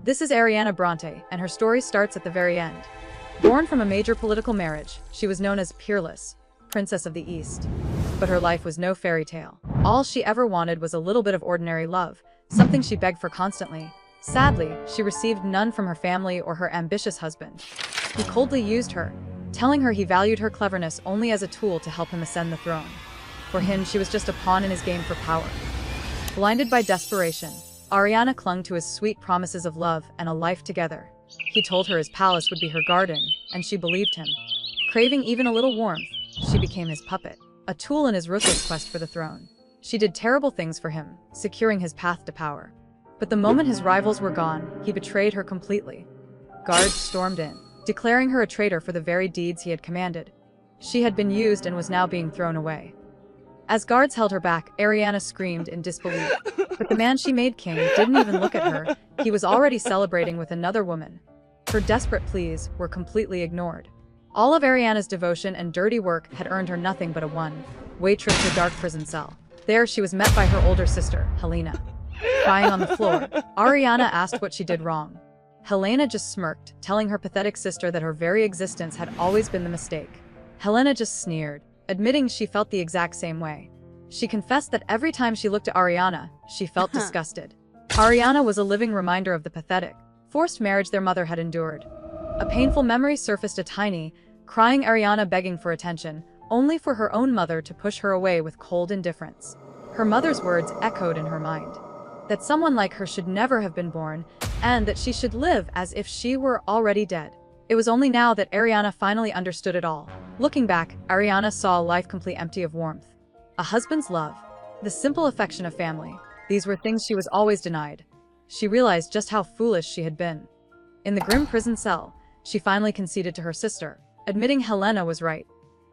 This is Ariana Bronte, and her story starts at the very end. Born from a major political marriage, she was known as Peerless, Princess of the East. But her life was no fairy tale. All she ever wanted was a little bit of ordinary love, something she begged for constantly. Sadly, she received none from her family or her ambitious husband. He coldly used her, telling her he valued her cleverness only as a tool to help him ascend the throne. For him, she was just a pawn in his game for power. Blinded by desperation, Ariana clung to his sweet promises of love and a life together. He told her his palace would be her garden, and she believed him. Craving even a little warmth, she became his puppet, a tool in his ruthless quest for the throne. She did terrible things for him, securing his path to power. But the moment his rivals were gone, he betrayed her completely. Guards stormed in, declaring her a traitor for the very deeds he had commanded. She had been used and was now being thrown away. As guards held her back, Ariana screamed in disbelief. But the man she made king didn't even look at her. He was already celebrating with another woman. Her desperate pleas were completely ignored. All of Ariana's devotion and dirty work had earned her nothing but a one-way trip to a dark prison cell. There she was met by her older sister, Helena. Crying on the floor, Ariana asked what she did wrong. Helena just smirked, telling her pathetic sister that her very existence had always been the mistake. Helena just sneered, admitting she felt the exact same way. She confessed that every time she looked at Ariana, she felt disgusted. Ariana was a living reminder of the pathetic, forced marriage their mother had endured. A painful memory surfaced, a tiny, crying Ariana begging for attention, only for her own mother to push her away with cold indifference. Her mother's words echoed in her mind. That someone like her should never have been born, and that she should live as if she were already dead. It was only now that Ariana finally understood it all. Looking back, Ariana saw a life completely empty of warmth. A husband's love, the simple affection of family, these were things she was always denied. She realized just how foolish she had been. In the grim prison cell, she finally conceded to her sister, admitting Helena was right.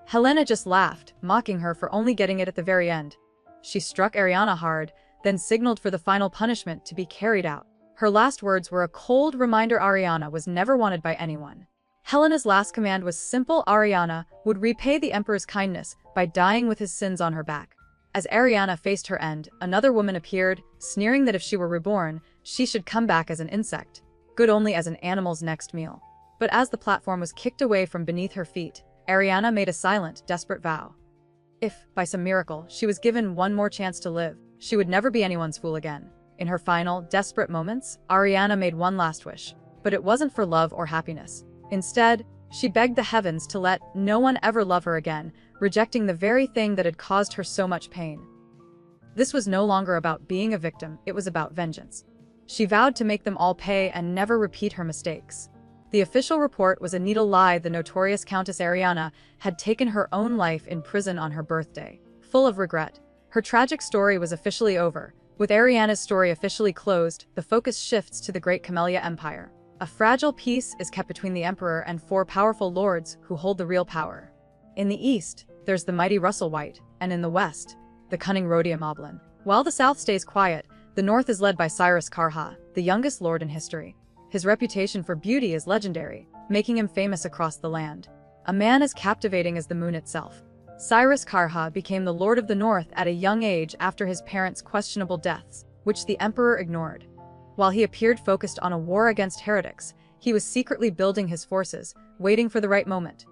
Helena just laughed, mocking her for only getting it at the very end. She struck Ariana hard, then signaled for the final punishment to be carried out. Her last words were a cold reminder Ariana was never wanted by anyone. Helena's last command was simple: Ariana would repay the emperor's kindness by dying with his sins on her back. As Ariana faced her end, another woman appeared, sneering that if she were reborn, she should come back as an insect, good only as an animal's next meal. But as the platform was kicked away from beneath her feet, Ariana made a silent, desperate vow. If, by some miracle, she was given one more chance to live, she would never be anyone's fool again. In her final, desperate moments, Ariana made one last wish. But it wasn't for love or happiness. Instead, she begged the heavens to let no one ever love her again, rejecting the very thing that had caused her so much pain. This was no longer about being a victim, it was about vengeance. She vowed to make them all pay and never repeat her mistakes. The official report was a needle lie. The notorious Countess Ariana had taken her own life in prison on her birthday. Full of regret, her tragic story was officially over. With Ariana's story officially closed, the focus shifts to the Great Camellia Empire. A fragile peace is kept between the emperor and four powerful lords who hold the real power. In the east, there's the mighty Russell White, and in the west, the cunning Rhodia Moblin. While the south stays quiet, the north is led by Cyrus Karha, the youngest lord in history. His reputation for beauty is legendary, making him famous across the land. A man as captivating as the moon itself. Cyrus Karha became the Lord of the North at a young age after his parents' questionable deaths, which the emperor ignored. While he appeared focused on a war against heretics, he was secretly building his forces, waiting for the right moment.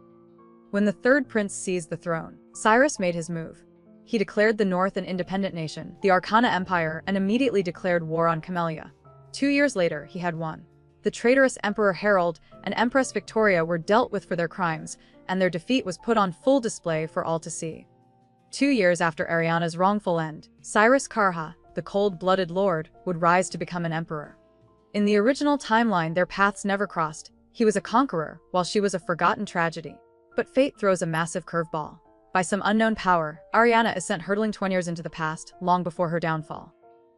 When the third prince seized the throne, Cyrus made his move. He declared the North an independent nation, the Arcana Empire, and immediately declared war on Camellia. 2 years later, he had won. The traitorous Emperor Harold and Empress Victoria were dealt with for their crimes, and their defeat was put on full display for all to see. 2 years after Ariana's wrongful end, Cyrus Karha, the cold-blooded lord, would rise to become an emperor. In the original timeline, their paths never crossed. He was a conqueror, while she was a forgotten tragedy. But fate throws a massive curveball. By some unknown power, Ariana is sent hurtling 20 years into the past, long before her downfall.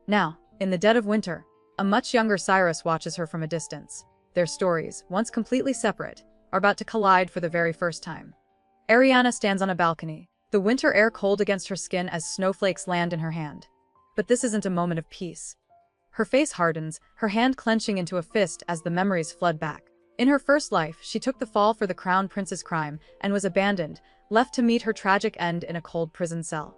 Now, in the dead of winter, a much younger Cyrus watches her from a distance. Their stories, once completely separate, are about to collide for the very first time. Ariana stands on a balcony, the winter air cold against her skin as snowflakes land in her hand. But this isn't a moment of peace. Her face hardens, her hand clenching into a fist as the memories flood back. In her first life, she took the fall for the crown prince's crime and was abandoned, left to meet her tragic end in a cold prison cell.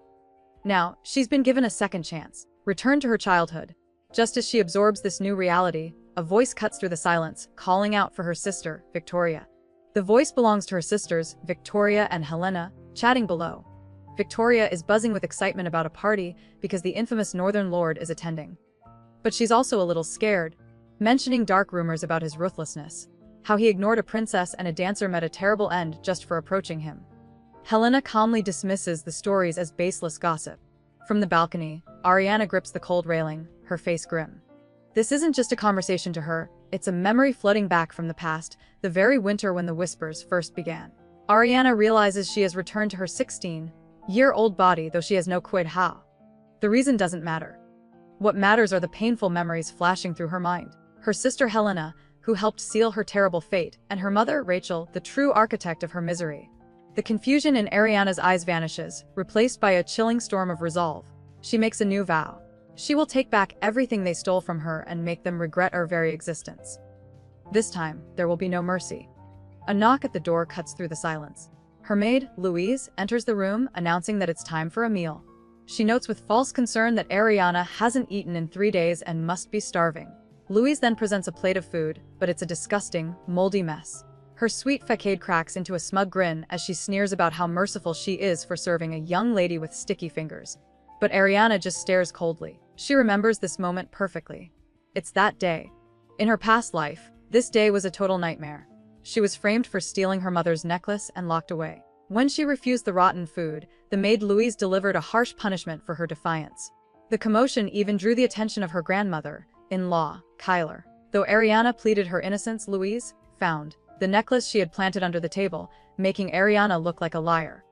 Now, she's been given a second chance, returned to her childhood. Just as she absorbs this new reality, a voice cuts through the silence, calling out for her sister, Victoria. The voice belongs to her sisters, Victoria and Helena, chatting below. Victoria is buzzing with excitement about a party because the infamous Northern Lord is attending. But she's also a little scared, mentioning dark rumors about his ruthlessness, how he ignored a princess and a dancer met a terrible end just for approaching him. Helena calmly dismisses the stories as baseless gossip. From the balcony, Ariana grips the cold railing, her face grim. This isn't just a conversation to her, it's a memory flooding back from the past, the very winter when the whispers first began. Ariana realizes she has returned to her 16-year-old body, though she has no quid how. The reason doesn't matter. What matters are the painful memories flashing through her mind. Her sister Helena, who helped seal her terrible fate, and her mother, Rachel, the true architect of her misery. The confusion in Ariana's eyes vanishes, replaced by a chilling storm of resolve. She makes a new vow. She will take back everything they stole from her and make them regret our very existence. This time, there will be no mercy. A knock at the door cuts through the silence. Her maid, Louise, enters the room, announcing that it's time for a meal. She notes with false concern that Ariana hasn't eaten in 3 days and must be starving. Louise then presents a plate of food, but it's a disgusting, moldy mess. Her sweet facade cracks into a smug grin as she sneers about how merciful she is for serving a young lady with sticky fingers. But Ariana just stares coldly. She remembers this moment perfectly. It's that day. In her past life, this day was a total nightmare. She was framed for stealing her mother's necklace and locked away. When she refused the rotten food, the maid Louise delivered a harsh punishment for her defiance. The commotion even drew the attention of her grandmother-in-law, Kyler. Though Ariana pleaded her innocence, Louise found the necklace she had planted under the table, making Ariana look like a liar.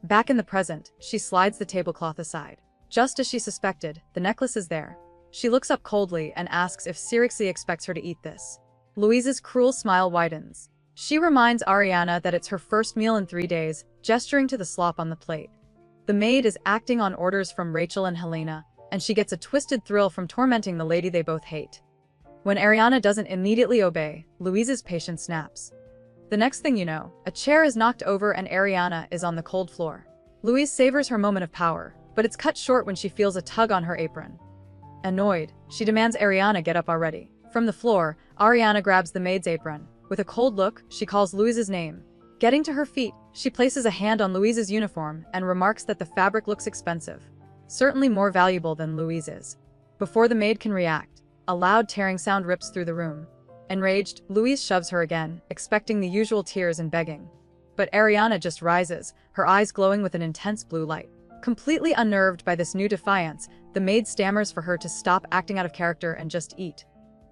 Back in the present, she slides the tablecloth aside. Just as she suspected, the necklace is there. She looks up coldly and asks if Sirixi expects her to eat this. Louise's cruel smile widens. She reminds Ariana that it's her first meal in 3 days, gesturing to the slop on the plate. The maid is acting on orders from Rachel and Helena, and she gets a twisted thrill from tormenting the lady they both hate. When Ariana doesn't immediately obey, Louise's patience snaps. The next thing you know, a chair is knocked over and Ariana is on the cold floor. Louise savors her moment of power, but it's cut short when she feels a tug on her apron. Annoyed, she demands Ariana get up already. From the floor, Ariana grabs the maid's apron. With a cold look, she calls Louise's name. Getting to her feet, she places a hand on Louise's uniform and remarks that the fabric looks expensive. Certainly more valuable than Louise's. Before the maid can react, a loud tearing sound rips through the room. Enraged, Louise shoves her again, expecting the usual tears and begging. But Ariana just rises, her eyes glowing with an intense blue light. Completely unnerved by this new defiance, the maid stammers for her to stop acting out of character and just eat.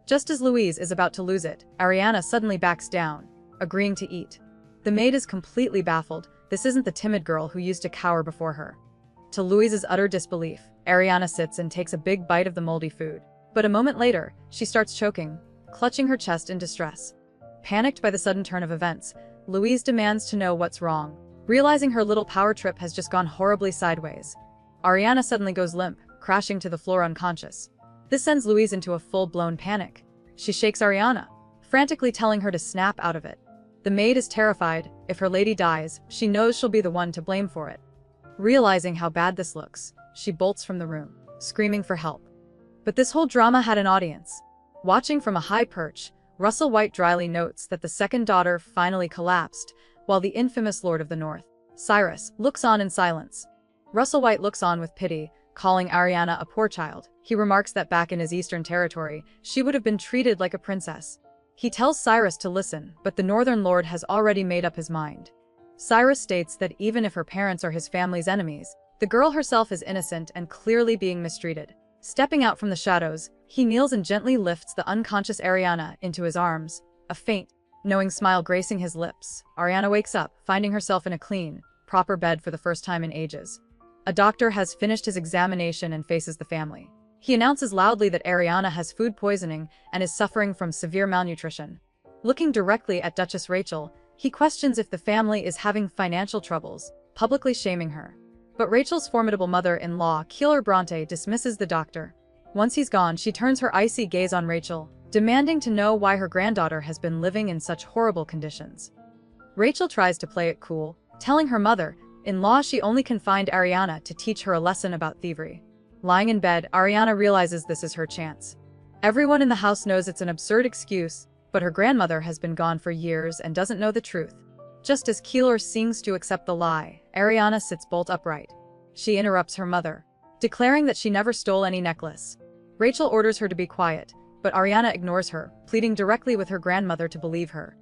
Just as Louise is about to lose it, Ariana suddenly backs down, agreeing to eat. The maid is completely baffled. This isn't the timid girl who used to cower before her. To Louise's utter disbelief, Ariana sits and takes a big bite of the moldy food. But a moment later, she starts choking, clutching her chest in distress. Panicked by the sudden turn of events, Louise demands to know what's wrong. Realizing her little power trip has just gone horribly sideways, Ariana suddenly goes limp, crashing to the floor unconscious. This sends Louise into a full-blown panic. She shakes Ariana, frantically telling her to snap out of it. The maid is terrified. If her lady dies, she knows she'll be the one to blame for it. Realizing how bad this looks, she bolts from the room, screaming for help. But this whole drama had an audience. Watching from a high perch, Russell White dryly notes that the second daughter finally collapsed, while the infamous Lord of the North, Cyrus, looks on in silence. Russell White looks on with pity, calling Ariana a poor child. He remarks that back in his eastern territory, she would have been treated like a princess. He tells Cyrus to listen, but the Northern Lord has already made up his mind. Cyrus states that even if her parents are his family's enemies, the girl herself is innocent and clearly being mistreated. Stepping out from the shadows, he kneels and gently lifts the unconscious Ariana into his arms, a faint, knowing smile gracing his lips. Ariana wakes up, finding herself in a clean, proper bed for the first time in ages. A doctor has finished his examination and faces the family. He announces loudly that Ariana has food poisoning and is suffering from severe malnutrition. Looking directly at Duchess Rachel, he questions if the family is having financial troubles, publicly shaming her. But Rachel's formidable mother-in-law, Keeler Bronte, dismisses the doctor. Once he's gone, she turns her icy gaze on Rachel, demanding to know why her granddaughter has been living in such horrible conditions. Rachel tries to play it cool, telling her mother-in-law she only confined Ariana to teach her a lesson about thievery. Lying in bed, Ariana realizes this is her chance. Everyone in the house knows it's an absurd excuse, but her grandmother has been gone for years and doesn't know the truth. Just as Keeler seems to accept the lie, Ariana sits bolt upright. She interrupts her mother, declaring that she never stole any necklace. Rachel orders her to be quiet, but Ariana ignores her, pleading directly with her grandmother to believe her.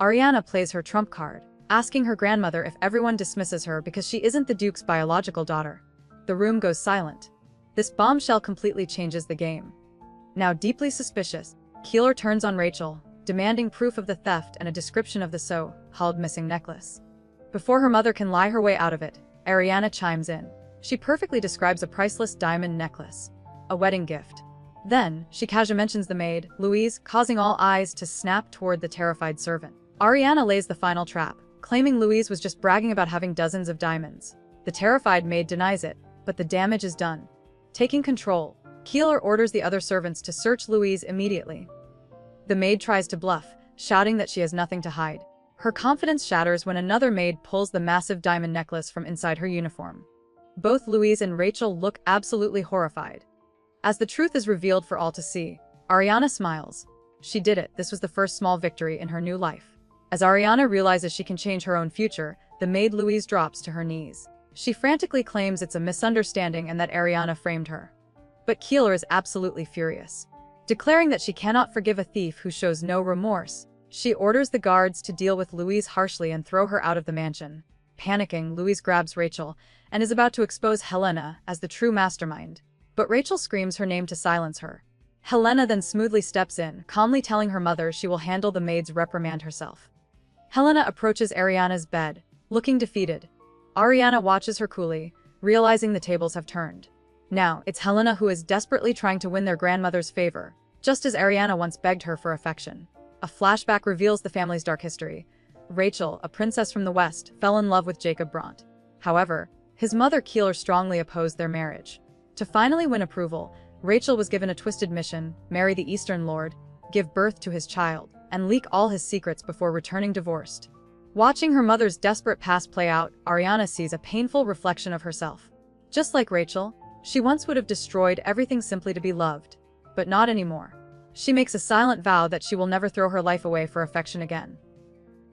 Ariana plays her trump card, asking her grandmother if everyone dismisses her because she isn't the Duke's biological daughter. The room goes silent. This bombshell completely changes the game. Now deeply suspicious, Keeler turns on Rachel, demanding proof of the theft and a description of the so-called missing necklace. Before her mother can lie her way out of it, Ariana chimes in. She perfectly describes a priceless diamond necklace, a wedding gift. Then, she casually mentions the maid, Louise, causing all eyes to snap toward the terrified servant. Ariana lays the final trap, claiming Louise was just bragging about having dozens of diamonds. The terrified maid denies it, but the damage is done. Taking control, Keeler orders the other servants to search Louise immediately. The maid tries to bluff, shouting that she has nothing to hide. Her confidence shatters when another maid pulls the massive diamond necklace from inside her uniform. Both Louise and Rachel look absolutely horrified. As the truth is revealed for all to see, Ariana smiles. She did it. This was the first small victory in her new life. As Ariana realizes she can change her own future, the maid Louise drops to her knees. She frantically claims it's a misunderstanding and that Ariana framed her. But Keeler is absolutely furious. Declaring that she cannot forgive a thief who shows no remorse, she orders the guards to deal with Louise harshly and throw her out of the mansion. Panicking, Louise grabs Rachel and is about to expose Helena as the true mastermind. But Rachel screams her name to silence her. Helena then smoothly steps in, calmly telling her mother she will handle the maid's reprimand herself. Helena approaches Ariana's bed, looking defeated. Ariana watches her coolly, realizing the tables have turned. Now, it's Helena who is desperately trying to win their grandmother's favor, just as Ariana once begged her for affection. A flashback reveals the family's dark history. Rachel, a princess from the West, fell in love with Jacob Brandt. However, his mother Keeler strongly opposed their marriage. To finally win approval, Rachel was given a twisted mission: marry the Eastern Lord, give birth to his child, and leak all his secrets before returning divorced. Watching her mother's desperate past play out, Ariana sees a painful reflection of herself. Just like Rachel, she once would have destroyed everything simply to be loved. But not anymore. She makes a silent vow that she will never throw her life away for affection again.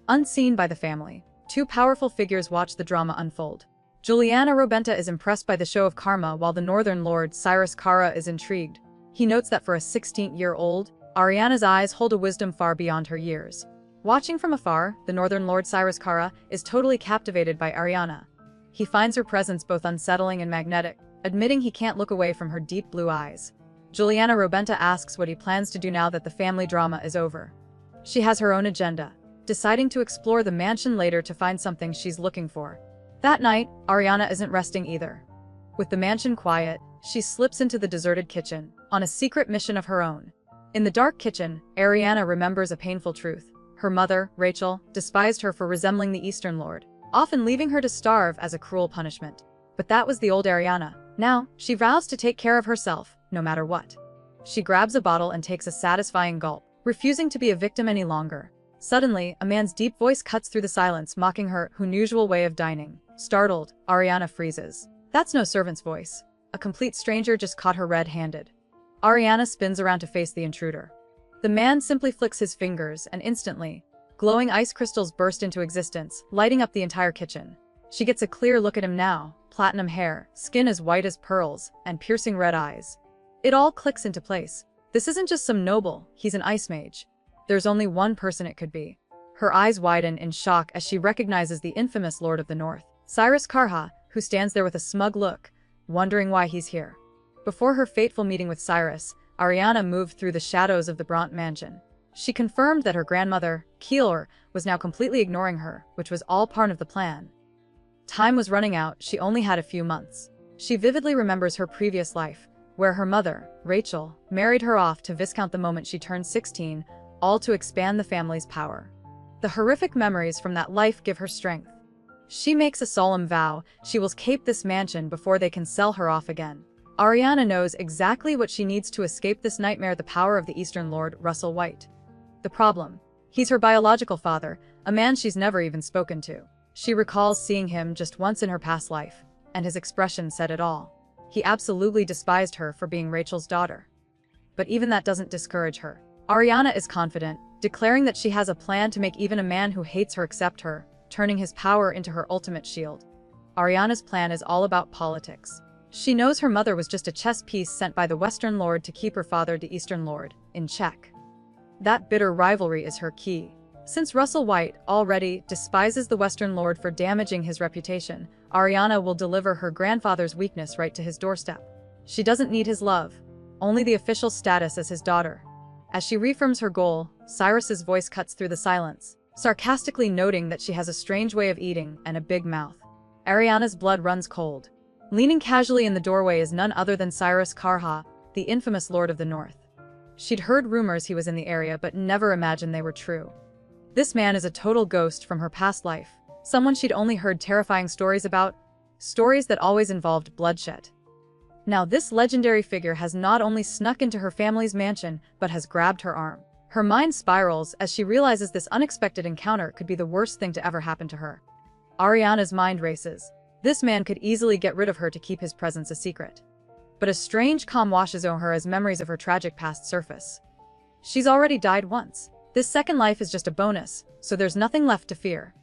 Unseen by the family, two powerful figures watch the drama unfold. Juliana Robenta is impressed by the show of karma while the Northern Lord Cyrus Kara is intrigued. He notes that for a 16-year-old, Ariana's eyes hold a wisdom far beyond her years. Watching from afar, the Northern Lord Cyrus Kara is totally captivated by Ariana. He finds her presence both unsettling and magnetic, admitting he can't look away from her deep blue eyes. Juliana Robenta asks what he plans to do now that the family drama is over. She has her own agenda, deciding to explore the mansion later to find something she's looking for. That night, Ariana isn't resting either. With the mansion quiet, she slips into the deserted kitchen, on a secret mission of her own. In the dark kitchen, Ariana remembers a painful truth. Her mother, Rachel, despised her for resembling the Eastern Lord, often leaving her to starve as a cruel punishment. But that was the old Ariana. Now, she vows to take care of herself, no matter what. She grabs a bottle and takes a satisfying gulp, refusing to be a victim any longer. Suddenly, a man's deep voice cuts through the silence, mocking her unusual way of dining. Startled, Ariana freezes. That's no servant's voice. A complete stranger just caught her red-handed. Ariana spins around to face the intruder. The man simply flicks his fingers, and instantly, glowing ice crystals burst into existence, lighting up the entire kitchen. She gets a clear look at him now. Platinum hair, skin as white as pearls, and piercing red eyes. It all clicks into place. This isn't just some noble, he's an ice mage. There's only one person it could be. Her eyes widen in shock as she recognizes the infamous Lord of the North, Cyrus Karha, who stands there with a smug look, wondering why he's here. Before her fateful meeting with Cyrus, Ariana moved through the shadows of the Brandt mansion. She confirmed that her grandmother, Keeler, was now completely ignoring her, which was all part of the plan. Time was running out, she only had a few months. She vividly remembers her previous life, where her mother, Rachel, married her off to Viscount the moment she turned 16, all to expand the family's power. The horrific memories from that life give her strength. She makes a solemn vow she will escape this mansion before they can sell her off again. Ariana knows exactly what she needs to escape this nightmare: the power of the Eastern Lord, Russell White. The problem? He's her biological father, a man she's never even spoken to. She recalls seeing him just once in her past life, and his expression said it all. He absolutely despised her for being Rachel's daughter. but even that doesn't discourage her. Ariana is confident, declaring that she has a plan to make even a man who hates her accept her, turning his power into her ultimate shield. Ariana's plan is all about politics. She knows her mother was just a chess piece sent by the Western Lord to keep her father, the Eastern Lord, in check. That bitter rivalry is her key. Since Russell White already despises the Western Lord for damaging his reputation, Ariana will deliver her grandfather's weakness right to his doorstep. She doesn't need his love, only the official status as his daughter. As she reaffirms her goal, Cyrus's voice cuts through the silence, sarcastically noting that she has a strange way of eating and a big mouth. Ariana's blood runs cold. Leaning casually in the doorway is none other than Cyrus Karha, the infamous Lord of the North. She'd heard rumors he was in the area but never imagined they were true. This man is a total ghost from her past life, someone she'd only heard terrifying stories about, stories that always involved bloodshed. Now this legendary figure has not only snuck into her family's mansion, but has grabbed her arm. Her mind spirals as she realizes this unexpected encounter could be the worst thing to ever happen to her. Ariana's mind races. This man could easily get rid of her to keep his presence a secret. But a strange calm washes over her as memories of her tragic past surface. She's already died once. This second life is just a bonus, so there's nothing left to fear.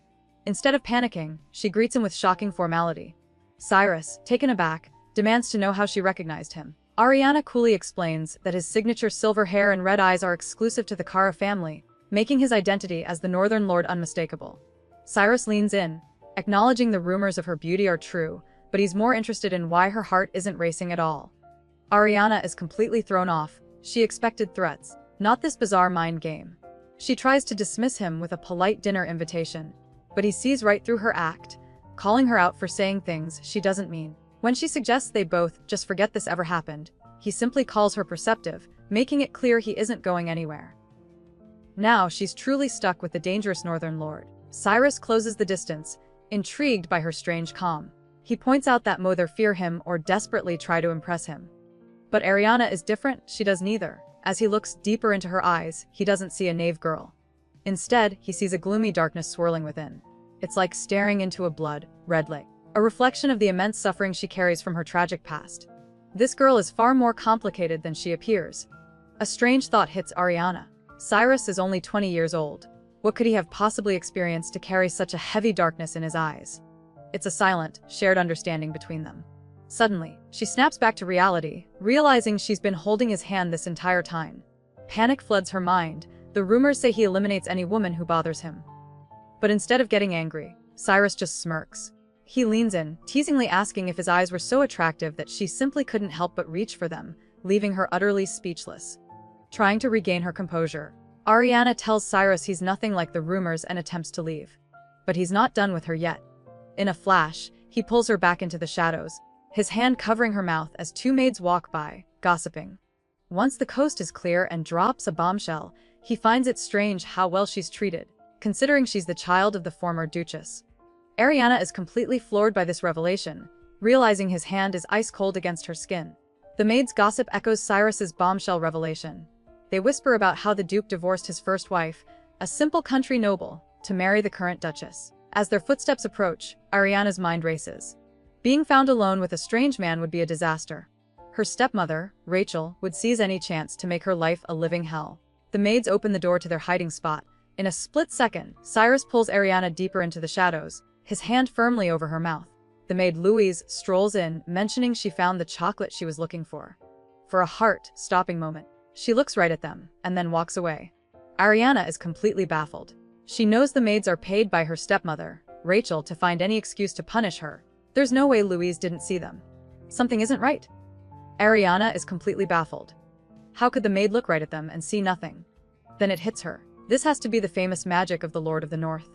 Instead of panicking, she greets him with shocking formality. Cyrus, taken aback, demands to know how she recognized him. Ariana coolly explains that his signature silver hair and red eyes are exclusive to the Kara family, making his identity as the Northern Lord unmistakable. Cyrus leans in, acknowledging the rumors of her beauty are true, but he's more interested in why her heart isn't racing at all. Ariana is completely thrown off. She expected threats, not this bizarre mind game. She tries to dismiss him with a polite dinner invitation, but he sees right through her act, calling her out for saying things she doesn't mean. When she suggests they both just forget this ever happened, he simply calls her perceptive, making it clear he isn't going anywhere. Now she's truly stuck with the dangerous Northern Lord. Cyrus closes the distance, intrigued by her strange calm. He points out that Mother fear him or desperately try to impress him. But Ariana is different, she does neither. As he looks deeper into her eyes, he doesn't see a knave girl. Instead, he sees a gloomy darkness swirling within. It's like staring into a blood-red lake, a reflection of the immense suffering she carries from her tragic past. This girl is far more complicated than she appears. A strange thought hits Ariana. Cyrus is only 20 years old. What could he have possibly experienced to carry such a heavy darkness in his eyes? It's a silent, shared understanding between them. Suddenly, she snaps back to reality, realizing she's been holding his hand this entire time. Panic floods her mind. The rumors say he eliminates any woman who bothers him. But instead of getting angry, Cyrus just smirks. He leans in, teasingly asking if his eyes were so attractive that she simply couldn't help but reach for them, leaving her utterly speechless. Trying to regain her composure, Ariana tells Cyrus he's nothing like the rumors and attempts to leave. But he's not done with her yet. In a flash, he pulls her back into the shadows, his hand covering her mouth as two maids walk by, gossiping. Once the coast is clear and drops a bombshell, he finds it strange how well she's treated, considering she's the child of the former Duchess. Ariana is completely floored by this revelation, realizing his hand is ice-cold against her skin. The maids' gossip echoes Cyrus's bombshell revelation. They whisper about how the Duke divorced his first wife, a simple country noble, to marry the current Duchess. As their footsteps approach, Ariana's mind races. Being found alone with a strange man would be a disaster. Her stepmother, Rachel, would seize any chance to make her life a living hell. The maids open the door to their hiding spot. In a split second, Cyrus pulls Ariana deeper into the shadows, his hand firmly over her mouth. The maid Louise strolls in, mentioning she found the chocolate she was looking for. For a heart-stopping moment, she looks right at them, and then walks away. Ariana is completely baffled. She knows the maids are paid by her stepmother, Rachel, to find any excuse to punish her. There's no way Louise didn't see them. Something isn't right. Ariana is completely baffled. How could the maid look right at them and see nothing? Then it hits her. This has to be the famous magic of the Lord of the North.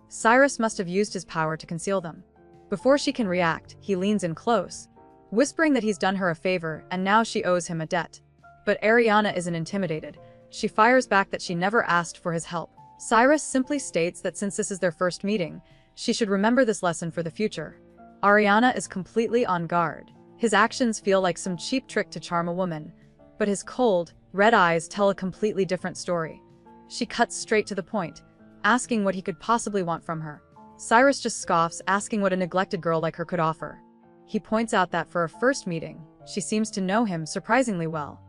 Cyrus must have used his power to conceal them. Before she can react, he leans in close, whispering that he's done her a favor and now she owes him a debt. But Ariana isn't intimidated. She fires back that she never asked for his help. Cyrus simply states that since this is their first meeting, she should remember this lesson for the future. Ariana is completely on guard. His actions feel like some cheap trick to charm a woman, but his cold, red eyes tell a completely different story. She cuts straight to the point, asking what he could possibly want from her. Cyrus just scoffs, asking what a neglected girl like her could offer. He points out that for a first meeting, she seems to know him surprisingly well.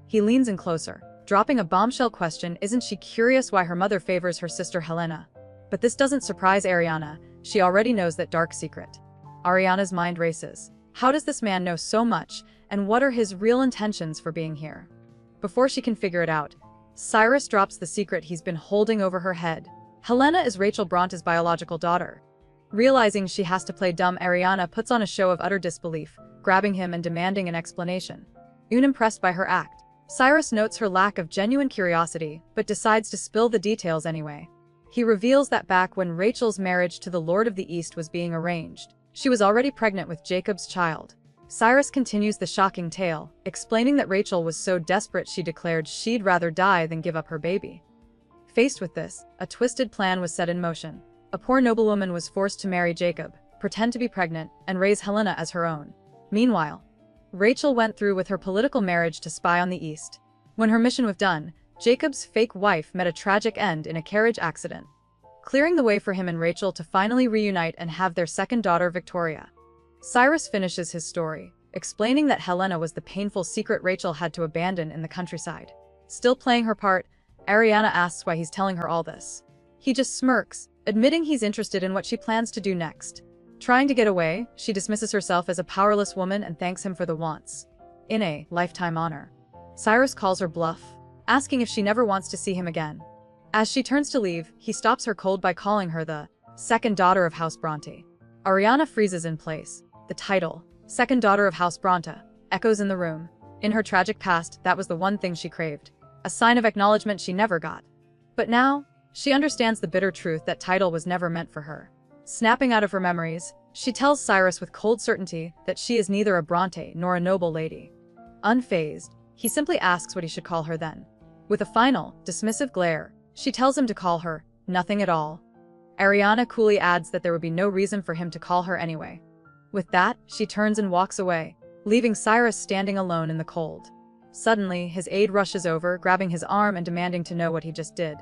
He leans in closer, dropping a bombshell question. Isn't she curious why her mother favors her sister Helena? But this doesn't surprise Ariana. She already knows that dark secret. Ariana's mind races. How does this man know so much, and what are his real intentions for being here? Before she can figure it out, Cyrus drops the secret he's been holding over her head. Helena is Rachel Bronte's biological daughter. Realizing she has to play dumb, Ariana puts on a show of utter disbelief, grabbing him and demanding an explanation. Unimpressed by her act, Cyrus notes her lack of genuine curiosity, but decides to spill the details anyway. He reveals that back when Rachel's marriage to the Lord of the East was being arranged, she was already pregnant with Jacob's child. Cyrus continues the shocking tale, explaining that Rachel was so desperate she declared she'd rather die than give up her baby. Faced with this, a twisted plan was set in motion. A poor noblewoman was forced to marry Jacob, pretend to be pregnant, and raise Helena as her own. Meanwhile, Rachel went through with her political marriage to spy on the East. When her mission was done, Jacob's fake wife met a tragic end in a carriage accident, clearing the way for him and Rachel to finally reunite and have their second daughter, Victoria. Cyrus finishes his story, explaining that Helena was the painful secret Rachel had to abandon in the countryside. Still playing her part, Ariana asks why he's telling her all this. He just smirks, admitting he's interested in what she plans to do next. Trying to get away, she dismisses herself as a powerless woman and thanks him for the once in a lifetime honor. Cyrus calls her bluff, asking if she never wants to see him again. As she turns to leave, he stops her cold by calling her the second daughter of House Bronte. Ariana freezes in place. The title, second daughter of House Bronte, echoes in the room. In her tragic past, that was the one thing she craved, a sign of acknowledgement she never got. But now, she understands the bitter truth that title was never meant for her. Snapping out of her memories, she tells Cyrus with cold certainty that she is neither a Bronte nor a noble lady. Unfazed, he simply asks what he should call her then. With a final, dismissive glare, she tells him to call her nothing at all. Ariana coolly adds that there would be no reason for him to call her anyway. With that, she turns and walks away, leaving Cyrus standing alone in the cold. Suddenly, his aide rushes over, grabbing his arm and demanding to know what he just did.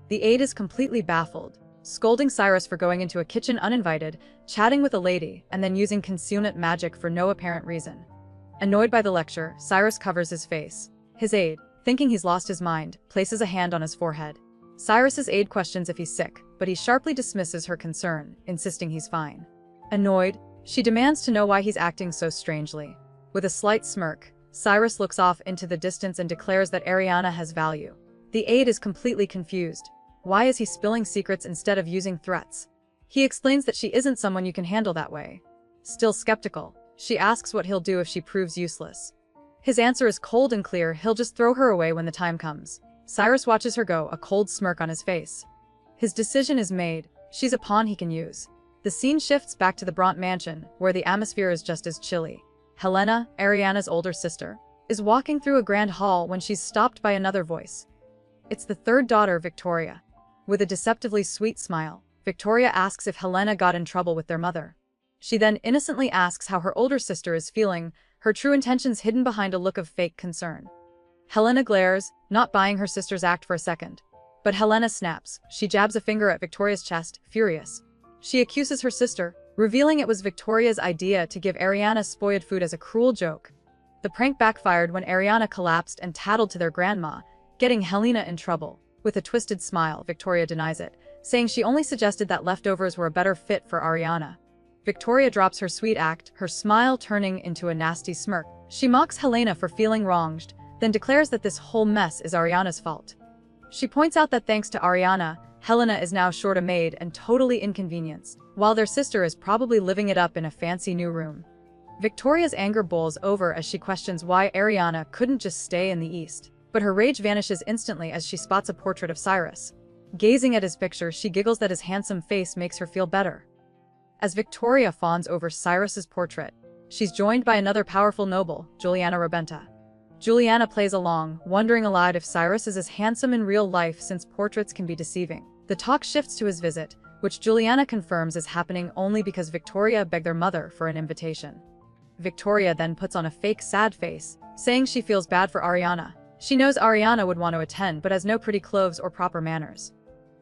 The aide is completely baffled, scolding Cyrus for going into a kitchen uninvited, chatting with a lady, and then using concealment magic for no apparent reason. Annoyed by the lecture, Cyrus covers his face. His aide, thinking he's lost his mind, places a hand on his forehead. Cyrus's aide questions if he's sick, but he sharply dismisses her concern, insisting he's fine. Annoyed, she demands to know why he's acting so strangely. With a slight smirk, Cyrus looks off into the distance and declares that Ariana has value. The aide is completely confused. Why is he spilling secrets instead of using threats? He explains that she isn't someone you can handle that way. Still skeptical, she asks what he'll do if she proves useless. His answer is cold and clear: he'll just throw her away when the time comes. Cyrus watches her go, a cold smirk on his face. His decision is made. She's a pawn he can use. The scene shifts back to the Bronte mansion, where the atmosphere is just as chilly. Helena, Ariana's older sister, is walking through a grand hall when she's stopped by another voice. It's the third daughter, Victoria. With a deceptively sweet smile, Victoria asks if Helena got in trouble with their mother. She then innocently asks how her older sister is feeling, her true intentions hidden behind a look of fake concern. Helena glares, not buying her sister's act for a second. But Helena snaps. She jabs a finger at Victoria's chest, furious. She accuses her sister, revealing it was Victoria's idea to give Ariana spoiled food as a cruel joke. The prank backfired when Ariana collapsed and tattled to their grandma, getting Helena in trouble. With a twisted smile, Victoria denies it, saying she only suggested that leftovers were a better fit for Ariana. Victoria drops her sweet act, her smile turning into a nasty smirk. She mocks Helena for feeling wronged, then declares that this whole mess is Ariana's fault. She points out that thanks to Ariana, Helena is now short a maid and totally inconvenienced, while their sister is probably living it up in a fancy new room. Victoria's anger boils over as she questions why Ariana couldn't just stay in the East, but her rage vanishes instantly as she spots a portrait of Cyrus. Gazing at his picture, she giggles that his handsome face makes her feel better. As Victoria fawns over Cyrus's portrait, she's joined by another powerful noble, Juliana Rabenta. Juliana plays along, wondering aloud if Cyrus is as handsome in real life since portraits can be deceiving. The talk shifts to his visit, which Juliana confirms is happening only because Victoria begged their mother for an invitation. Victoria then puts on a fake sad face, saying she feels bad for Ariana. She knows Ariana would want to attend but has no pretty clothes or proper manners.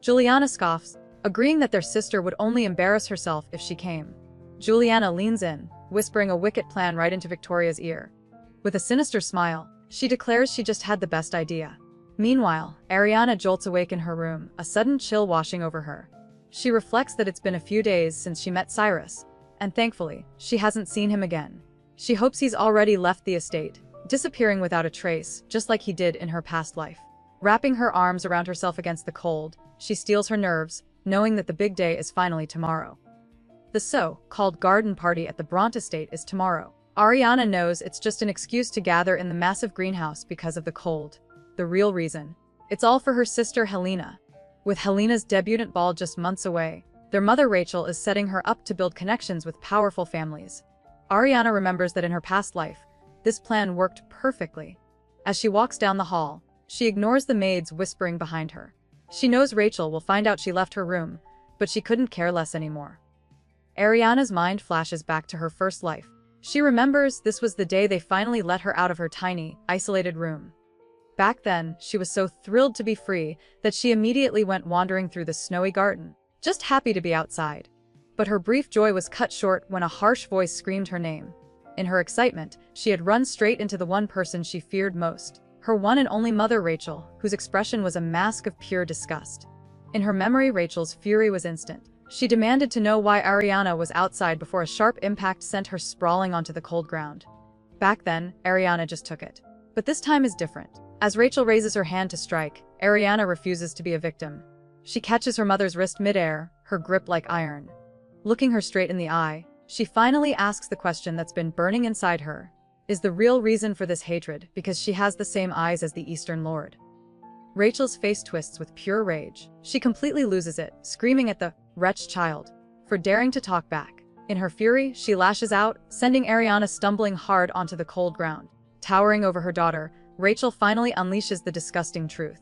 Juliana scoffs, agreeing that their sister would only embarrass herself if she came. Juliana leans in, whispering a wicked plan right into Victoria's ear. With a sinister smile, She declares she just had the best idea. Meanwhile, Ariana jolts awake in her room, a sudden chill washing over her. She reflects that it's been a few days since she met Cyrus, and thankfully, she hasn't seen him again. She hopes he's already left the estate, disappearing without a trace, just like he did in her past life. Wrapping her arms around herself against the cold, she steels her nerves, knowing that the big day is finally tomorrow. The so-called garden party at the Bront estate is tomorrow. Ariana knows it's just an excuse to gather in the massive greenhouse because of the cold. The real reason. It's all for her sister Helena. With Helena's debutante ball just months away, their mother Rachel is setting her up to build connections with powerful families. Ariana remembers that in her past life, this plan worked perfectly. As she walks down the hall, she ignores the maids whispering behind her. She knows Rachel will find out she left her room, but she couldn't care less anymore. Ariana's mind flashes back to her first life. She remembers this was the day they finally let her out of her tiny, isolated room. Back then, she was so thrilled to be free that she immediately went wandering through the snowy garden, just happy to be outside. But her brief joy was cut short when a harsh voice screamed her name. In her excitement, she had run straight into the one person she feared most, her one and only mother Rachel, whose expression was a mask of pure disgust. In her memory, Rachel's fury was instant. She demanded to know why Ariana was outside before a sharp impact sent her sprawling onto the cold ground. Back then, Ariana just took it. But this time is different. As Rachel raises her hand to strike, Ariana refuses to be a victim. She catches her mother's wrist midair, her grip like iron. Looking her straight in the eye, she finally asks the question that's been burning inside her. Is the real reason for this hatred because she has the same eyes as the Eastern Lord? Rachel's face twists with pure rage. She completely loses it, screaming at the wretched child for daring to talk back. In her fury, she lashes out, sending Ariana stumbling hard onto the cold ground. Towering over her daughter, Rachel finally unleashes the disgusting truth.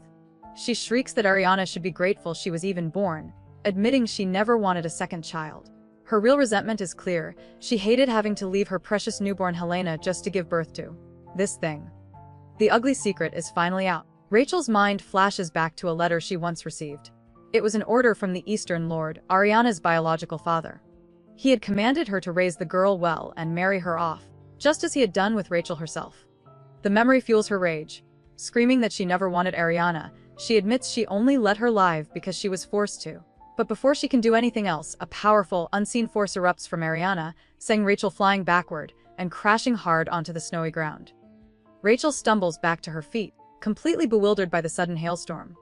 She shrieks that Ariana should be grateful she was even born, admitting she never wanted a second child. Her real resentment is clear. She hated having to leave her precious newborn Helena just to give birth to this thing. The ugly secret is finally out. Rachel's mind flashes back to a letter she once received. It was an order from the Eastern Lord, Ariana's biological father. He had commanded her to raise the girl well and marry her off, just as he had done with Rachel herself. The memory fuels her rage. Screaming that she never wanted Ariana, she admits she only let her live because she was forced to. But before she can do anything else, a powerful, unseen force erupts from Ariana, sending Rachel flying backward and crashing hard onto the snowy ground. Rachel stumbles back to her feet, completely bewildered by the sudden hailstorm.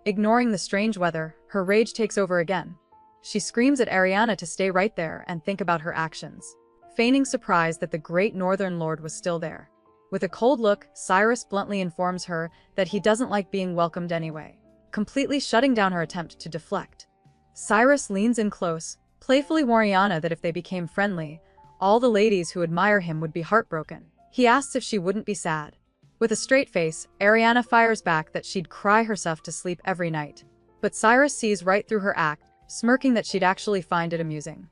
Ignoring the strange weather, her rage takes over again. She screams at Ariana to stay right there and think about her actions, feigning surprise that the great Northern Lord was still there. With a cold look, Cyrus bluntly informs her that he doesn't like being welcomed anyway, completely shutting down her attempt to deflect. Cyrus leans in close, playfully warning Ariana that if they became friendly, all the ladies who admire him would be heartbroken. He asks if she wouldn't be sad. With a straight face, Ariana fires back that she'd cry herself to sleep every night. But Cyrus sees right through her act, smirking that she'd actually find it amusing.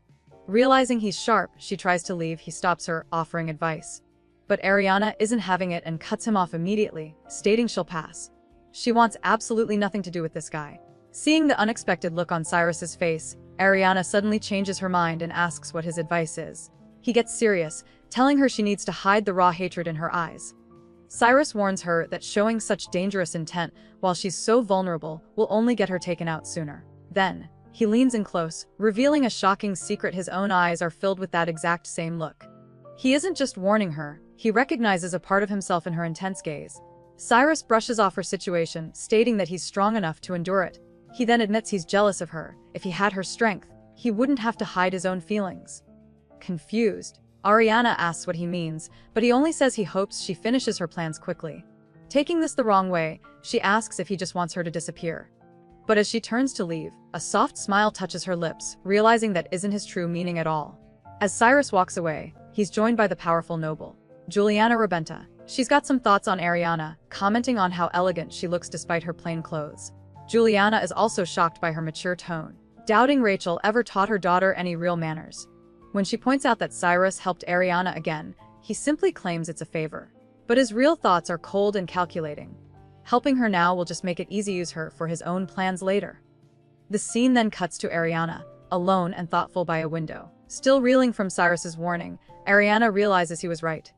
Realizing he's sharp, she tries to leave. He stops her, offering advice. But Ariana isn't having it and cuts him off immediately, stating she'll pass. She wants absolutely nothing to do with this guy. Seeing the unexpected look on Cyrus's face, Ariana suddenly changes her mind and asks what his advice is. He gets serious, telling her she needs to hide the raw hatred in her eyes. Cyrus warns her that showing such dangerous intent while she's so vulnerable will only get her taken out sooner. Then, he leans in close, revealing a shocking secret. His own eyes are filled with that exact same look. He isn't just warning her, he recognizes a part of himself in her intense gaze. Cyrus brushes off her situation, stating that he's strong enough to endure it. He then admits he's jealous of her. If he had her strength, he wouldn't have to hide his own feelings. Confused, Ariana asks what he means, but he only says he hopes she finishes her plans quickly. Taking this the wrong way, she asks if he just wants her to disappear. But as she turns to leave, a soft smile touches her lips, realizing that isn't his true meaning at all. As Cyrus walks away, he's joined by the powerful noble, Juliana Rebenta. She's got some thoughts on Ariana, commenting on how elegant she looks despite her plain clothes. Juliana is also shocked by her mature tone, doubting Rachel ever taught her daughter any real manners. When she points out that Cyrus helped Ariana again, he simply claims it's a favor. But his real thoughts are cold and calculating. Helping her now will just make it easy to use her for his own plans later. The scene then cuts to Ariana, alone and thoughtful by a window. Still reeling from Cyrus's warning, Ariana realizes he was right.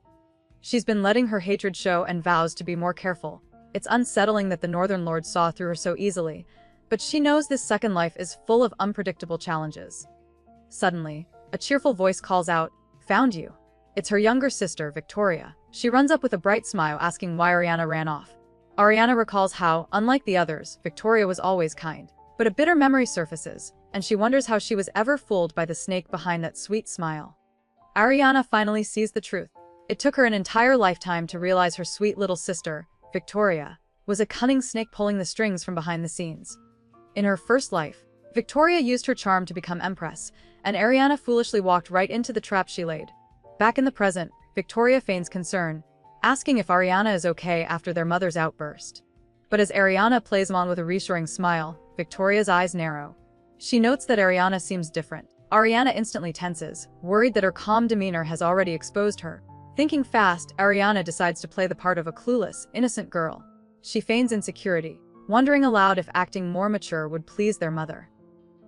She's been letting her hatred show and vows to be more careful. It's unsettling that the Northern Lord saw through her so easily, but she knows this second life is full of unpredictable challenges. Suddenly, a cheerful voice calls out, "Found you." It's her younger sister, Victoria. She runs up with a bright smile asking why Ariana ran off. Ariana recalls how, unlike the others, Victoria was always kind. But a bitter memory surfaces, and she wonders how she was ever fooled by the snake behind that sweet smile. Ariana finally sees the truth. It took her an entire lifetime to realize her sweet little sister, Victoria, was a cunning snake pulling the strings from behind the scenes. In her first life, Victoria used her charm to become empress, and Ariana foolishly walked right into the trap she laid. Back in the present, Victoria feigns concern, asking if Ariana is okay after their mother's outburst. But as Ariana plays on with a reassuring smile, Victoria's eyes narrow. She notes that Ariana seems different. Ariana instantly tenses, worried that her calm demeanor has already exposed her. Thinking fast, Ariana decides to play the part of a clueless, innocent girl. She feigns insecurity, wondering aloud if acting more mature would please their mother.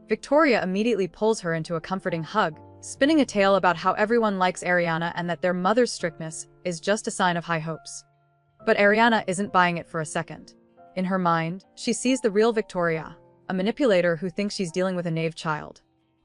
Victoria immediately pulls her into a comforting hug, spinning a tale about how everyone likes Ariana and that their mother's strictness is just a sign of high hopes. But Ariana isn't buying it for a second. In her mind, she sees the real Victoria, a manipulator who thinks she's dealing with a naive child.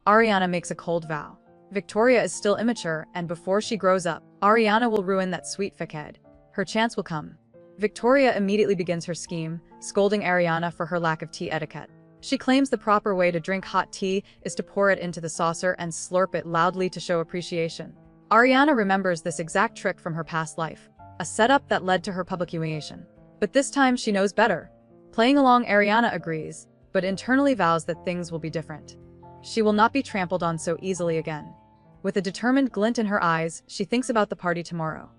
Ariana makes a cold vow. Victoria is still immature, and before she grows up, Ariana will ruin that sweet facade. Her chance will come. Victoria immediately begins her scheme, scolding Ariana for her lack of tea etiquette. She claims the proper way to drink hot tea is to pour it into the saucer and slurp it loudly to show appreciation. Ariana remembers this exact trick from her past life, a setup that led to her public humiliation. But this time she knows better. Playing along, Ariana agrees, but internally vows that things will be different. She will not be trampled on so easily again. With a determined glint in her eyes, she thinks about the party tomorrow.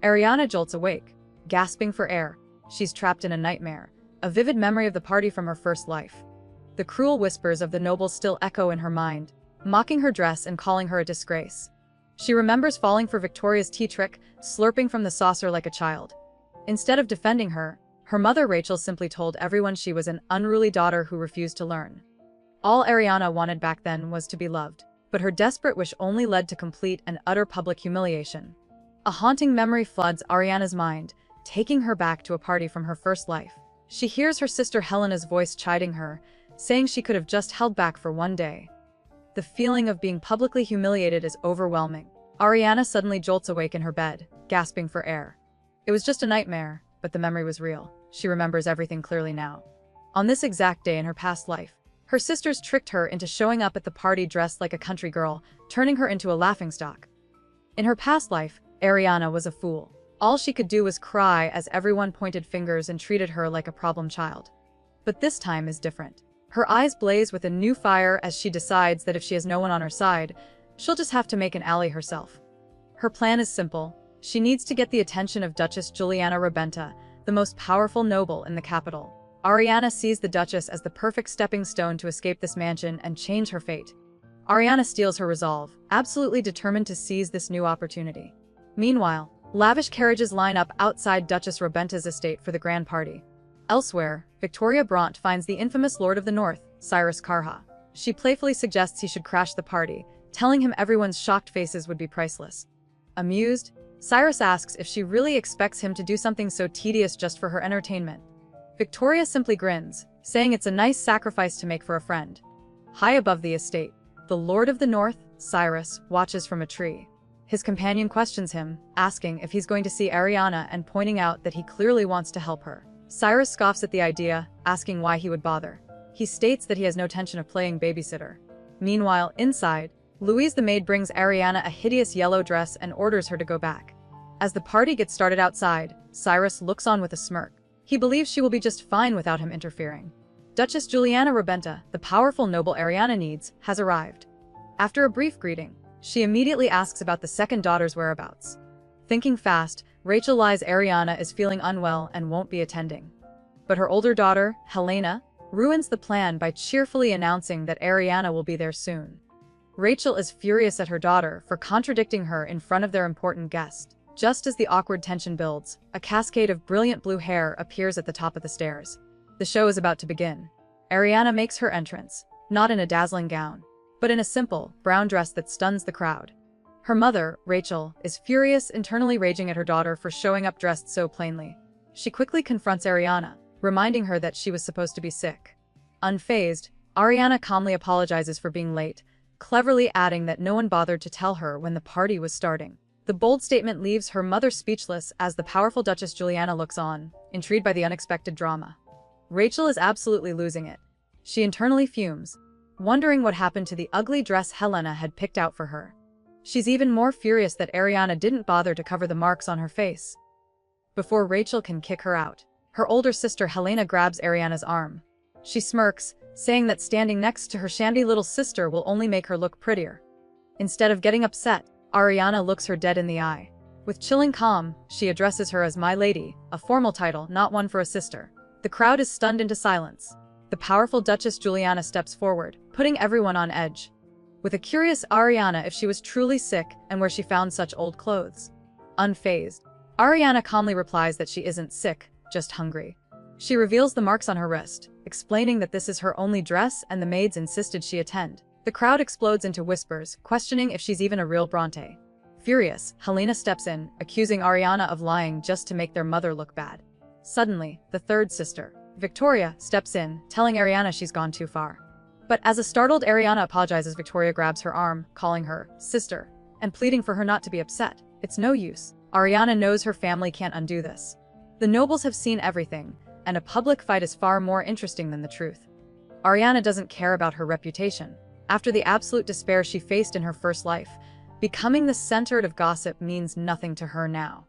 Ariana jolts awake, gasping for air. She's trapped in a nightmare, a vivid memory of the party from her first life. The cruel whispers of the nobles still echo in her mind, mocking her dress and calling her a disgrace. She remembers falling for Victoria's tea trick, slurping from the saucer like a child. Instead of defending her, her mother Rachel simply told everyone she was an unruly daughter who refused to learn. All Ariana wanted back then was to be loved, but her desperate wish only led to complete and utter public humiliation. A haunting memory floods Ariana's mind, taking her back to a party from her first life. She hears her sister Helena's voice chiding her, saying she could have just held back for one day. The feeling of being publicly humiliated is overwhelming. Ariana suddenly jolts awake in her bed, gasping for air. It was just a nightmare, but the memory was real. She remembers everything clearly now. On this exact day in her past life, her sisters tricked her into showing up at the party dressed like a country girl, turning her into a laughingstock. In her past life, Ariana was a fool. All she could do was cry as everyone pointed fingers and treated her like a problem child. But this time is different. Her eyes blaze with a new fire as she decides that if she has no one on her side, she'll just have to make an ally herself. Her plan is simple. She needs to get the attention of Duchess Juliana Rebenta, the most powerful noble in the capital. Ariana sees the Duchess as the perfect stepping stone to escape this mansion and change her fate. Ariana steels her resolve, absolutely determined to seize this new opportunity. Meanwhile, lavish carriages line up outside Duchess Rebenta's estate for the grand party. Elsewhere, Victoria Bront finds the infamous Lord of the North, Cyrus Karha. She playfully suggests he should crash the party, telling him everyone's shocked faces would be priceless. Amused, Cyrus asks if she really expects him to do something so tedious just for her entertainment. Victoria simply grins, saying it's a nice sacrifice to make for a friend. High above the estate, the Lord of the North, Cyrus, watches from a tree. His companion questions him, asking if he's going to see Ariana and pointing out that he clearly wants to help her. Cyrus scoffs at the idea, asking why he would bother. He states that he has no intention of playing babysitter. Meanwhile, inside, Louise the maid brings Ariana a hideous yellow dress and orders her to go back. As the party gets started outside, Cyrus looks on with a smirk. He believes she will be just fine without him interfering. Duchess Juliana Rebenta, the powerful noble Ariana needs, has arrived. After a brief greeting, she immediately asks about the second daughter's whereabouts. Thinking fast, Rachel lies Ariana is feeling unwell and won't be attending. But her older daughter, Helena, ruins the plan by cheerfully announcing that Ariana will be there soon. Rachel is furious at her daughter for contradicting her in front of their important guest. Just as the awkward tension builds, a cascade of brilliant blue hair appears at the top of the stairs. The show is about to begin. Ariana makes her entrance, not in a dazzling gown, but in a simple, brown dress that stuns the crowd. Her mother, Rachel, is furious, internally raging at her daughter for showing up dressed so plainly. She quickly confronts Ariana, reminding her that she was supposed to be sick. Unfazed, Ariana calmly apologizes for being late, cleverly adding that no one bothered to tell her when the party was starting. The bold statement leaves her mother speechless as the powerful Duchess Juliana looks on, intrigued by the unexpected drama. Rachel is absolutely losing it. She internally fumes, wondering what happened to the ugly dress Helena had picked out for her. She's even more furious that Ariana didn't bother to cover the marks on her face. Before Rachel can kick her out, her older sister Helena grabs Ariana's arm. She smirks, saying that standing next to her shandy little sister will only make her look prettier. Instead of getting upset, Ariana looks her dead in the eye. With chilling calm, she addresses her as My Lady, a formal title, not one for a sister. The crowd is stunned into silence. The powerful Duchess Juliana steps forward, putting everyone on edge. With a curious Ariana if she was truly sick and where she found such old clothes. Unfazed, Ariana calmly replies that she isn't sick, just hungry. She reveals the marks on her wrist, explaining that this is her only dress and the maids insisted she attend. The crowd explodes into whispers, questioning if she's even a real Bronte. Furious, Helena steps in, accusing Ariana of lying just to make their mother look bad. Suddenly, the third sister, Victoria, steps in, telling Ariana she's gone too far. But as a startled Ariana apologizes, Victoria grabs her arm, calling her sister, and pleading for her not to be upset. It's no use. Ariana knows her family can't undo this. The nobles have seen everything, and a public fight is far more interesting than the truth. Ariana doesn't care about her reputation. After the absolute despair she faced in her first life, becoming the center of gossip means nothing to her now.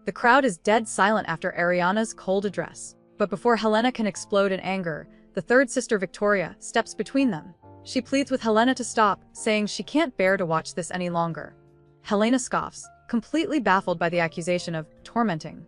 The crowd is dead silent after Ariana's cold address. But before Helena can explode in anger, the third sister Victoria steps between them. She pleads with Helena to stop, saying she can't bear to watch this any longer. Helena scoffs, completely baffled by the accusation of tormenting.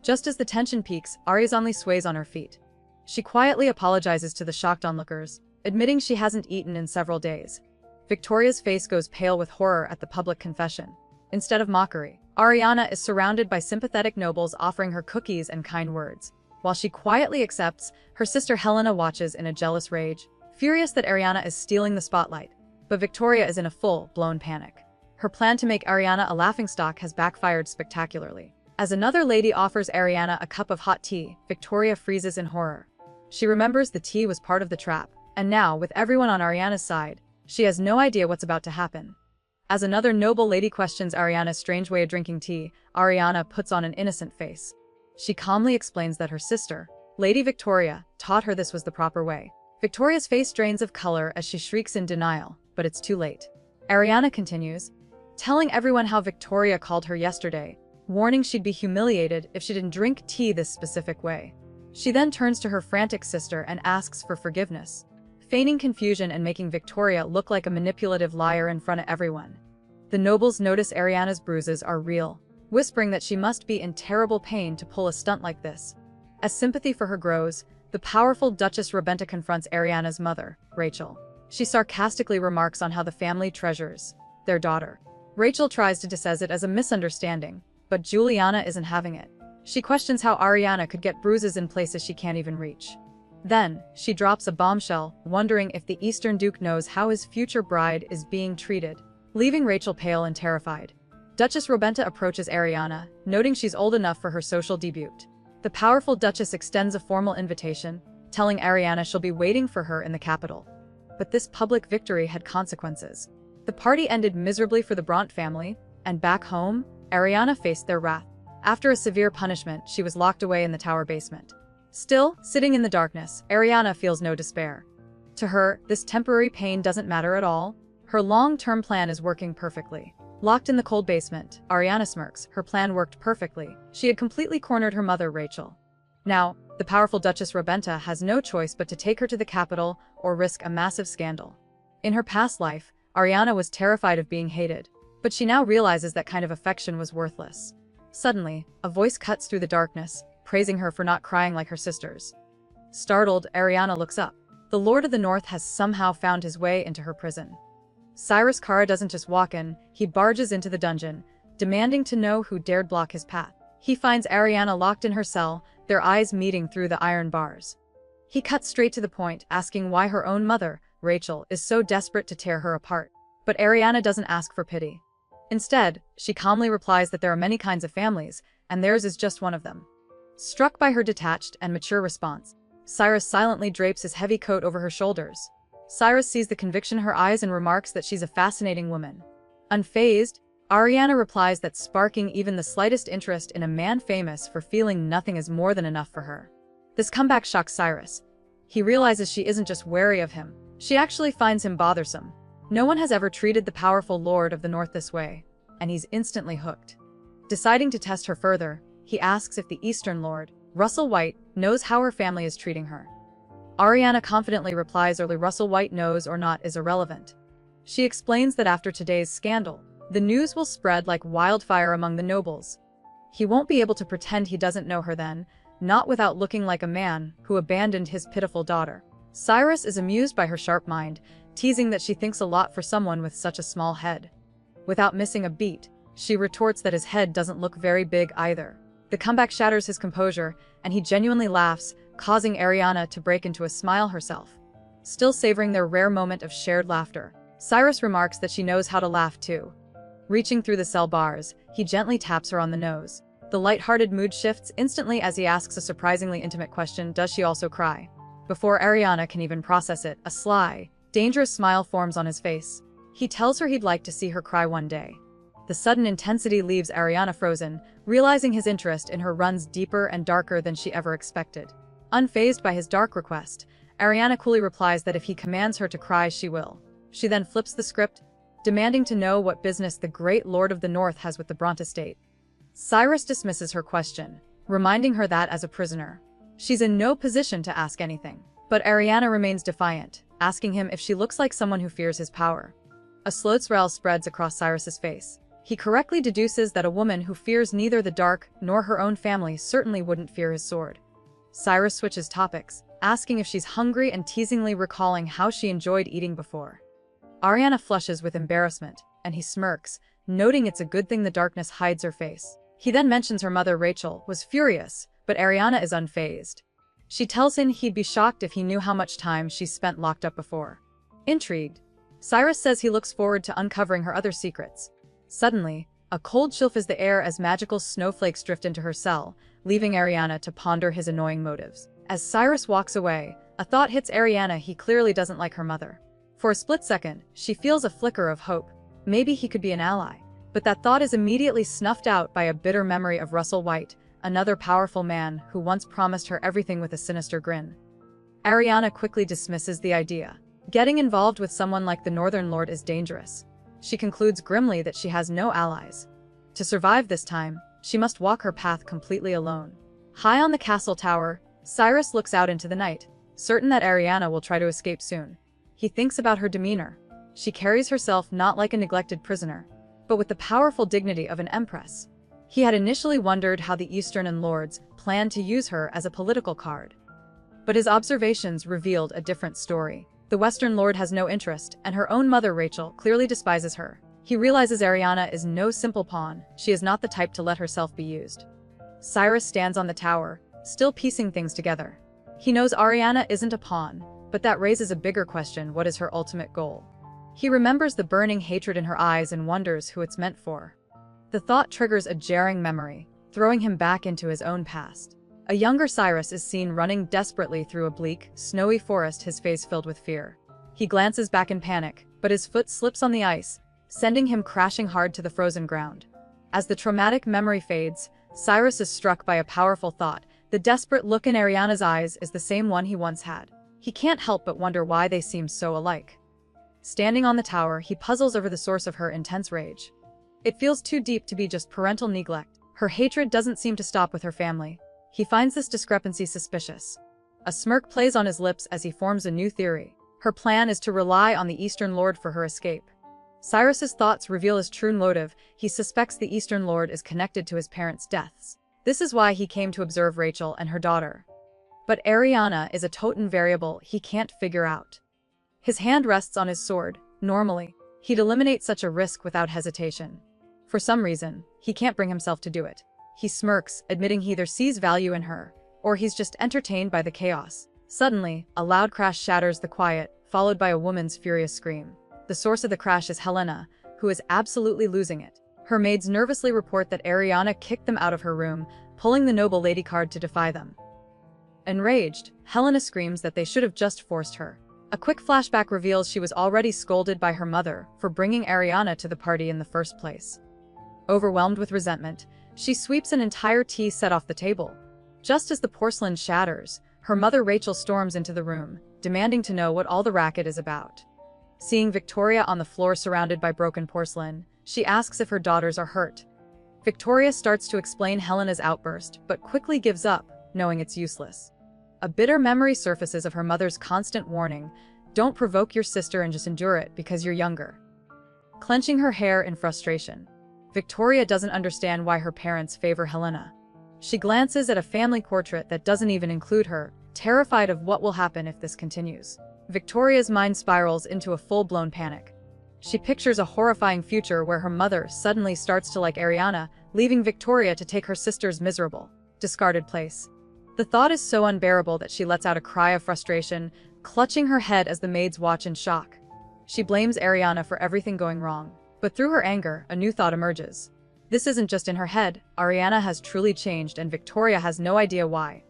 Just as the tension peaks, Ariana sways on her feet. She quietly apologizes to the shocked onlookers, admitting she hasn't eaten in several days. Victoria's face goes pale with horror at the public confession. Instead of mockery, Ariana is surrounded by sympathetic nobles offering her cookies and kind words. While she quietly accepts, her sister Helena watches in a jealous rage, furious that Ariana is stealing the spotlight. But Victoria is in a full-blown panic. Her plan to make Ariana a laughingstock has backfired spectacularly. As another lady offers Ariana a cup of hot tea, Victoria freezes in horror. She remembers the tea was part of the trap, and now, with everyone on Ariana's side, she has no idea what's about to happen. As another noble lady questions Ariana's strange way of drinking tea, Ariana puts on an innocent face. She calmly explains that her sister, Lady Victoria, taught her this was the proper way. Victoria's face drains of color as she shrieks in denial, but it's too late. Ariana continues, telling everyone how Victoria called her yesterday, warning she'd be humiliated if she didn't drink tea this specific way. She then turns to her frantic sister and asks for forgiveness, feigning confusion and making Victoria look like a manipulative liar in front of everyone. The nobles notice Ariana's bruises are real, whispering that she must be in terrible pain to pull a stunt like this. As sympathy for her grows, the powerful Duchess Robenta confronts Ariana's mother, Rachel. She sarcastically remarks on how the family treasures their daughter. Rachel tries to dismiss it as a misunderstanding, but Juliana isn't having it. She questions how Ariana could get bruises in places she can't even reach. Then, she drops a bombshell, wondering if the Eastern Duke knows how his future bride is being treated, leaving Rachel pale and terrified. Duchess Robenta approaches Ariana, noting she's old enough for her social debut. The powerful Duchess extends a formal invitation, telling Ariana she'll be waiting for her in the capital. But this public victory had consequences. The party ended miserably for the Bront family, and back home, Ariana faced their wrath. After a severe punishment, she was locked away in the tower basement. Still, sitting in the darkness, Ariana feels no despair. To her, this temporary pain doesn't matter at all. Her long-term plan is working perfectly. Locked in the cold basement, Ariana smirks. Her plan worked perfectly. She had completely cornered her mother, Rachel. Now, the powerful Duchess Robenta has no choice but to take her to the capital or risk a massive scandal. In her past life, Ariana was terrified of being hated, but she now realizes that kind of affection was worthless. Suddenly, a voice cuts through the darkness, praising her for not crying like her sisters. Startled, Ariana looks up. The Lord of the North has somehow found his way into her prison. Cyrus Kara doesn't just walk in, he barges into the dungeon, demanding to know who dared block his path. He finds Ariana locked in her cell, their eyes meeting through the iron bars. He cuts straight to the point, asking why her own mother, Rachel, is so desperate to tear her apart. But Ariana doesn't ask for pity. Instead, she calmly replies that there are many kinds of families, and theirs is just one of them. Struck by her detached and mature response, Cyrus silently drapes his heavy coat over her shoulders. Cyrus sees the conviction in her eyes and remarks that she's a fascinating woman. Unfazed, Ariana replies that sparking even the slightest interest in a man famous for feeling nothing is more than enough for her. This comeback shocks Cyrus. He realizes she isn't just wary of him, she actually finds him bothersome. No one has ever treated the powerful Lord of the North this way, and he's instantly hooked. Deciding to test her further, he asks if the Eastern Lord, Russell White, knows how her family is treating her. Ariana confidently replies whether Russell White knows or not is irrelevant. She explains that after today's scandal, the news will spread like wildfire among the nobles. He won't be able to pretend he doesn't know her then, not without looking like a man who abandoned his pitiful daughter. Cyrus is amused by her sharp mind, teasing that she thinks a lot for someone with such a small head. Without missing a beat, she retorts that his head doesn't look very big either. The comeback shatters his composure, and he genuinely laughs, causing Ariana to break into a smile herself. Still savoring their rare moment of shared laughter, Cyrus remarks that she knows how to laugh too. Reaching through the cell bars, he gently taps her on the nose. The light-hearted mood shifts instantly as he asks a surprisingly intimate question: does she also cry? Before Ariana can even process it, a sly, dangerous smile forms on his face. He tells her he'd like to see her cry one day. The sudden intensity leaves Ariana frozen, realizing his interest in her runs deeper and darker than she ever expected. Unfazed by his dark request, Ariana coolly replies that if he commands her to cry, she will. She then flips the script, demanding to know what business the great Lord of the North has with the Bront estate. Cyrus dismisses her question, reminding her that as a prisoner, she's in no position to ask anything. But Ariana remains defiant, asking him if she looks like someone who fears his power. A slow smile spreads across Cyrus's face. He correctly deduces that a woman who fears neither the dark nor her own family certainly wouldn't fear his sword. Cyrus switches topics, asking if she's hungry and teasingly recalling how she enjoyed eating before. Ariana flushes with embarrassment, and he smirks, noting it's a good thing the darkness hides her face. He then mentions her mother Rachel was furious, but Ariana is unfazed. She tells him he'd be shocked if he knew how much time she's spent locked up before. Intrigued, Cyrus says he looks forward to uncovering her other secrets. Suddenly, a cold chill fills the air as magical snowflakes drift into her cell, leaving Ariana to ponder his annoying motives. As Cyrus walks away, a thought hits Ariana: he clearly doesn't like her mother. For a split second, she feels a flicker of hope. Maybe he could be an ally. But that thought is immediately snuffed out by a bitter memory of Russell White, another powerful man who once promised her everything with a sinister grin. Ariana quickly dismisses the idea. Getting involved with someone like the Northern Lord is dangerous. She concludes grimly that she has no allies. To survive this time, she must walk her path completely alone. High on the castle tower, Cyrus looks out into the night, certain that Ariana will try to escape soon. He thinks about her demeanor. She carries herself not like a neglected prisoner, but with the powerful dignity of an empress. He had initially wondered how the Eastern lords planned to use her as a political card. But his observations revealed a different story. The Western Lord has no interest, and her own mother Rachel clearly despises her. He realizes Ariana is no simple pawn. She is not the type to let herself be used. Cyrus stands on the tower, still piecing things together. He knows Ariana isn't a pawn, but that raises a bigger question: what is her ultimate goal? He remembers the burning hatred in her eyes and wonders who it's meant for. The thought triggers a jarring memory, throwing him back into his own past. A younger Cyrus is seen running desperately through a bleak, snowy forest, his face filled with fear. He glances back in panic, but his foot slips on the ice, sending him crashing hard to the frozen ground. As the traumatic memory fades, Cyrus is struck by a powerful thought. The desperate look in Ariana's eyes is the same one he once had. He can't help but wonder why they seem so alike. Standing on the tower, he puzzles over the source of her intense rage. It feels too deep to be just parental neglect. Her hatred doesn't seem to stop with her family. He finds this discrepancy suspicious. A smirk plays on his lips as he forms a new theory. Her plan is to rely on the Eastern Lord for her escape. Cyrus's thoughts reveal his true motive. He suspects the Eastern Lord is connected to his parents' deaths. This is why he came to observe Rachel and her daughter. But Ariana is a totem variable he can't figure out. His hand rests on his sword. Normally, he'd eliminate such a risk without hesitation. For some reason, he can't bring himself to do it. He smirks, admitting he either sees value in her, or he's just entertained by the chaos. Suddenly, a loud crash shatters the quiet, followed by a woman's furious scream. The source of the crash is Helena, who is absolutely losing it. Her maids nervously report that Ariana kicked them out of her room, pulling the noble lady card to defy them. Enraged, Helena screams that they should have just forced her. A quick flashback reveals she was already scolded by her mother for bringing Ariana to the party in the first place. Overwhelmed with resentment, she sweeps an entire tea set off the table. Just as the porcelain shatters, her mother Rachel storms into the room, demanding to know what all the racket is about. Seeing Victoria on the floor surrounded by broken porcelain, she asks if her daughters are hurt. Victoria starts to explain Helena's outburst, but quickly gives up, knowing it's useless. A bitter memory surfaces of her mother's constant warning, "Don't provoke your sister and just endure it because you're younger." Clenching her hair in frustration, Victoria doesn't understand why her parents favor Helena. She glances at a family portrait that doesn't even include her, terrified of what will happen if this continues. Victoria's mind spirals into a full-blown panic. She pictures a horrifying future where her mother suddenly starts to like Ariana, leaving Victoria to take her sister's miserable, discarded place. The thought is so unbearable that she lets out a cry of frustration, clutching her head as the maids watch in shock. She blames Ariana for everything going wrong, but through her anger, a new thought emerges. This isn't just in her head, Ariana has truly changed and Victoria has no idea why.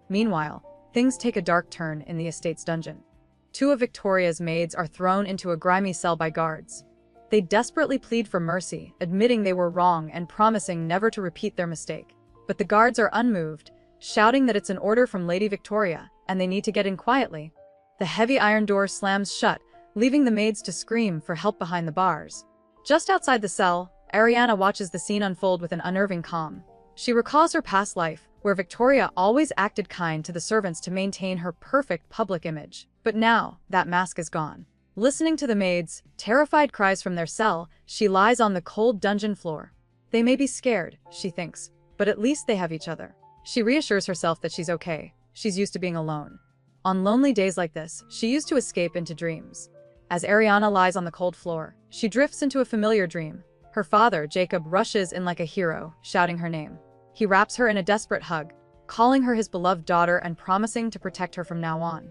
Meanwhile, things take a dark turn in the estate's dungeon. Two of Victoria's maids are thrown into a grimy cell by guards. They desperately plead for mercy, admitting they were wrong and promising never to repeat their mistake. But the guards are unmoved, shouting that it's an order from Lady Victoria, and they need to get in quietly. The heavy iron door slams shut, leaving the maids to scream for help behind the bars. Just outside the cell, Ariana watches the scene unfold with an unnerving calm. She recalls her past life, where Victoria always acted kind to the servants to maintain her perfect public image. But now, that mask is gone. Listening to the maids' terrified cries from their cell, she lies on the cold dungeon floor. They may be scared, she thinks, but at least they have each other. She reassures herself that she's okay. She's used to being alone. On lonely days like this, she used to escape into dreams. As Ariana lies on the cold floor, she drifts into a familiar dream. Her father, Jacob, rushes in like a hero, shouting her name. He wraps her in a desperate hug, calling her his beloved daughter and promising to protect her from now on.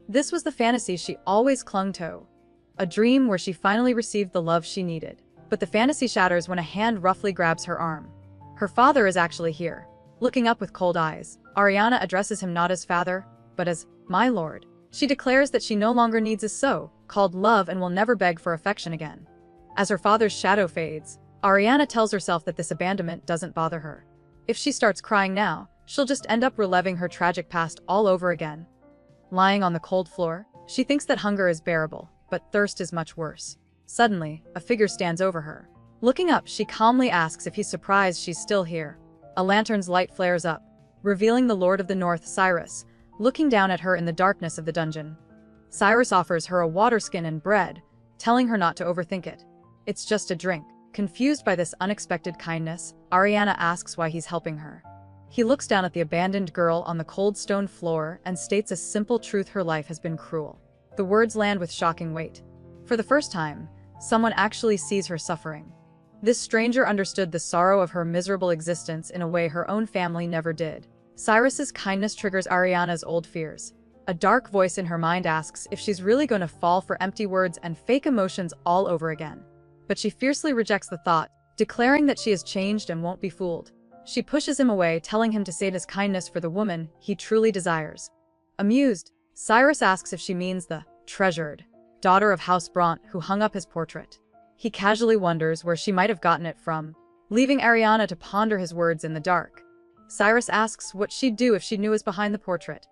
This was the fantasy she always clung to. A dream where she finally received the love she needed. But the fantasy shatters when a hand roughly grabs her arm. Her father is actually here. Looking up with cold eyes, Ariana addresses him not as father, but as my lord. She declares that she no longer needs his so-called love and will never beg for affection again. As her father's shadow fades, Ariana tells herself that this abandonment doesn't bother her. If she starts crying now, she'll just end up reliving her tragic past all over again. Lying on the cold floor, she thinks that hunger is bearable, but thirst is much worse. Suddenly, a figure stands over her. Looking up, she calmly asks if he's surprised she's still here. A lantern's light flares up, revealing the Lord of the North, Cyrus, looking down at her in the darkness of the dungeon. Cyrus offers her a water skin and bread, telling her not to overthink it. It's just a drink. Confused by this unexpected kindness, Ariana asks why he's helping her. He looks down at the abandoned girl on the cold stone floor and states a simple truth: her life has been cruel. The words land with shocking weight. For the first time, someone actually sees her suffering. This stranger understood the sorrow of her miserable existence in a way her own family never did. Cyrus's kindness triggers Ariana's old fears. A dark voice in her mind asks if she's really going to fall for empty words and fake emotions all over again. But she fiercely rejects the thought, declaring that she has changed and won't be fooled. She pushes him away, telling him to save his kindness for the woman he truly desires. Amused, Cyrus asks if she means the treasured daughter of House Bront who hung up his portrait. He casually wonders where she might have gotten it from, leaving Ariana to ponder his words in the dark. Cyrus asks what she'd do if she knew was behind the portrait.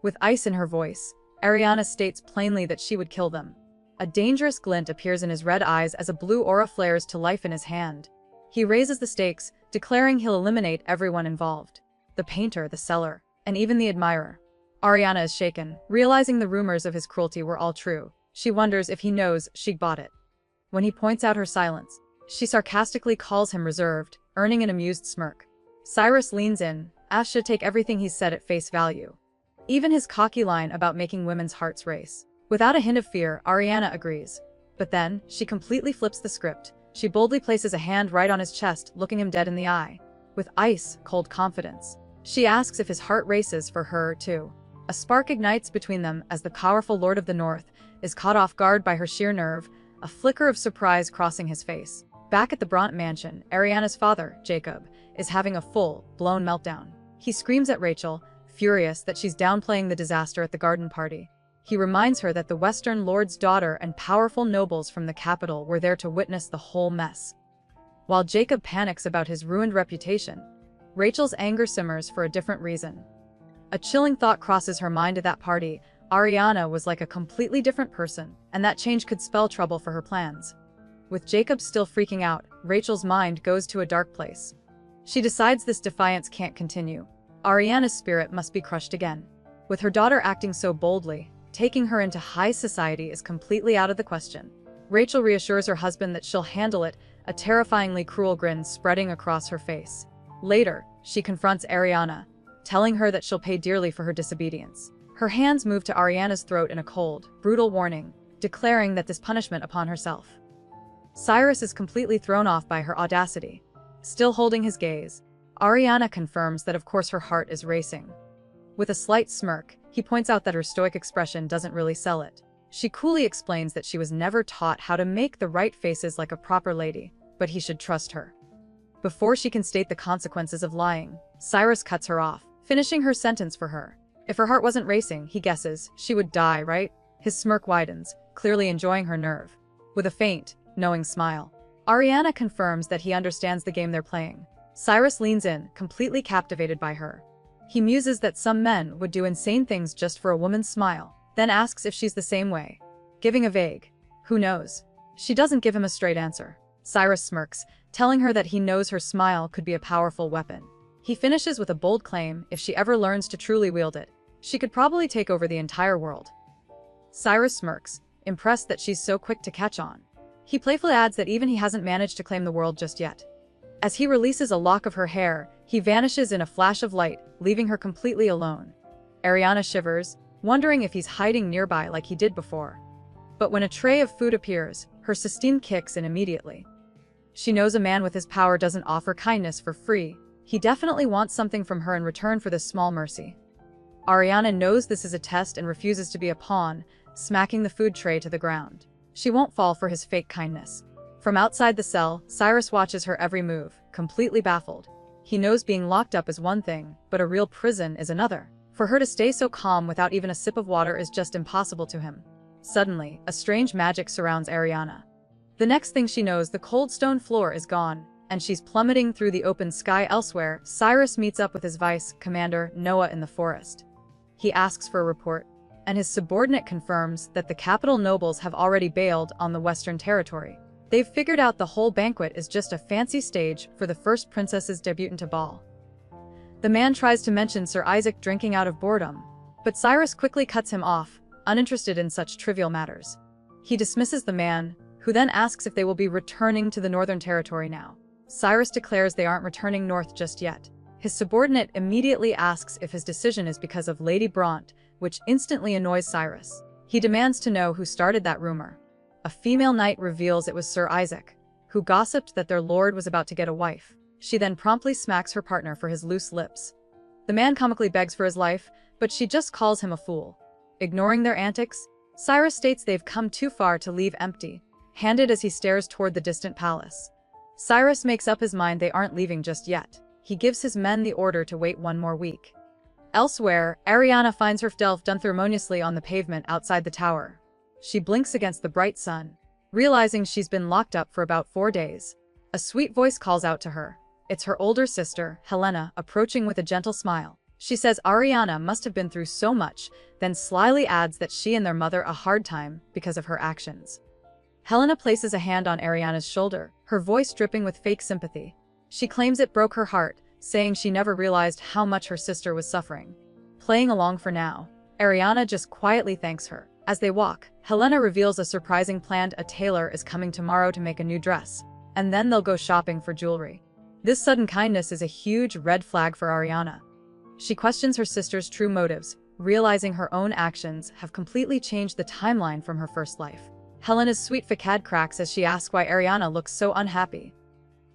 With ice in her voice, Ariana states plainly that she would kill them. A dangerous glint appears in his red eyes as a blue aura flares to life in his hand. He raises the stakes, declaring he'll eliminate everyone involved. The painter, the seller, and even the admirer. Ariana is shaken, realizing the rumors of his cruelty were all true. She wonders if he knows she bought it. When he points out her silence, she sarcastically calls him reserved, earning an amused smirk. Cyrus leans in, asks to take everything he's said at face value. Even his cocky line about making women's hearts race. Without a hint of fear, Ariana agrees. But then, she completely flips the script. She boldly places a hand right on his chest, looking him dead in the eye. With ice-cold confidence, she asks if his heart races for her, too. A spark ignites between them as the powerful Lord of the North is caught off guard by her sheer nerve, a flicker of surprise crossing his face. Back at the Bront mansion, Ariana's father, Jacob, is having a full-blown meltdown. He screams at Rachel, furious that she's downplaying the disaster at the garden party. He reminds her that the Western Lord's daughter and powerful nobles from the capital were there to witness the whole mess. While Jacob panics about his ruined reputation, Rachel's anger simmers for a different reason. A chilling thought crosses her mind at that party. Ariana was like a completely different person, and that change could spell trouble for her plans. With Jacob still freaking out, Rachel's mind goes to a dark place. She decides this defiance can't continue. Ariana's spirit must be crushed again. With her daughter acting so boldly, taking her into high society is completely out of the question. Rachel reassures her husband that she'll handle it, a terrifyingly cruel grin spreading across her face. Later, she confronts Ariana, telling her that she'll pay dearly for her disobedience. Her hands move to Ariana's throat in a cold, brutal warning, declaring that this punishment upon herself. Cyrus is completely thrown off by her audacity. Still holding his gaze, Ariana confirms that of course her heart is racing. With a slight smirk, he points out that her stoic expression doesn't really sell it. She coolly explains that she was never taught how to make the right faces like a proper lady, but he should trust her. Before she can state the consequences of lying, Cyrus cuts her off, finishing her sentence for her. If her heart wasn't racing, he guesses, she would die, right? His smirk widens, clearly enjoying her nerve. With a faint, knowing smile, Ariana confirms that he understands the game they're playing. Cyrus leans in, completely captivated by her. He muses that some men would do insane things just for a woman's smile, then asks if she's the same way, giving a vague, "Who knows?" She doesn't give him a straight answer. Cyrus smirks, telling her that he knows her smile could be a powerful weapon. He finishes with a bold claim: if she ever learns to truly wield it, she could probably take over the entire world. Cyrus smirks, impressed that she's so quick to catch on. He playfully adds that even he hasn't managed to claim the world just yet. As he releases a lock of her hair, he vanishes in a flash of light, leaving her completely alone. Ariana shivers, wondering if he's hiding nearby like he did before. But when a tray of food appears, her system kicks in immediately. She knows a man with his power doesn't offer kindness for free. He definitely wants something from her in return for this small mercy. Ariana knows this is a test and refuses to be a pawn, smacking the food tray to the ground. She won't fall for his fake kindness. From outside the cell, Cyrus watches her every move, completely baffled. He knows being locked up is one thing, but a real prison is another. For her to stay so calm without even a sip of water is just impossible to him. Suddenly, a strange magic surrounds Ariana. The next thing she knows, the cold stone floor is gone, and she's plummeting through the open sky elsewhere. Cyrus meets up with his vice commander, Noah, in the forest. He asks for a report, and his subordinate confirms that the capital nobles have already bailed on the Western territory. They've figured out the whole banquet is just a fancy stage for the first princess's debutante ball. The man tries to mention Sir Isaac drinking out of boredom, but Cyrus quickly cuts him off, uninterested in such trivial matters. He dismisses the man, who then asks if they will be returning to the Northern Territory now. Cyrus declares they aren't returning north just yet. His subordinate immediately asks if his decision is because of Lady Bront, which instantly annoys Cyrus. He demands to know who started that rumor. A female knight reveals it was Sir Isaac, who gossiped that their lord was about to get a wife. She then promptly smacks her partner for his loose lips. The man comically begs for his life, but she just calls him a fool. Ignoring their antics, Cyrus states they've come too far to leave empty-handed as he stares toward the distant palace. Cyrus makes up his mind they aren't leaving just yet. He gives his men the order to wait one more week. Elsewhere, Ariana finds herself unceremoniously on the pavement outside the tower. She blinks against the bright sun, realizing she's been locked up for about 4 days. A sweet voice calls out to her. It's her older sister, Helena, approaching with a gentle smile. She says Ariana must have been through so much, then slyly adds that she and their mother a hard time because of her actions. Helena places a hand on Ariana's shoulder, her voice dripping with fake sympathy. She claims it broke her heart, saying she never realized how much her sister was suffering. Playing along for now, Ariana just quietly thanks her. As they walk, Helena reveals a surprising plan: a tailor is coming tomorrow to make a new dress, and then they'll go shopping for jewelry. This sudden kindness is a huge red flag for Ariana. She questions her sister's true motives, realizing her own actions have completely changed the timeline from her first life. Helena's sweet facade cracks as she asks why Ariana looks so unhappy.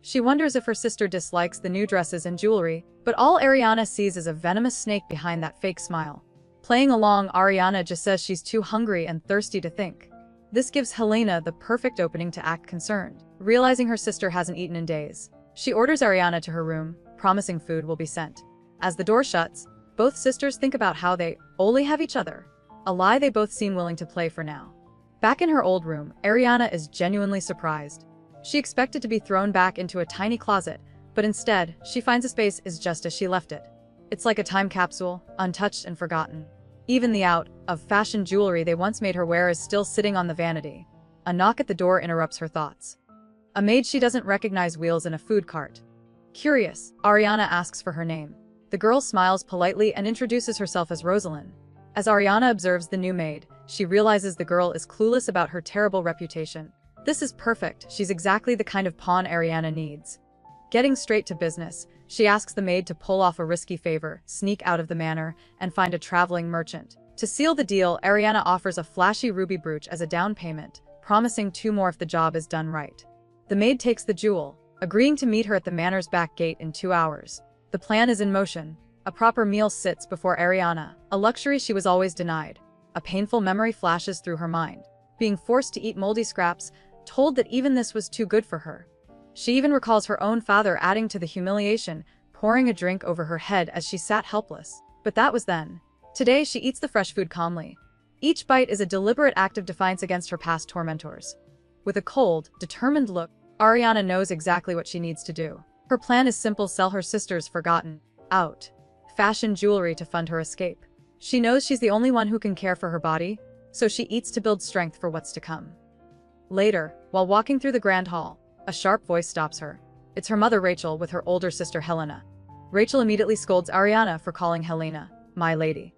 She wonders if her sister dislikes the new dresses and jewelry, but all Ariana sees is a venomous snake behind that fake smile. Playing along, Ariana just says she's too hungry and thirsty to think. This gives Helena the perfect opening to act concerned. realizing her sister hasn't eaten in days. She orders Ariana to her room, promising food will be sent. As the door shuts, both sisters think about how they only have each other, a lie they both seem willing to play for now. Back in her old room, Ariana is genuinely surprised. She expected to be thrown back into a tiny closet, but instead, she finds a space is just as she left it. It's like a time capsule, untouched and forgotten. Even the out-of-fashion jewelry they once made her wear is still sitting on the vanity. A knock at the door interrupts her thoughts. A maid she doesn't recognize wheels in a food cart. Curious, Ariana asks for her name. The girl smiles politely and introduces herself as Rosalind. As Ariana observes the new maid, she realizes the girl is clueless about her terrible reputation. This is perfect, she's exactly the kind of pawn Ariana needs. Getting straight to business, she asks the maid to pull off a risky favor, sneak out of the manor, and find a traveling merchant. To seal the deal, Ariana offers a flashy ruby brooch as a down payment, promising 2 more if the job is done right. The maid takes the jewel, agreeing to meet her at the manor's back gate in 2 hours. The plan is in motion. A proper meal sits before Ariana, a luxury she was always denied. A painful memory flashes through her mind, being forced to eat moldy scraps, told that even this was too good for her. She even recalls her own father adding to the humiliation, pouring a drink over her head as she sat helpless. But that was then. Today she eats the fresh food calmly. Each bite is a deliberate act of defiance against her past tormentors. With a cold, determined look, Ariana knows exactly what she needs to do. Her plan is simple: sell her sister's forgotten, fashion jewelry to fund her escape. She knows she's the only one who can care for her body, so she eats to build strength for what's to come. Later, while walking through the grand hall, a sharp voice stops her. It's her mother Rachel with her older sister Helena. Rachel immediately scolds Ariana for calling Helena my lady.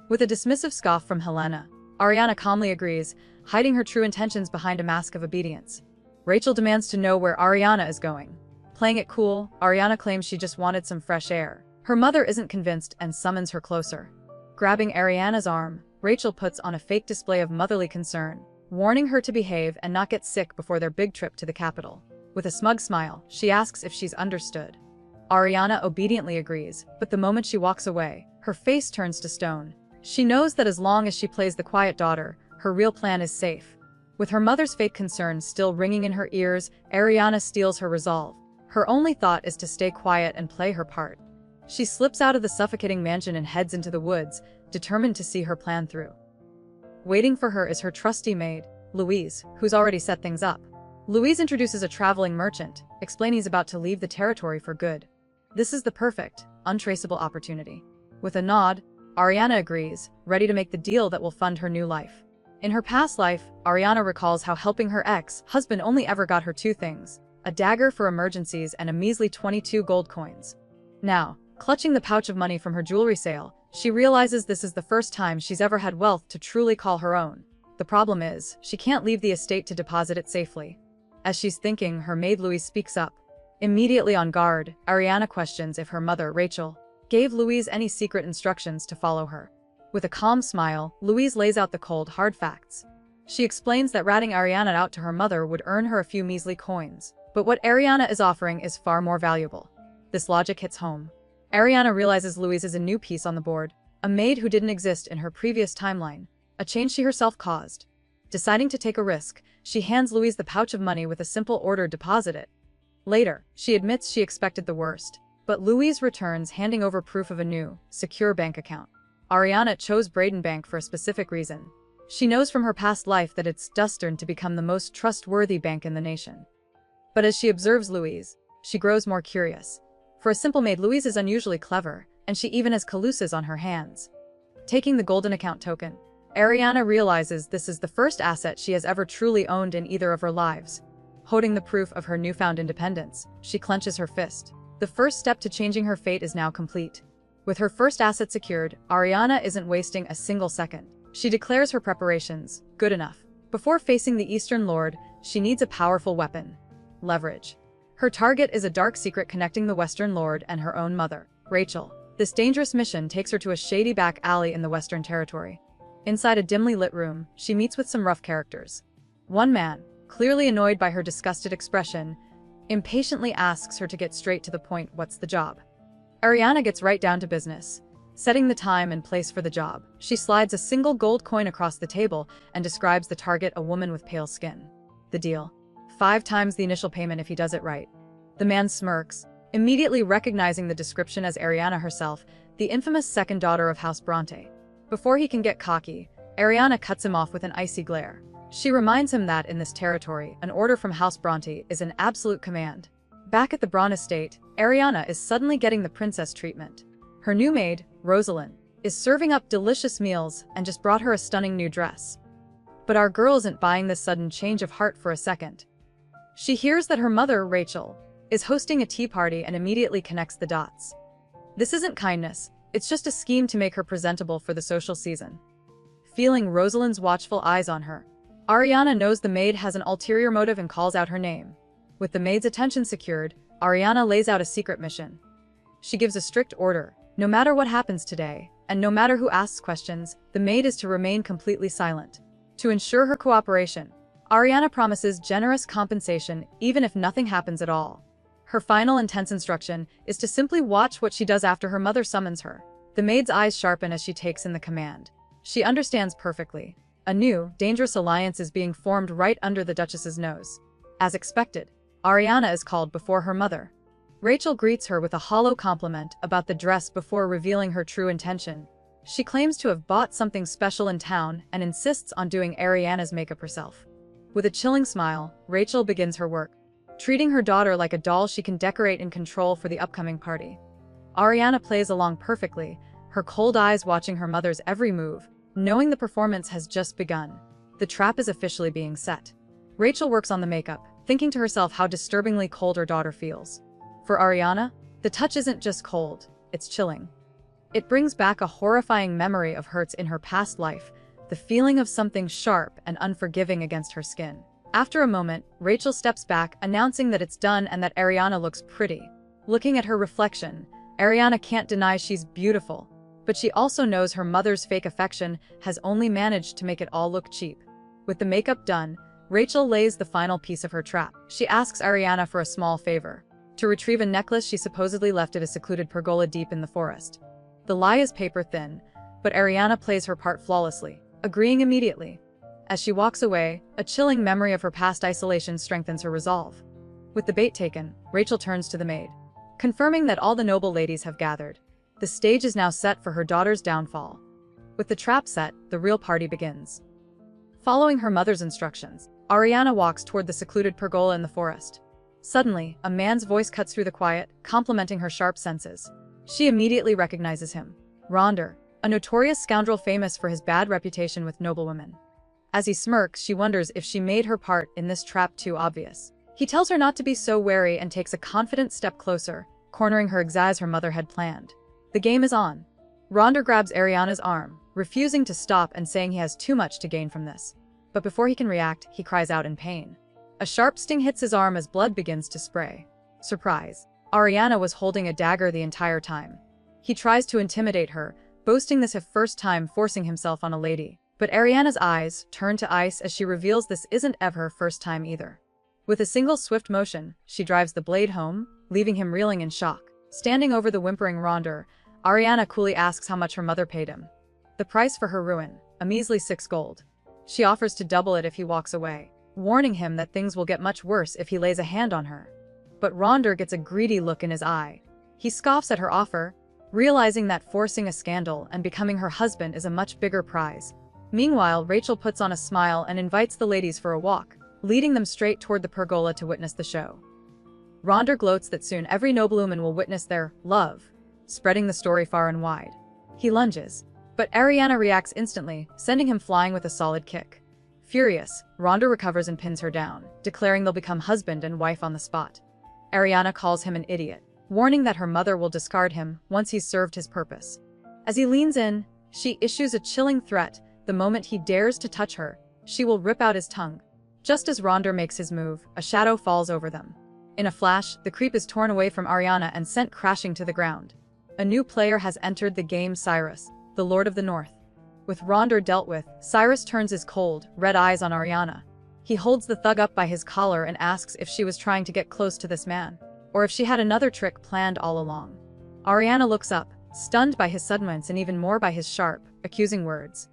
With a dismissive scoff from Helena, Ariana calmly agrees, hiding her true intentions behind a mask of obedience. Rachel demands to know where Ariana is going. Playing it cool, Ariana claims she just wanted some fresh air. Her mother isn't convinced and summons her closer. Grabbing Ariana's arm, Rachel puts on a fake display of motherly concern, warning her to behave and not get sick before their big trip to the capital. With a smug smile, she asks if she's understood. Ariana obediently agrees, but the moment she walks away, her face turns to stone. She knows that as long as she plays the quiet daughter, her real plan is safe. With her mother's fake concerns still ringing in her ears, Ariana steels her resolve. Her only thought is to stay quiet and play her part. She slips out of the suffocating mansion and heads into the woods, determined to see her plan through. Waiting for her is her trusty maid, Louise, who's already set things up. Louise introduces a traveling merchant, explaining he's about to leave the territory for good. This is the perfect, untraceable opportunity. With a nod, Ariana agrees, ready to make the deal that will fund her new life. In her past life, Ariana recalls how helping her ex-husband only ever got her 2 things: a dagger for emergencies and a measly 22 gold coins. Now, clutching the pouch of money from her jewelry sale, she realizes this is the first time she's ever had wealth to truly call her own. The problem is, she can't leave the estate to deposit it safely. As she's thinking, her maid Louise speaks up. Immediately on guard, Ariana questions if her mother, Rachel, gave Louise any secret instructions to follow her. With a calm smile, Louise lays out the cold, hard facts. She explains that ratting Ariana out to her mother would earn her a few measly coins. But what Ariana is offering is far more valuable. This logic hits home. Ariana realizes Louise is a new piece on the board, a maid who didn't exist in her previous timeline, a change she herself caused. Deciding to take a risk, she hands Louise the pouch of money with a simple order: deposit it. Later, she admits she expected the worst, but Louise returns handing over proof of a new, secure bank account. Ariana chose Braden Bank for a specific reason. She knows from her past life that it's destined to become the most trustworthy bank in the nation. But as she observes Louise, she grows more curious. For a simple maid, Louise is unusually clever, and she even has calusas on her hands. Taking the golden account token, Ariana realizes this is the first asset she has ever truly owned in either of her lives. Holding the proof of her newfound independence, she clenches her fist. The first step to changing her fate is now complete. With her first asset secured, Ariana isn't wasting a single second. She declares her preparations good enough. Before facing the Eastern Lord, she needs a powerful weapon: leverage. Her target is a dark secret connecting the Western Lord and her own mother, Rachel. This dangerous mission takes her to a shady back alley in the Western Territory. Inside a dimly lit room, she meets with some rough characters. One man, clearly annoyed by her disgusted expression, impatiently asks her to get straight to the point. What's the job? Ariana gets right down to business. Setting the time and place for the job, she slides a single gold coin across the table and describes the target: a woman with pale skin. The deal: 5 times the initial payment if he does it right. The man smirks, immediately recognizing the description as Ariana herself, the infamous second daughter of House Bronte. Before he can get cocky, Ariana cuts him off with an icy glare. She reminds him that in this territory, an order from House Bronte is an absolute command. Back at the Braun estate, Ariana is suddenly getting the princess treatment. Her new maid, Rosalind, is serving up delicious meals and just brought her a stunning new dress. But our girl isn't buying this sudden change of heart for a second. She hears that her mother, Rachel, is hosting a tea party and immediately connects the dots. This isn't kindness, it's just a scheme to make her presentable for the social season. Feeling Rosalind's watchful eyes on her, Ariana knows the maid has an ulterior motive and calls out her name. With the maid's attention secured, Ariana lays out a secret mission. She gives a strict order: no matter what happens today, and no matter who asks questions, the maid is to remain completely silent. To ensure her cooperation, Ariana promises generous compensation even if nothing happens at all. Her final intense instruction is to simply watch what she does after her mother summons her. The maid's eyes sharpen as she takes in the command. She understands perfectly. A new, dangerous alliance is being formed right under the Duchess's nose. As expected, Ariana is called before her mother. Rachel greets her with a hollow compliment about the dress before revealing her true intention. She claims to have bought something special in town and insists on doing Ariana's makeup herself. With a chilling smile, Rachel begins her work, treating her daughter like a doll she can decorate and control for the upcoming party. Ariana plays along perfectly, her cold eyes watching her mother's every move, knowing the performance has just begun. The trap is officially being set. Rachel works on the makeup, thinking to herself how disturbingly cold her daughter feels. For Ariana, the touch isn't just cold, it's chilling. It brings back a horrifying memory of hurts in her past life, the feeling of something sharp and unforgiving against her skin. After a moment, Rachel steps back, announcing that it's done and that Ariana looks pretty. Looking at her reflection, Ariana can't deny she's beautiful, but she also knows her mother's fake affection has only managed to make it all look cheap. With the makeup done, Rachel lays the final piece of her trap. She asks Ariana for a small favor: to retrieve a necklace she supposedly left at a secluded pergola deep in the forest. The lie is paper thin, but Ariana plays her part flawlessly, agreeing immediately. As she walks away, a chilling memory of her past isolation strengthens her resolve. With the bait taken, Rachel turns to the maid, confirming that all the noble ladies have gathered. The stage is now set for her daughter's downfall. With the trap set, the real party begins. Following her mother's instructions, Ariana walks toward the secluded pergola in the forest. Suddenly, a man's voice cuts through the quiet, complimenting her sharp senses. She immediately recognizes him: Ronder, a notorious scoundrel famous for his bad reputation with noblewomen. As he smirks, she wonders if she made her part in this trap too obvious. He tells her not to be so wary and takes a confident step closer, cornering her exactly as her mother had planned. The game is on. Ronder grabs Ariana's arm, refusing to stop and saying he has too much to gain from this. But before he can react, he cries out in pain. A sharp sting hits his arm as blood begins to spray. Surprise! Ariana was holding a dagger the entire time. He tries to intimidate her, boasting this her first time forcing himself on a lady. But Ariana's eyes turn to ice as she reveals this isn't ever her first time either. With a single swift motion, she drives the blade home, leaving him reeling in shock. Standing over the whimpering Ronder, Ariana coolly asks how much her mother paid him. The price for her ruin: a measly 6 gold. She offers to double it if he walks away, warning him that things will get much worse if he lays a hand on her. But Ronder gets a greedy look in his eye. He scoffs at her offer, realizing that forcing a scandal and becoming her husband is a much bigger prize. Meanwhile, Rachel puts on a smile and invites the ladies for a walk, leading them straight toward the pergola to witness the show. Ronder gloats that soon every noblewoman will witness their love, spreading the story far and wide. He lunges, but Ariana reacts instantly, sending him flying with a solid kick. Furious, Ronder recovers and pins her down, declaring they'll become husband and wife on the spot. Ariana calls him an idiot, warning that her mother will discard him once he's served his purpose. As he leans in, she issues a chilling threat: the moment he dares to touch her, she will rip out his tongue. Just as Ronder makes his move, a shadow falls over them. In a flash, the creep is torn away from Ariana and sent crashing to the ground. A new player has entered the game: Cyrus, the Lord of the North. With Ronder dealt with, Cyrus turns his cold, red eyes on Ariana. He holds the thug up by his collar and asks if she was trying to get close to this man, or if she had another trick planned all along. Ariana looks up, stunned by his suddenness and even more by his sharp, accusing words.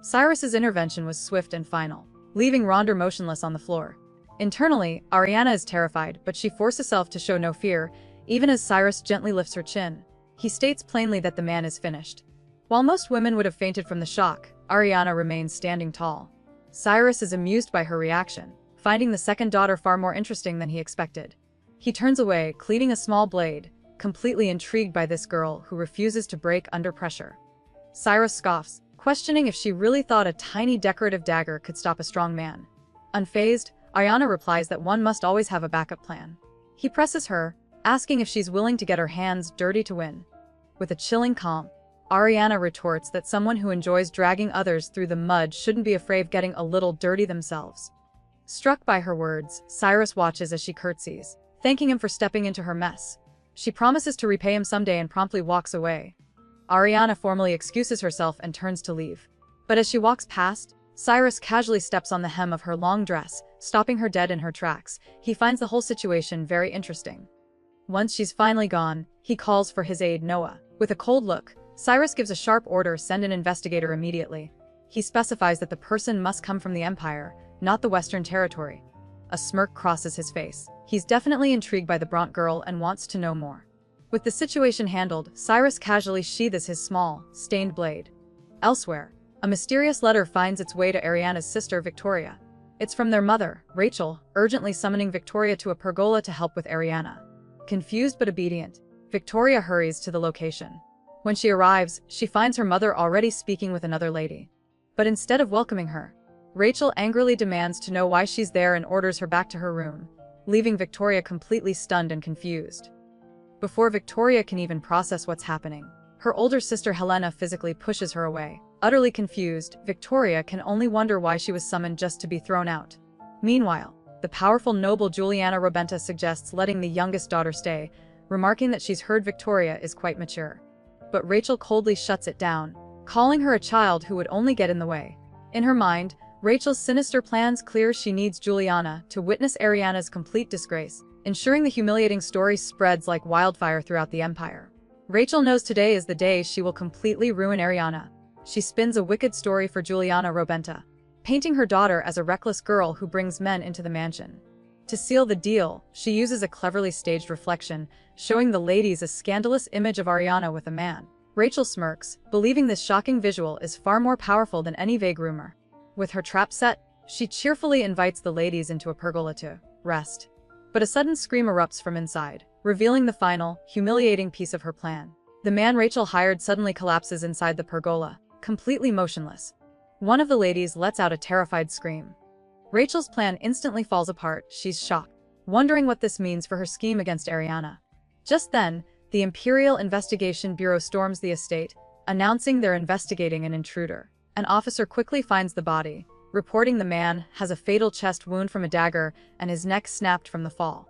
Cyrus's intervention was swift and final, leaving Ronder motionless on the floor. Internally, Ariana is terrified, but she forces herself to show no fear, even as Cyrus gently lifts her chin. He states plainly that the man is finished. While most women would have fainted from the shock, Ariana remains standing tall. Cyrus is amused by her reaction, finding the second daughter far more interesting than he expected. He turns away, cleaning a small blade, completely intrigued by this girl who refuses to break under pressure. Cyrus scoffs, questioning if she really thought a tiny decorative dagger could stop a strong man. Unfazed, Ariana replies that one must always have a backup plan. He presses her, asking if she's willing to get her hands dirty to win. With a chilling calm, Ariana retorts that someone who enjoys dragging others through the mud shouldn't be afraid of getting a little dirty themselves. Struck by her words, Cyrus watches as she curtsies, thanking him for stepping into her mess. She promises to repay him someday and promptly walks away. Ariana formally excuses herself and turns to leave. But as she walks past, Cyrus casually steps on the hem of her long dress, stopping her dead in her tracks. He finds the whole situation very interesting. Once she's finally gone, he calls for his aide Noah. With a cold look, Cyrus gives a sharp order: send an investigator immediately. He specifies that the person must come from the Empire, not the Western Territory. A smirk crosses his face. He's definitely intrigued by the Bront girl and wants to know more. With the situation handled, Cyrus casually sheathes his small, stained blade. Elsewhere, a mysterious letter finds its way to Ariana's sister Victoria. It's from their mother, Rachel, urgently summoning Victoria to a pergola to help with Ariana. Confused but obedient, Victoria hurries to the location. When she arrives, she finds her mother already speaking with another lady. But instead of welcoming her, Rachel angrily demands to know why she's there and orders her back to her room, leaving Victoria completely stunned and confused. Before Victoria can even process what's happening, her older sister Helena physically pushes her away. Utterly confused, Victoria can only wonder why she was summoned just to be thrown out. Meanwhile, the powerful noble Juliana Robenta suggests letting the youngest daughter stay, remarking that she's heard Victoria is quite mature. But Rachel coldly shuts it down, calling her a child who would only get in the way. In her mind, Rachel's sinister plans clear. She needs Juliana to witness Ariana's complete disgrace, ensuring the humiliating story spreads like wildfire throughout the Empire. Rachel knows today is the day she will completely ruin Ariana. She spins a wicked story for Juliana Robenta, painting her daughter as a reckless girl who brings men into the mansion. To seal the deal, she uses a cleverly staged reflection, showing the ladies a scandalous image of Ariana with a man. Rachel smirks, believing this shocking visual is far more powerful than any vague rumor. With her trap set, she cheerfully invites the ladies into a pergola to rest. But a sudden scream erupts from inside, revealing the final, humiliating piece of her plan. The man Rachel hired suddenly collapses inside the pergola, completely motionless. One of the ladies lets out a terrified scream. Rachel's plan instantly falls apart. She's shocked, wondering what this means for her scheme against Ariana. Just then, the Imperial Investigation Bureau storms the estate, announcing they're investigating an intruder. An officer quickly finds the body, reporting the man has a fatal chest wound from a dagger and his neck snapped from the fall.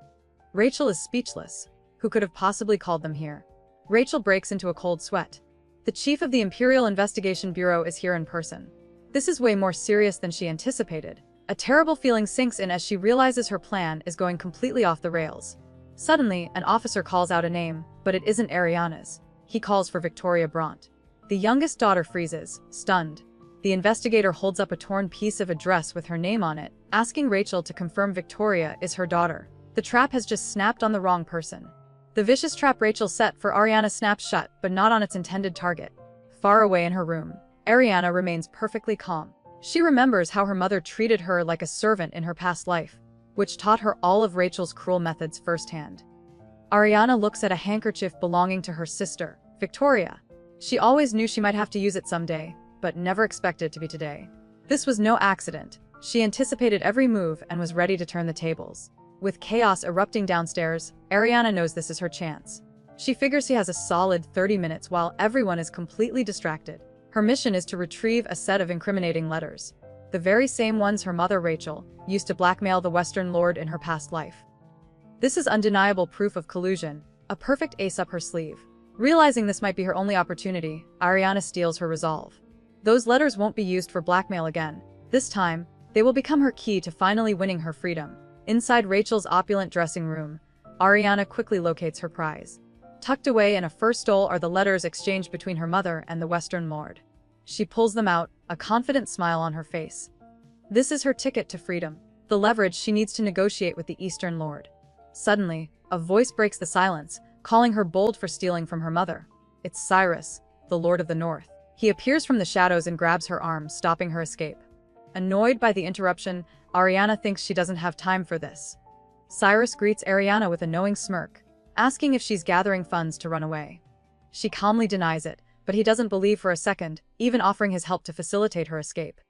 Rachel is speechless. Who could have possibly called them here? Rachel breaks into a cold sweat. The chief of the Imperial Investigation Bureau is here in person. This is way more serious than she anticipated. A terrible feeling sinks in as she realizes her plan is going completely off the rails. Suddenly, an officer calls out a name, but it isn't Ariana's. He calls for Victoria Bront. The youngest daughter freezes, stunned. The investigator holds up a torn piece of a dress with her name on it, asking Rachel to confirm Victoria is her daughter. The trap has just snapped on the wrong person. The vicious trap Rachel set for Ariana snaps shut, but not on its intended target. Far away in her room, Ariana remains perfectly calm. She remembers how her mother treated her like a servant in her past life, which taught her all of Rachel's cruel methods firsthand. Ariana looks at a handkerchief belonging to her sister, Victoria. She always knew she might have to use it someday, but never expected it to be today. This was no accident. She anticipated every move and was ready to turn the tables. With chaos erupting downstairs, Ariana knows this is her chance. She figures she has a solid 30 minutes while everyone is completely distracted. Her mission is to retrieve a set of incriminating letters. The very same ones her mother Rachel used to blackmail the Western Lord in her past life. This is undeniable proof of collusion, a perfect ace up her sleeve. Realizing this might be her only opportunity, Ariana steels her resolve. Those letters won't be used for blackmail again. This time, they will become her key to finally winning her freedom. Inside Rachel's opulent dressing room, Ariana quickly locates her prize. Tucked away in a fur stole are the letters exchanged between her mother and the Western Lord. She pulls them out, a confident smile on her face. This is her ticket to freedom. the leverage she needs to negotiate with the Eastern Lord. Suddenly, a voice breaks the silence, calling her bold for stealing from her mother. It's Cyrus, the Lord of the North. He appears from the shadows and grabs her arm, stopping her escape. Annoyed by the interruption, Ariana thinks she doesn't have time for this. Cyrus greets Ariana with a knowing smirk, asking if she's gathering funds to run away. She calmly denies it, but he doesn't believe for a second, even offering his help to facilitate her escape.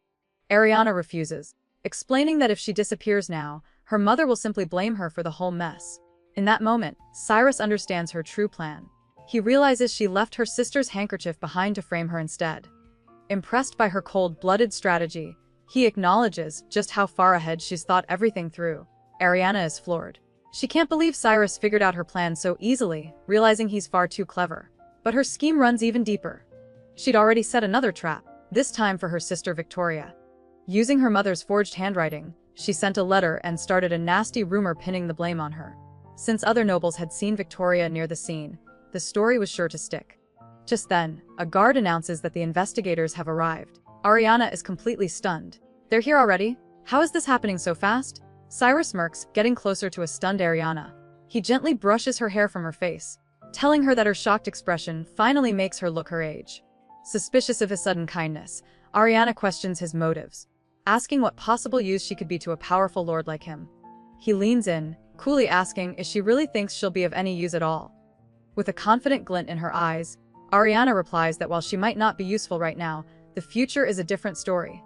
Ariana refuses, explaining that if she disappears now, her mother will simply blame her for the whole mess. In that moment, Cyrus understands her true plan. He realizes she left her sister's handkerchief behind to frame her instead. Impressed by her cold-blooded strategy, he acknowledges just how far ahead she's thought everything through. Ariana is floored. She can't believe Cyrus figured out her plan so easily, realizing he's far too clever. But her scheme runs even deeper. She'd already set another trap, this time for her sister Victoria. Using her mother's forged handwriting, she sent a letter and started a nasty rumor pinning the blame on her. Since other nobles had seen Victoria near the scene, the story was sure to stick. Just then, a guard announces that the investigators have arrived. Ariana is completely stunned. They're here already? How is this happening so fast? Cyrus smirks, getting closer to a stunned Ariana. He gently brushes her hair from her face, telling her that her shocked expression finally makes her look her age. Suspicious of his sudden kindness, Ariana questions his motives, asking what possible use she could be to a powerful lord like him. He leans in, coolly asking if she really thinks she'll be of any use at all. With a confident glint in her eyes, Ariana replies that while she might not be useful right now, the future is a different story.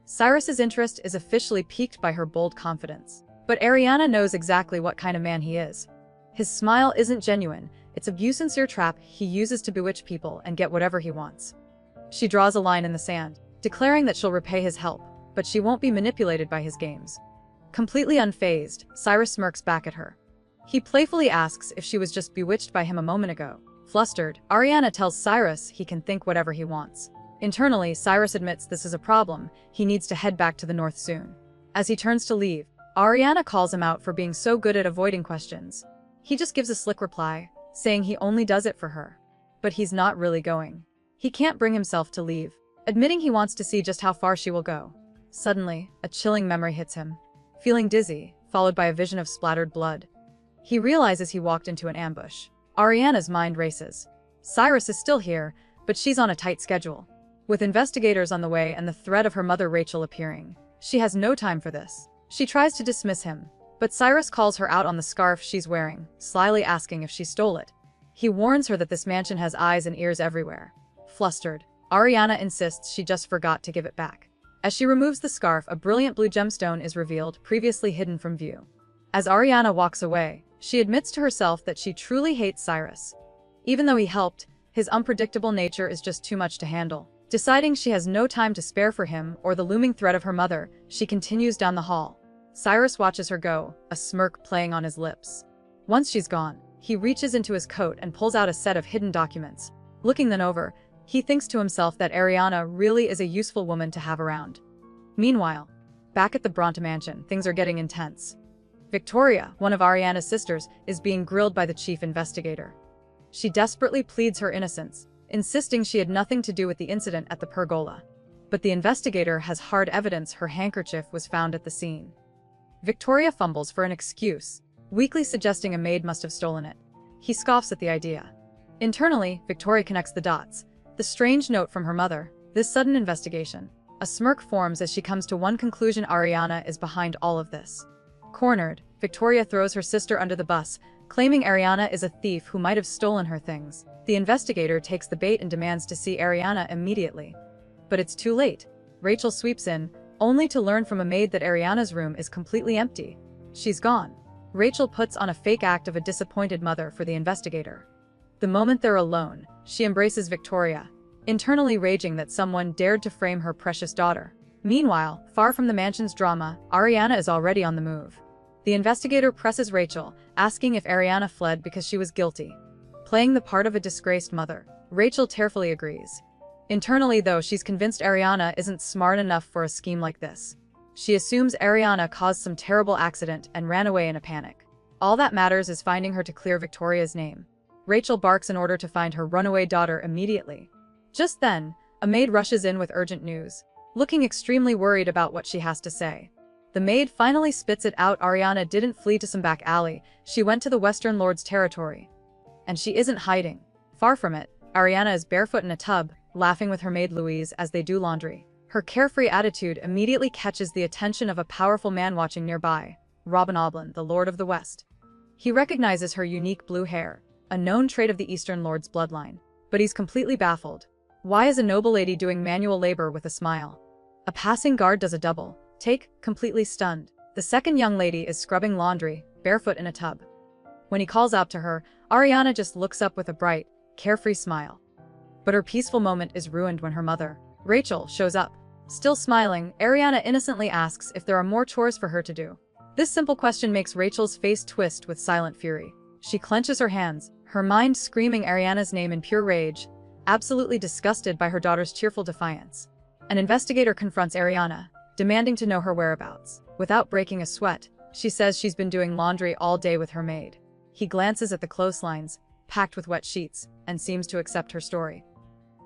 Cyrus's interest is officially piqued by her bold confidence. But Ariana knows exactly what kind of man he is. His smile isn't genuine, it's a sincere trap he uses to bewitch people and get whatever he wants. She draws a line in the sand, declaring that she'll repay his help, but she won't be manipulated by his games. Completely unfazed, Cyrus smirks back at her. He playfully asks if she was just bewitched by him a moment ago. Flustered, Ariana tells Cyrus he can think whatever he wants. Internally, Cyrus admits this is a problem. He needs to head back to the north soon. As he turns to leave, Ariana calls him out for being so good at avoiding questions. He just gives a slick reply, saying he only does it for her. But he's not really going. He can't bring himself to leave, admitting he wants to see just how far she will go. Suddenly, a chilling memory hits him. Feeling dizzy, followed by a vision of splattered blood. He realizes he walked into an ambush. Ariana's mind races. Cyrus is still here, but she's on a tight schedule. With investigators on the way and the threat of her mother Rachel appearing, she has no time for this. She tries to dismiss him, but Cyrus calls her out on the scarf she's wearing, slyly asking if she stole it. He warns her that this mansion has eyes and ears everywhere. Flustered, Ariana insists she just forgot to give it back. As she removes the scarf, a brilliant blue gemstone is revealed, previously hidden from view. As Ariana walks away, she admits to herself that she truly hates Cyrus. Even though he helped, his unpredictable nature is just too much to handle. Deciding she has no time to spare for him or the looming threat of her mother, she continues down the hall. Cyrus watches her go, a smirk playing on his lips. Once she's gone, he reaches into his coat and pulls out a set of hidden documents. Looking them over, he thinks to himself that Ariana really is a useful woman to have around. Meanwhile, back at the Bronte mansion, things are getting intense. Victoria, one of Ariana's sisters, is being grilled by the chief investigator. She desperately pleads her innocence, insisting she had nothing to do with the incident at the pergola. But the investigator has hard evidence her handkerchief was found at the scene. Victoria fumbles for an excuse, weakly suggesting a maid must have stolen it. He scoffs at the idea. Internally, Victoria connects the dots. The strange note from her mother, this sudden investigation. A smirk forms as she comes to one conclusion: Ariana is behind all of this. Cornered, Victoria throws her sister under the bus, claiming Ariana is a thief who might have stolen her things. The investigator takes the bait and demands to see Ariana immediately. But it's too late. Rachel sweeps in, only to learn from a maid that Ariana's room is completely empty. She's gone. Rachel puts on a fake act of a disappointed mother for the investigator. The moment they're alone, she embraces Victoria, internally raging that someone dared to frame her precious daughter. Meanwhile, far from the mansion's drama, Ariana is already on the move. The investigator presses Rachel, asking if Ariana fled because she was guilty. Playing the part of a disgraced mother, Rachel tearfully agrees. Internally, though, she's convinced Ariana isn't smart enough for a scheme like this. She assumes Ariana caused some terrible accident and ran away in a panic. All that matters is finding her to clear Victoria's name. Rachel barks in order to find her runaway daughter immediately. Just then, a maid rushes in with urgent news, looking extremely worried about what she has to say. The maid finally spits it out. Ariana didn't flee to some back alley, she went to the Western Lord's territory. And she isn't hiding. Far from it, Ariana is barefoot in a tub, laughing with her maid Louise as they do laundry. Her carefree attitude immediately catches the attention of a powerful man watching nearby, Robin Oblin, the Lord of the West. He recognizes her unique blue hair, a known trait of the Eastern Lord's bloodline. But he's completely baffled. Why is a noble lady doing manual labor with a smile? A passing guard does a double take, completely stunned. The second young lady is scrubbing laundry, barefoot in a tub. When he calls out to her, Ariana just looks up with a bright, carefree smile. But her peaceful moment is ruined when her mother, Rachel, shows up. Still smiling, Ariana innocently asks if there are more chores for her to do. This simple question makes Rachel's face twist with silent fury. She clenches her hands, her mind screaming Ariana's name in pure rage, absolutely disgusted by her daughter's cheerful defiance. An investigator confronts Ariana, demanding to know her whereabouts. Without breaking a sweat, she says she's been doing laundry all day with her maid. He glances at the clotheslines, packed with wet sheets, and seems to accept her story.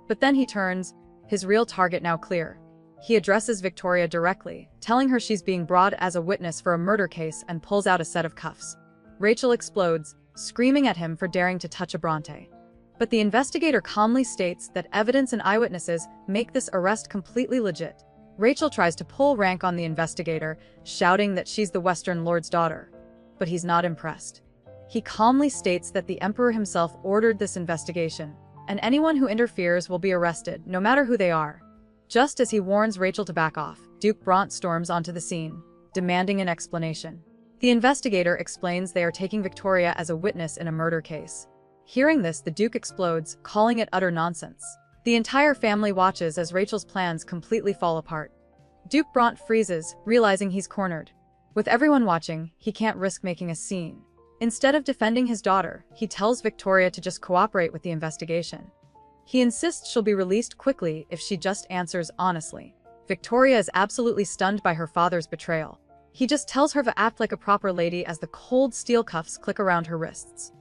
But then he turns, his real target now clear. He addresses Victoria directly, telling her she's being brought as a witness for a murder case and pulls out a set of cuffs. Rachel explodes, screaming at him for daring to touch a Bronte. But the investigator calmly states that evidence and eyewitnesses make this arrest completely legit. Rachel tries to pull rank on the investigator, shouting that she's the Western Lord's daughter. But he's not impressed. He calmly states that the Emperor himself ordered this investigation, and anyone who interferes will be arrested, no matter who they are. Just as he warns Rachel to back off, Duke Bront storms onto the scene, demanding an explanation. The investigator explains they are taking Victoria as a witness in a murder case. Hearing this, the Duke explodes, calling it utter nonsense. The entire family watches as Rachel's plans completely fall apart. Duke Bront freezes, realizing he's cornered. With everyone watching, he can't risk making a scene. Instead of defending his daughter, he tells Victoria to just cooperate with the investigation. He insists she'll be released quickly if she just answers honestly. Victoria is absolutely stunned by her father's betrayal. He just tells her to act like a proper lady as the cold steel cuffs click around her wrists.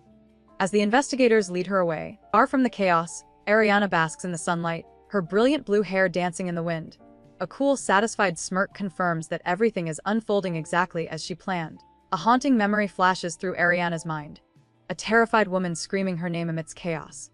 As the investigators lead her away, far from the chaos, Ariana basks in the sunlight, her brilliant blue hair dancing in the wind. A cool, satisfied smirk confirms that everything is unfolding exactly as she planned. A haunting memory flashes through Ariana's mind. A terrified woman screaming her name amidst chaos.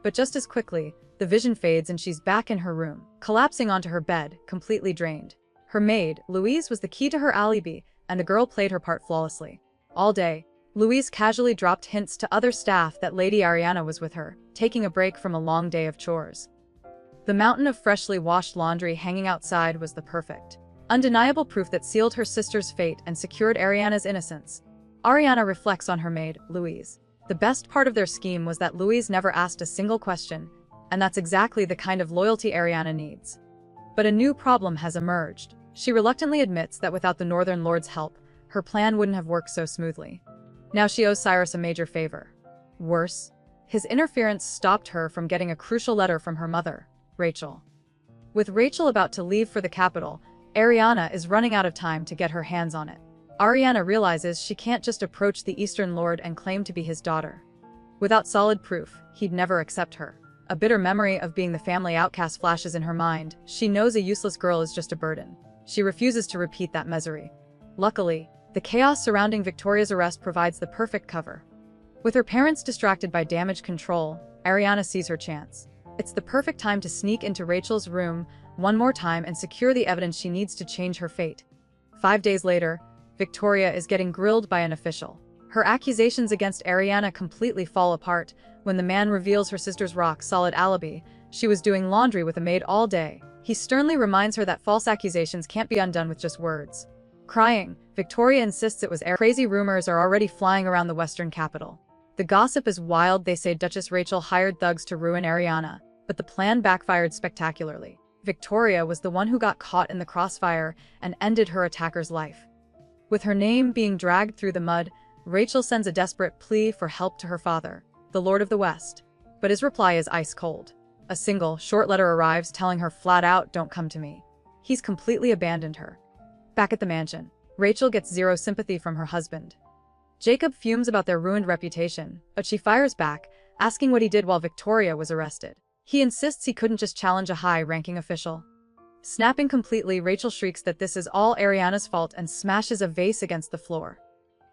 But just as quickly, the vision fades and she's back in her room, collapsing onto her bed, completely drained. Her maid, Louise, was the key to her alibi, and the girl played her part flawlessly. All day, Louise casually dropped hints to other staff that Lady Ariana was with her, taking a break from a long day of chores. The mountain of freshly washed laundry hanging outside was the perfect, undeniable proof that sealed her sister's fate and secured Ariana's innocence. Ariana reflects on her maid, Louise. The best part of their scheme was that Louise never asked a single question, and that's exactly the kind of loyalty Ariana needs. But a new problem has emerged. She reluctantly admits that without the Northern Lord's help, her plan wouldn't have worked so smoothly. Now she owes Cyrus a major favor. Worse, his interference stopped her from getting a crucial letter from her mother, Rachel. With Rachel about to leave for the capital, Ariana is running out of time to get her hands on it. Ariana realizes she can't just approach the Eastern Lord and claim to be his daughter. Without solid proof, he'd never accept her. A bitter memory of being the family outcast flashes in her mind. She knows a useless girl is just a burden. She refuses to repeat that misery. Luckily, the chaos surrounding Victoria's arrest provides the perfect cover. With her parents distracted by damage control, Ariana sees her chance. It's the perfect time to sneak into Rachel's room one more time and secure the evidence she needs to change her fate. 5 days later, Victoria is getting grilled by an official. Her accusations against Ariana completely fall apart when the man reveals her sister's rock-solid alibi. She was doing laundry with a maid all day. He sternly reminds her that false accusations can't be undone with just words. Crying, Victoria insists it was crazy rumors are already flying around the Western capital. The gossip is wild. They say Duchess Rachel hired thugs to ruin Ariana, but the plan backfired spectacularly. Victoria was the one who got caught in the crossfire and ended her attacker's life. With her name being dragged through the mud, Rachel sends a desperate plea for help to her father, the Lord of the West. But his reply is ice cold. A single, short letter arrives telling her flat out, "Don't come to me." He's completely abandoned her. Back at the mansion, Rachel gets zero sympathy from her husband. Jacob fumes about their ruined reputation, but she fires back, asking what he did while Victoria was arrested. He insists he couldn't just challenge a high-ranking official. Snapping completely, Rachel shrieks that this is all Ariana's fault and smashes a vase against the floor.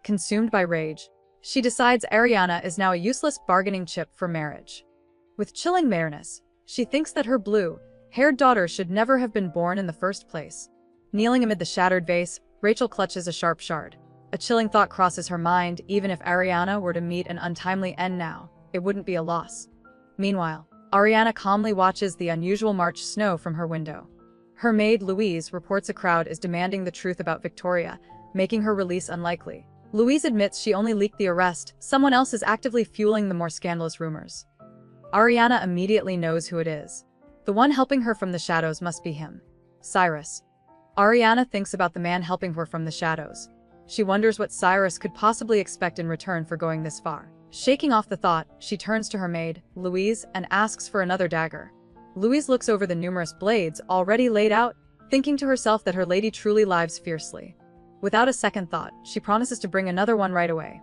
Consumed by rage, she decides Ariana is now a useless bargaining chip for marriage. With chilling mareness, she thinks that her blue-haired daughter should never have been born in the first place. Kneeling amid the shattered vase, Rachel clutches a sharp shard. A chilling thought crosses her mind: even if Ariana were to meet an untimely end now, it wouldn't be a loss. Meanwhile, Ariana calmly watches the unusual March snow from her window. Her maid, Louise, reports a crowd is demanding the truth about Victoria, making her release unlikely. Louise admits she only leaked the arrest. Someone else is actively fueling the more scandalous rumors. Ariana immediately knows who it is. The one helping her from the shadows must be him. Cyrus. Ariana thinks about the man helping her from the shadows. She wonders what Cyrus could possibly expect in return for going this far. Shaking off the thought, she turns to her maid, Louise, and asks for another dagger. Louise looks over the numerous blades already laid out, thinking to herself that her lady truly lives fiercely. Without a second thought, she promises to bring another one right away.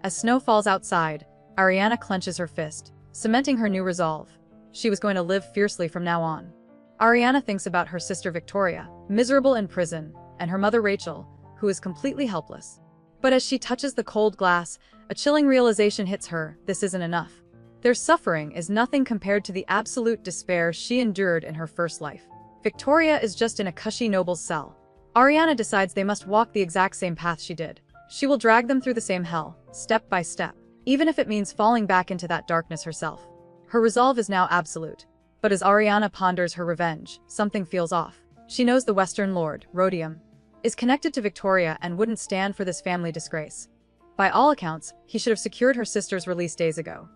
As snow falls outside, Ariana clenches her fist, cementing her new resolve. She was going to live fiercely from now on. Ariana thinks about her sister Victoria, miserable in prison, and her mother Rachel, who is completely helpless. But as she touches the cold glass, a chilling realization hits her: this isn't enough. Their suffering is nothing compared to the absolute despair she endured in her first life. Victoria is just in a cushy noble's cell. Ariana decides they must walk the exact same path she did. She will drag them through the same hell, step by step, even if it means falling back into that darkness herself. Her resolve is now absolute. But as Ariana ponders her revenge, something feels off. She knows the Western Lord, Rodium, is connected to Victoria and wouldn't stand for this family disgrace. By all accounts, he should have secured her sister's release days ago.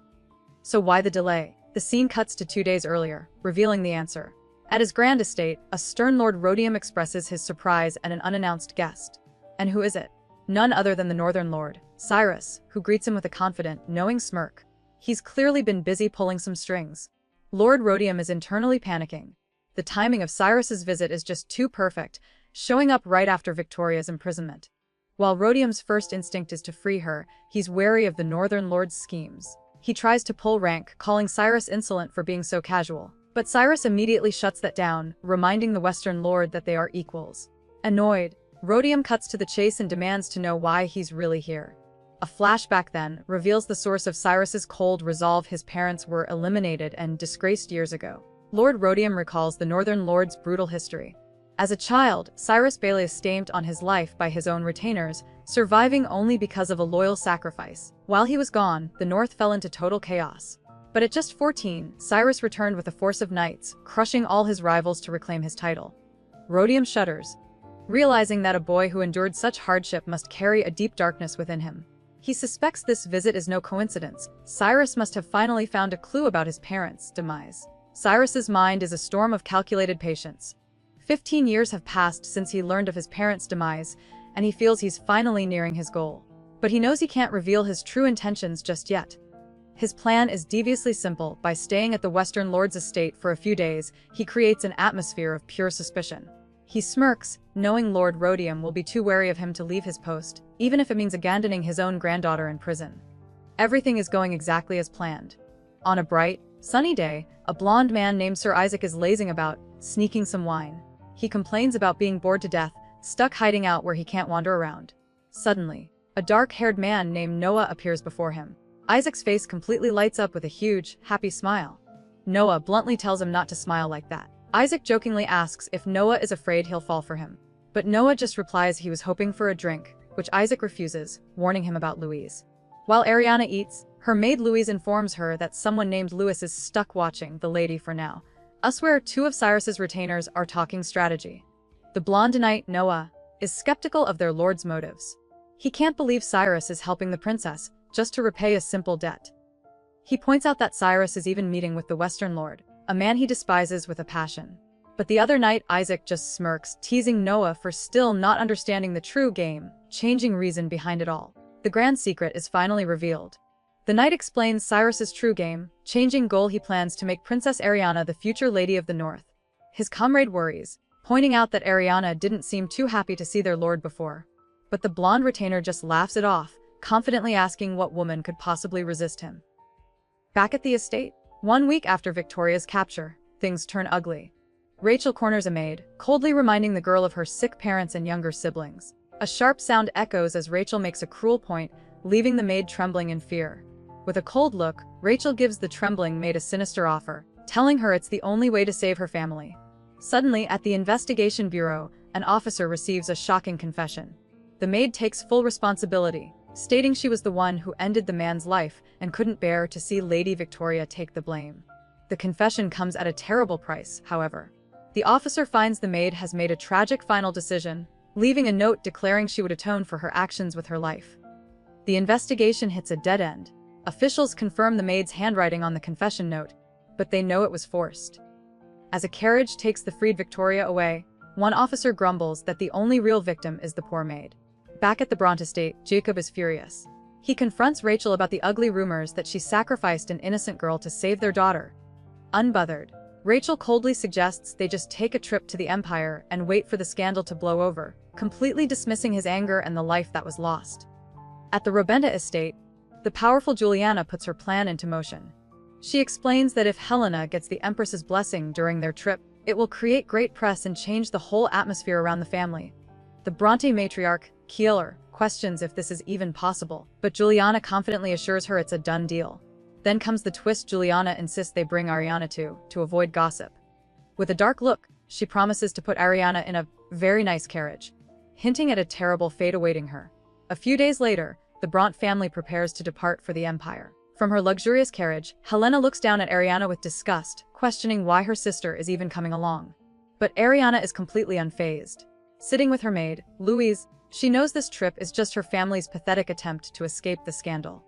So why the delay? The scene cuts to 2 days earlier, revealing the answer. At his grand estate, a stern Lord Rodium expresses his surprise at an unannounced guest. And who is it? None other than the Northern Lord, Cyrus, who greets him with a confident, knowing smirk. He's clearly been busy pulling some strings. Lord Rodium is internally panicking. The timing of Cyrus's visit is just too perfect, showing up right after Victoria's imprisonment. While Rodium's first instinct is to free her, he's wary of the Northern Lord's schemes. He tries to pull rank, calling Cyrus insolent for being so casual. But Cyrus immediately shuts that down, reminding the Western Lord that they are equals. Annoyed, Rodium cuts to the chase and demands to know why he's really here. A flashback then reveals the source of Cyrus's cold resolve: his parents were eliminated and disgraced years ago. Lord Rodium recalls the Northern Lord's brutal history. As a child, Cyrus Bailey stamped on his life by his own retainers, surviving only because of a loyal sacrifice. While he was gone, the North fell into total chaos. But at just 14, Cyrus returned with a force of knights, crushing all his rivals to reclaim his title. Rodium shudders, realizing that a boy who endured such hardship must carry a deep darkness within him. He suspects this visit is no coincidence. Cyrus must have finally found a clue about his parents' demise. Cyrus's mind is a storm of calculated patience. 15 years have passed since he learned of his parents' demise, and he feels he's finally nearing his goal. But he knows he can't reveal his true intentions just yet. His plan is deviously simple. By staying at the Western Lord's estate for a few days, he creates an atmosphere of pure suspicion. He smirks, knowing Lord Rodium will be too wary of him to leave his post, even if it means abandoning his own granddaughter in prison. Everything is going exactly as planned. On a bright, sunny day, a blonde man named Sir Isaac is lazing about, sneaking some wine. He complains about being bored to death, stuck hiding out where he can't wander around. Suddenly, a dark-haired man named Noah appears before him. Isaac's face completely lights up with a huge, happy smile. Noah bluntly tells him not to smile like that. Isaac jokingly asks if Noah is afraid he'll fall for him. But Noah just replies he was hoping for a drink, which Isaac refuses, warning him about Louise. While Ariana eats, her maid Louise informs her that someone named Louis is stuck watching the lady for now. Elsewhere, 2 of Cyrus's retainers are talking strategy. The blonde knight, Noah, is skeptical of their lord's motives. He can't believe Cyrus is helping the princess, just to repay a simple debt. He points out that Cyrus is even meeting with the Western Lord, a man he despises with a passion. But the other knight, Isaac, just smirks, teasing Noah for still not understanding the true game-changing reason behind it all. The grand secret is finally revealed. The knight explains Cyrus's true game-changing goal: he plans to make Princess Ariana the future Lady of the North. His comrade worries, pointing out that Ariana didn't seem too happy to see their lord before. But the blonde retainer just laughs it off, confidently asking what woman could possibly resist him. Back at the estate, 1 week after Victoria's capture, things turn ugly. Rachel corners a maid, coldly reminding the girl of her sick parents and younger siblings. A sharp sound echoes as Rachel makes a cruel point, leaving the maid trembling in fear. With a cold look, Rachel gives the trembling maid a sinister offer, telling her it's the only way to save her family. Suddenly, at the investigation bureau, an officer receives a shocking confession. The maid takes full responsibility, stating she was the one who ended the man's life and couldn't bear to see Lady Victoria take the blame. The confession comes at a terrible price, however. The officer finds the maid has made a tragic final decision, leaving a note declaring she would atone for her actions with her life. The investigation hits a dead end. Officials confirm the maid's handwriting on the confession note, but they know it was forced. As a carriage takes the freed Victoria away, one officer grumbles that the only real victim is the poor maid. Back at the Bront estate, Jacob is furious. He confronts Rachel about the ugly rumors that she sacrificed an innocent girl to save their daughter. Unbothered, Rachel coldly suggests they just take a trip to the Empire and wait for the scandal to blow over, completely dismissing his anger and the life that was lost. At the Robenta estate, the powerful Juliana puts her plan into motion. She explains that if Helena gets the Empress's blessing during their trip, it will create great press and change the whole atmosphere around the family. The Bronte matriarch, Kieler, questions if this is even possible, but Juliana confidently assures her it's a done deal. Then comes the twist. Juliana insists they bring Ariana to avoid gossip. With a dark look, she promises to put Ariana in a very nice carriage, hinting at a terrible fate awaiting her. A few days later, the Bront family prepares to depart for the Empire. From her luxurious carriage, Helena looks down at Ariana with disgust, questioning why her sister is even coming along. But Ariana is completely unfazed. Sitting with her maid, Louise, she knows this trip is just her family's pathetic attempt to escape the scandal.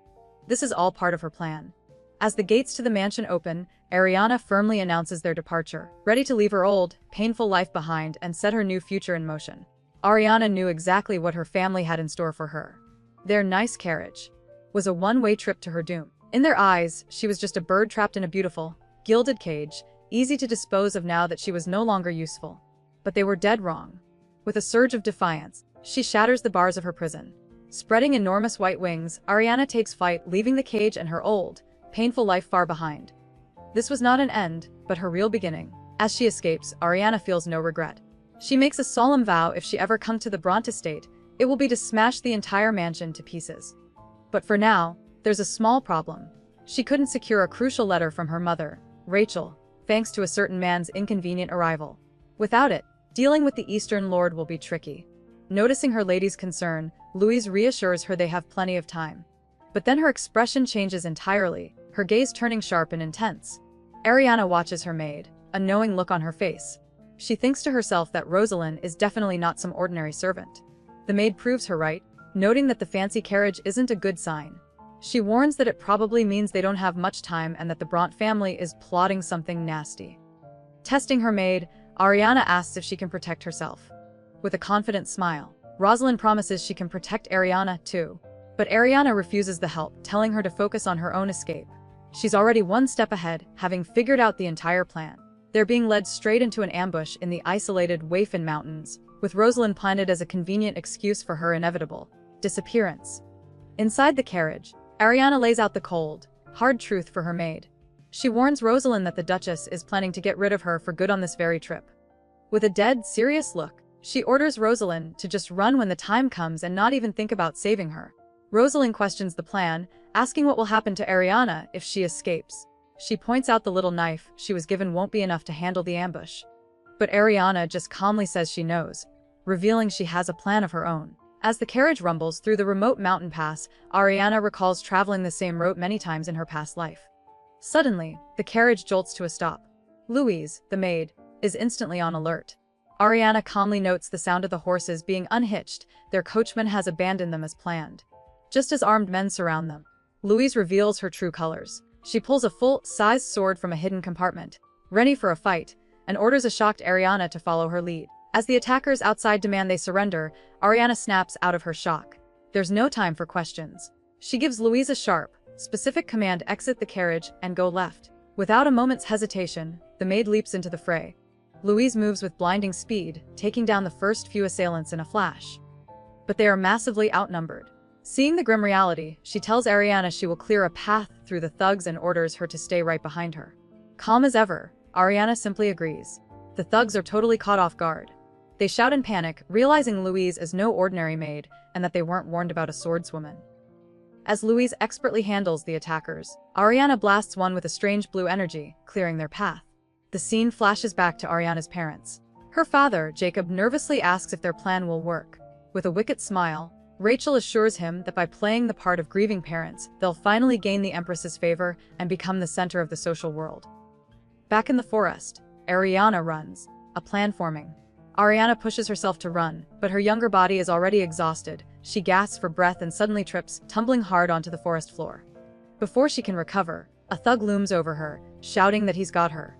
This is all part of her plan. As the gates to the mansion open, Ariana firmly announces their departure, ready to leave her old, painful life behind and set her new future in motion. Ariana knew exactly what her family had in store for her. Their nice carriage was a one-way trip to her doom. In their eyes, she was just a bird trapped in a beautiful, gilded cage, easy to dispose of now that she was no longer useful. But they were dead wrong. With a surge of defiance, she shatters the bars of her prison. Spreading enormous white wings, Ariana takes flight, leaving the cage and her old, painful life far behind. This was not an end, but her real beginning. As she escapes, Ariana feels no regret. She makes a solemn vow if she ever comes to the Bront estate, it will be to smash the entire mansion to pieces. But for now, there's a small problem. She couldn't secure a crucial letter from her mother, Rachel, thanks to a certain man's inconvenient arrival. Without it, dealing with the Eastern Lord will be tricky. Noticing her lady's concern, Louise reassures her they have plenty of time. But then her expression changes entirely, her gaze turning sharp and intense. Ariana watches her maid, a knowing look on her face. She thinks to herself that Rosalind is definitely not some ordinary servant. The maid proves her right, noting that the fancy carriage isn't a good sign. She warns that it probably means they don't have much time and that the Bront family is plotting something nasty. Testing her maid, Ariana asks if she can protect herself. With a confident smile, Rosalind promises she can protect Ariana too. But Ariana refuses the help, telling her to focus on her own escape. She's already one step ahead, having figured out the entire plan. They're being led straight into an ambush in the isolated Weifan Mountains, with Rosalind planted as a convenient excuse for her inevitable disappearance. Inside the carriage, Ariana lays out the cold, hard truth for her maid. She warns Rosalind that the Duchess is planning to get rid of her for good on this very trip. With a dead serious look, she orders Rosalind to just run when the time comes and not even think about saving her. Rosalind questions the plan, asking what will happen to Ariana if she escapes. She points out the little knife she was given won't be enough to handle the ambush. But Ariana just calmly says she knows, revealing she has a plan of her own. As the carriage rumbles through the remote mountain pass, Ariana recalls traveling the same route many times in her past life. Suddenly, the carriage jolts to a stop. Louise, the maid, is instantly on alert. Ariana calmly notes the sound of the horses being unhitched. Their coachman has abandoned them as planned. Just as armed men surround them, Louise reveals her true colors. She pulls a full-size sword from a hidden compartment, ready for a fight, and orders a shocked Ariana to follow her lead. As the attackers outside demand they surrender, Ariana snaps out of her shock. There's no time for questions. She gives Louise a sharp, specific command: exit the carriage and go left. Without a moment's hesitation, the maid leaps into the fray. Louise moves with blinding speed, taking down the first few assailants in a flash. But they are massively outnumbered. Seeing the grim reality, she tells Ariana she will clear a path through the thugs and orders her to stay right behind her. Calm as ever, Ariana simply agrees. The thugs are totally caught off guard. They shout in panic, realizing Louise is no ordinary maid and that they weren't warned about a swordswoman. As Louise expertly handles the attackers, Ariana blasts one with a strange blue energy, clearing their path. The scene flashes back to Ariana's parents. Her father, Jacob, nervously asks if their plan will work. With a wicked smile, Rachel assures him that by playing the part of grieving parents, they'll finally gain the Empress's favor and become the center of the social world. Back in the forest, Ariana runs, a plan forming. Ariana pushes herself to run, but her younger body is already exhausted. She gasps for breath and suddenly trips, tumbling hard onto the forest floor. Before she can recover, a thug looms over her, shouting that he's got her.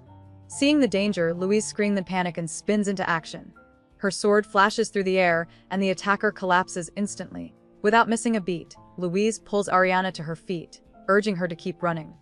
Seeing the danger, Louise screams in panic and spins into action. Her sword flashes through the air, and the attacker collapses instantly. Without missing a beat, Louise pulls Ariana to her feet, urging her to keep running.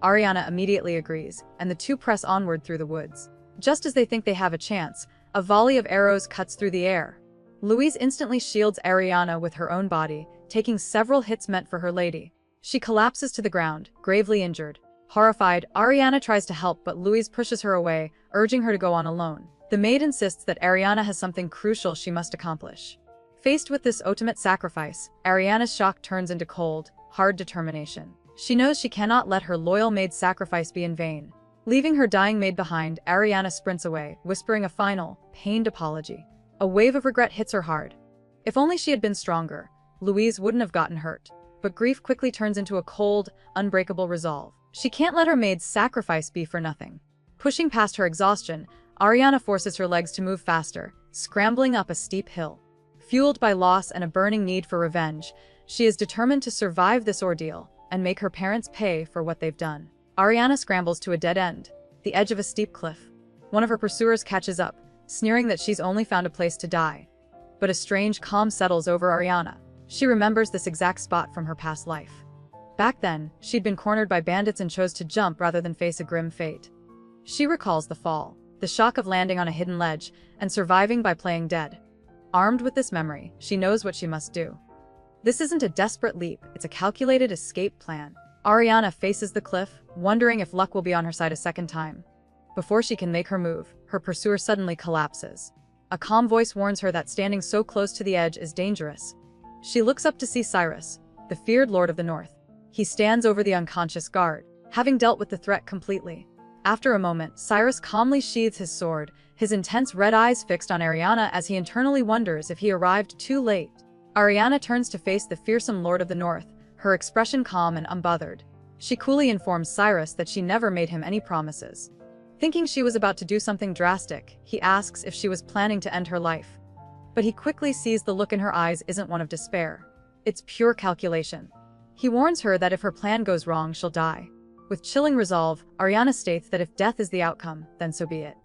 Ariana immediately agrees, and the two press onward through the woods. Just as they think they have a chance, a volley of arrows cuts through the air. Louise instantly shields Ariana with her own body, taking several hits meant for her lady. She collapses to the ground, gravely injured. Horrified, Ariana tries to help, but Louise pushes her away, urging her to go on alone. The maid insists that Ariana has something crucial she must accomplish. Faced with this ultimate sacrifice, Ariana's shock turns into cold, hard determination. She knows she cannot let her loyal maid's sacrifice be in vain. Leaving her dying maid behind, Ariana sprints away, whispering a final, pained apology. A wave of regret hits her hard. If only she had been stronger, Louise wouldn't have gotten hurt. But grief quickly turns into a cold, unbreakable resolve. She can't let her maid's sacrifice be for nothing. Pushing past her exhaustion, Ariana forces her legs to move faster, scrambling up a steep hill. Fueled by loss and a burning need for revenge, she is determined to survive this ordeal and make her parents pay for what they've done. Ariana scrambles to a dead end, the edge of a steep cliff. One of her pursuers catches up, sneering that she's only found a place to die. But a strange calm settles over Ariana. She remembers this exact spot from her past life. Back then, she'd been cornered by bandits and chose to jump rather than face a grim fate. She recalls the fall, the shock of landing on a hidden ledge, and surviving by playing dead. Armed with this memory, she knows what she must do. This isn't a desperate leap, it's a calculated escape plan. Ariana faces the cliff, wondering if luck will be on her side a second time. Before she can make her move, her pursuer suddenly collapses. A calm voice warns her that standing so close to the edge is dangerous. She looks up to see Cyrus, the feared lord of the north. He stands over the unconscious guard, having dealt with the threat completely. After a moment, Cyrus calmly sheathes his sword, his intense red eyes fixed on Ariana as he internally wonders if he arrived too late. Ariana turns to face the fearsome lord of the north, her expression calm and unbothered. She coolly informs Cyrus that she never made him any promises. Thinking she was about to do something drastic, he asks if she was planning to end her life. But he quickly sees the look in her eyes isn't one of despair. It's pure calculation. He warns her that if her plan goes wrong, she'll die. With chilling resolve, Ariana states that if death is the outcome, then so be it.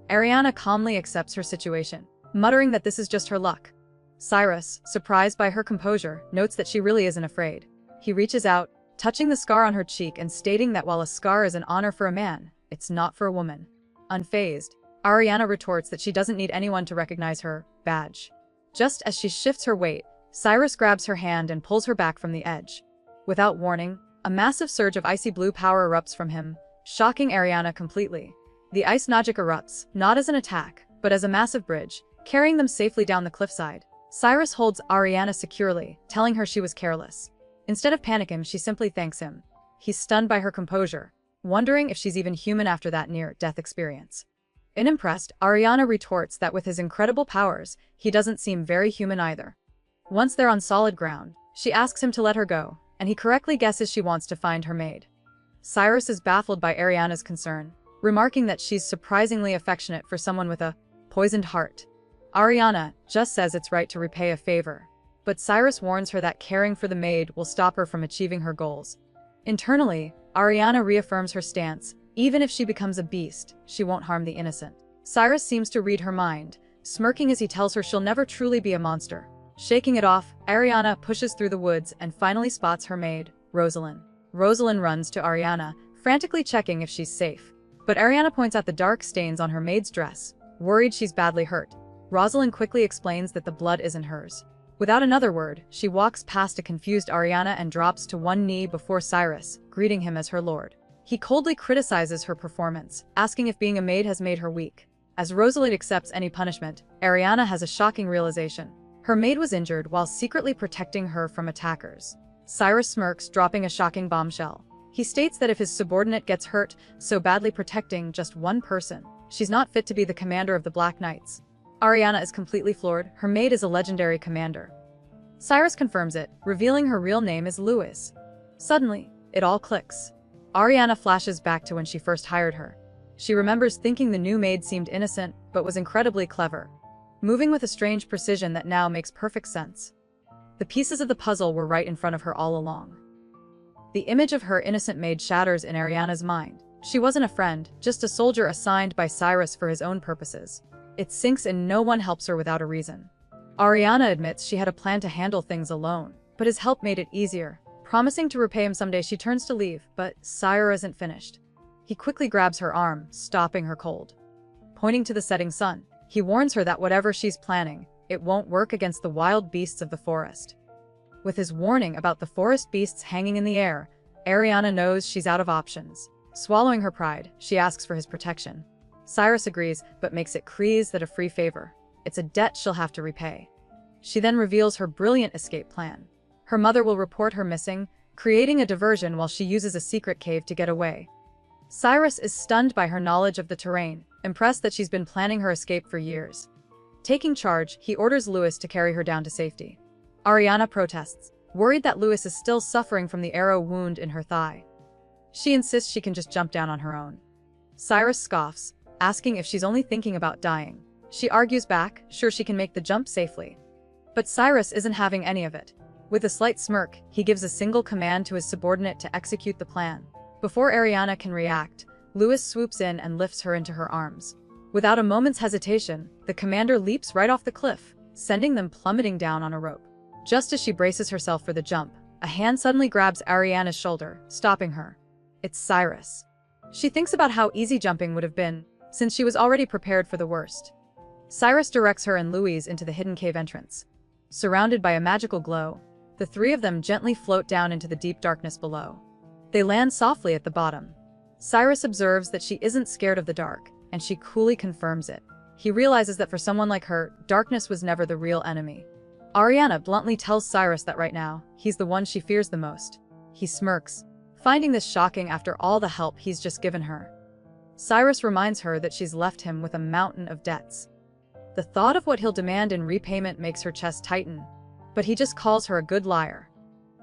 Ariana calmly accepts her situation, muttering that this is just her luck. Cyrus, surprised by her composure, notes that she really isn't afraid. He reaches out, touching the scar on her cheek and stating that while a scar is an honor for a man, it's not for a woman. Unfazed, Ariana retorts that she doesn't need anyone to recognize her badge. Just as she shifts her weight, Cyrus grabs her hand and pulls her back from the edge. Without warning, a massive surge of icy blue power erupts from him, shocking Ariana completely. The ice magic erupts, not as an attack, but as a massive bridge, carrying them safely down the cliffside. Cyrus holds Ariana securely, telling her she was careless. Instead of panicking, she simply thanks him. He's stunned by her composure, wondering if she's even human after that near-death experience. Unimpressed, Ariana retorts that with his incredible powers, he doesn't seem very human either. Once they're on solid ground, she asks him to let her go, and he correctly guesses she wants to find her maid. Cyrus is baffled by Ariana's concern, remarking that she's surprisingly affectionate for someone with a poisoned heart. Ariana just says it's right to repay a favor, but Cyrus warns her that caring for the maid will stop her from achieving her goals. Internally, Ariana reaffirms her stance. Even if she becomes a beast, she won't harm the innocent. Cyrus seems to read her mind, smirking as he tells her she'll never truly be a monster. Shaking it off, Ariana pushes through the woods and finally spots her maid, Rosalind. Rosalind runs to Ariana, frantically checking if she's safe. But Ariana points out the dark stains on her maid's dress, worried she's badly hurt. Rosalind quickly explains that the blood isn't hers. Without another word, she walks past a confused Ariana and drops to one knee before Cyrus, greeting him as her lord. He coldly criticizes her performance, asking if being a maid has made her weak. As Rosalie accepts any punishment, Ariana has a shocking realization. Her maid was injured while secretly protecting her from attackers. Cyrus smirks, dropping a shocking bombshell. He states that if his subordinate gets hurt so badly protecting just one person, she's not fit to be the commander of the Black Knights. Ariana is completely floored. Her maid is a legendary commander. Cyrus confirms it, revealing her real name is Louis. Suddenly, it all clicks. Ariana flashes back to when she first hired her. She remembers thinking the new maid seemed innocent, but was incredibly clever, moving with a strange precision that now makes perfect sense. The pieces of the puzzle were right in front of her all along. The image of her innocent maid shatters in Ariana's mind. She wasn't a friend, just a soldier assigned by Cyrus for his own purposes. It sinks in. No one helps her without a reason. Ariana admits she had a plan to handle things alone, but his help made it easier. Promising to repay him someday, she turns to leave, but Cyrus isn't finished. He quickly grabs her arm, stopping her cold. Pointing to the setting sun, he warns her that whatever she's planning, it won't work against the wild beasts of the forest. With his warning about the forest beasts hanging in the air, Ariana knows she's out of options. Swallowing her pride, she asks for his protection. Cyrus agrees, but makes it clear that a free favor. It's a debt she'll have to repay. She then reveals her brilliant escape plan. Her mother will report her missing, creating a diversion while she uses a secret cave to get away. Cyrus is stunned by her knowledge of the terrain, impressed that she's been planning her escape for years. Taking charge, he orders Louis to carry her down to safety. Ariana protests, worried that Louis is still suffering from the arrow wound in her thigh. She insists she can just jump down on her own. Cyrus scoffs, asking if she's only thinking about dying. She argues back, sure she can make the jump safely. But Cyrus isn't having any of it. With a slight smirk, he gives a single command to his subordinate to execute the plan. Before Ariana can react, Louis swoops in and lifts her into her arms. Without a moment's hesitation, the commander leaps right off the cliff, sending them plummeting down on a rope. Just as she braces herself for the jump, a hand suddenly grabs Ariana's shoulder, stopping her. It's Cyrus. She thinks about how easy jumping would have been, since she was already prepared for the worst. Cyrus directs her and Louise into the hidden cave entrance. Surrounded by a magical glow, the three of them gently float down into the deep darkness below. They land softly at the bottom. Cyrus observes that she isn't scared of the dark, and she coolly confirms it. He realizes that for someone like her, darkness was never the real enemy. Ariana bluntly tells Cyrus that right now, he's the one she fears the most. He smirks, finding this shocking after all the help he's just given her. Cyrus reminds her that she's left him with a mountain of debts. The thought of what he'll demand in repayment makes her chest tighten, but he just calls her a good liar.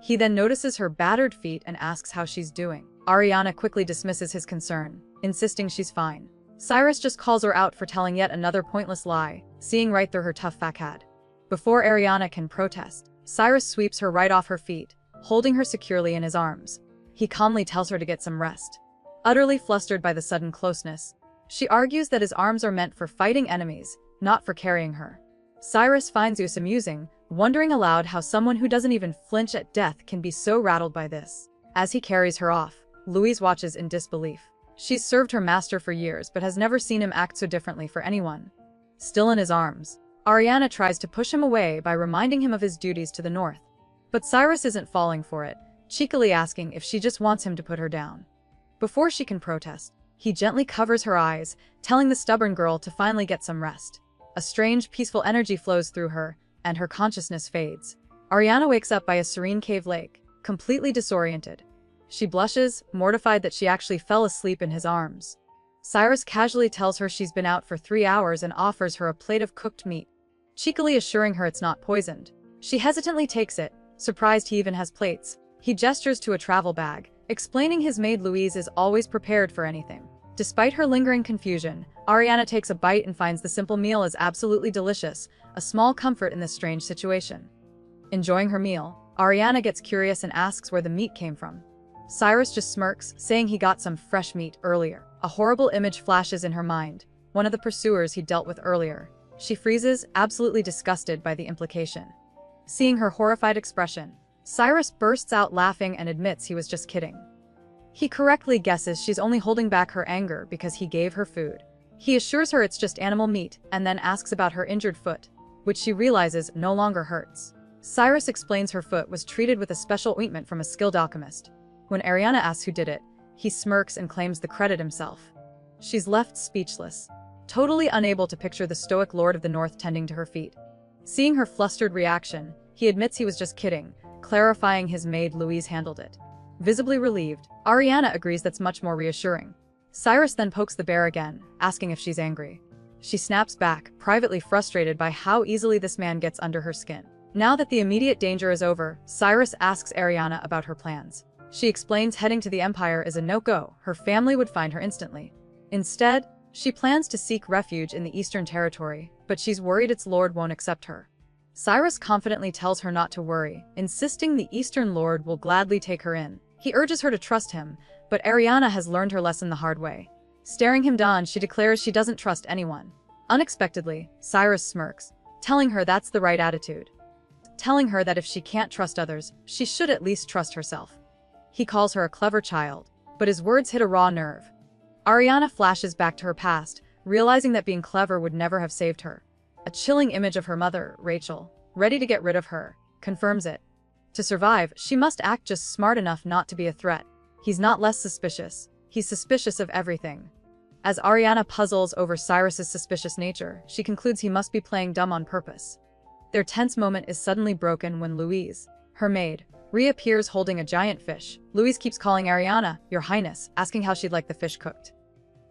He then notices her battered feet and asks how she's doing. Ariana quickly dismisses his concern, insisting she's fine. Cyrus just calls her out for telling yet another pointless lie, seeing right through her tough facade. Before Ariana can protest, Cyrus sweeps her right off her feet, holding her securely in his arms. He calmly tells her to get some rest. Utterly flustered by the sudden closeness, she argues that his arms are meant for fighting enemies, not for carrying her. Cyrus finds this amusing, wondering aloud how someone who doesn't even flinch at death can be so rattled by this. As he carries her off, Louise watches in disbelief. She's served her master for years but has never seen him act so differently for anyone. Still in his arms, Ariana tries to push him away by reminding him of his duties to the north. But Cyrus isn't falling for it, cheekily asking if she just wants him to put her down. Before she can protest, he gently covers her eyes, telling the stubborn girl to finally get some rest. A strange, peaceful energy flows through her, and her consciousness fades. Ariana wakes up by a serene cave lake, completely disoriented. She blushes, mortified that she actually fell asleep in his arms. Cyrus casually tells her she's been out for 3 hours and offers her a plate of cooked meat, cheekily assuring her it's not poisoned. She hesitantly takes it, surprised he even has plates. He gestures to a travel bag, explaining his maid Louise is always prepared for anything. Despite her lingering confusion, Ariana takes a bite and finds the simple meal is absolutely delicious, a small comfort in this strange situation. Enjoying her meal, Ariana gets curious and asks where the meat came from. Cyrus just smirks, saying he got some fresh meat earlier. A horrible image flashes in her mind, one of the pursuers he dealt with earlier. She freezes, absolutely disgusted by the implication. Seeing her horrified expression, Cyrus bursts out laughing and admits he was just kidding. He correctly guesses she's only holding back her anger because he gave her food. He assures her it's just animal meat and then asks about her injured foot, which she realizes no longer hurts. Cyrus explains her foot was treated with a special ointment from a skilled alchemist. When Ariana asks who did it, he smirks and claims the credit himself. She's left speechless. totally unable to picture the stoic Lord of the North tending to her feet. Seeing her flustered reaction, he admits he was just kidding, clarifying his maid Louise handled it. Visibly relieved, Ariana agrees that's much more reassuring. Cyrus then pokes the bear again, asking if she's angry. She snaps back, privately frustrated by how easily this man gets under her skin. Now that the immediate danger is over, Cyrus asks Ariana about her plans. She explains heading to the Empire is a no-go, her family would find her instantly. Instead, she plans to seek refuge in the Eastern Territory, but she's worried its lord won't accept her. Cyrus confidently tells her not to worry, insisting the Eastern Lord will gladly take her in. He urges her to trust him, but Ariana has learned her lesson the hard way. Staring him down, she declares she doesn't trust anyone. Unexpectedly, Cyrus smirks, telling her that's the right attitude. Telling her that if she can't trust others, she should at least trust herself. He calls her a clever child, but his words hit a raw nerve. Ariana flashes back to her past, realizing that being clever would never have saved her. A chilling image of her mother, Rachel, ready to get rid of her, confirms it. To survive, she must act just smart enough not to be a threat. He's not less suspicious. He's suspicious of everything. As Ariana puzzles over Cyrus's suspicious nature, she concludes he must be playing dumb on purpose. Their tense moment is suddenly broken when Louise, her maid, reappears holding a giant fish. Louise keeps calling Ariana, Your Highness, asking how she'd like the fish cooked.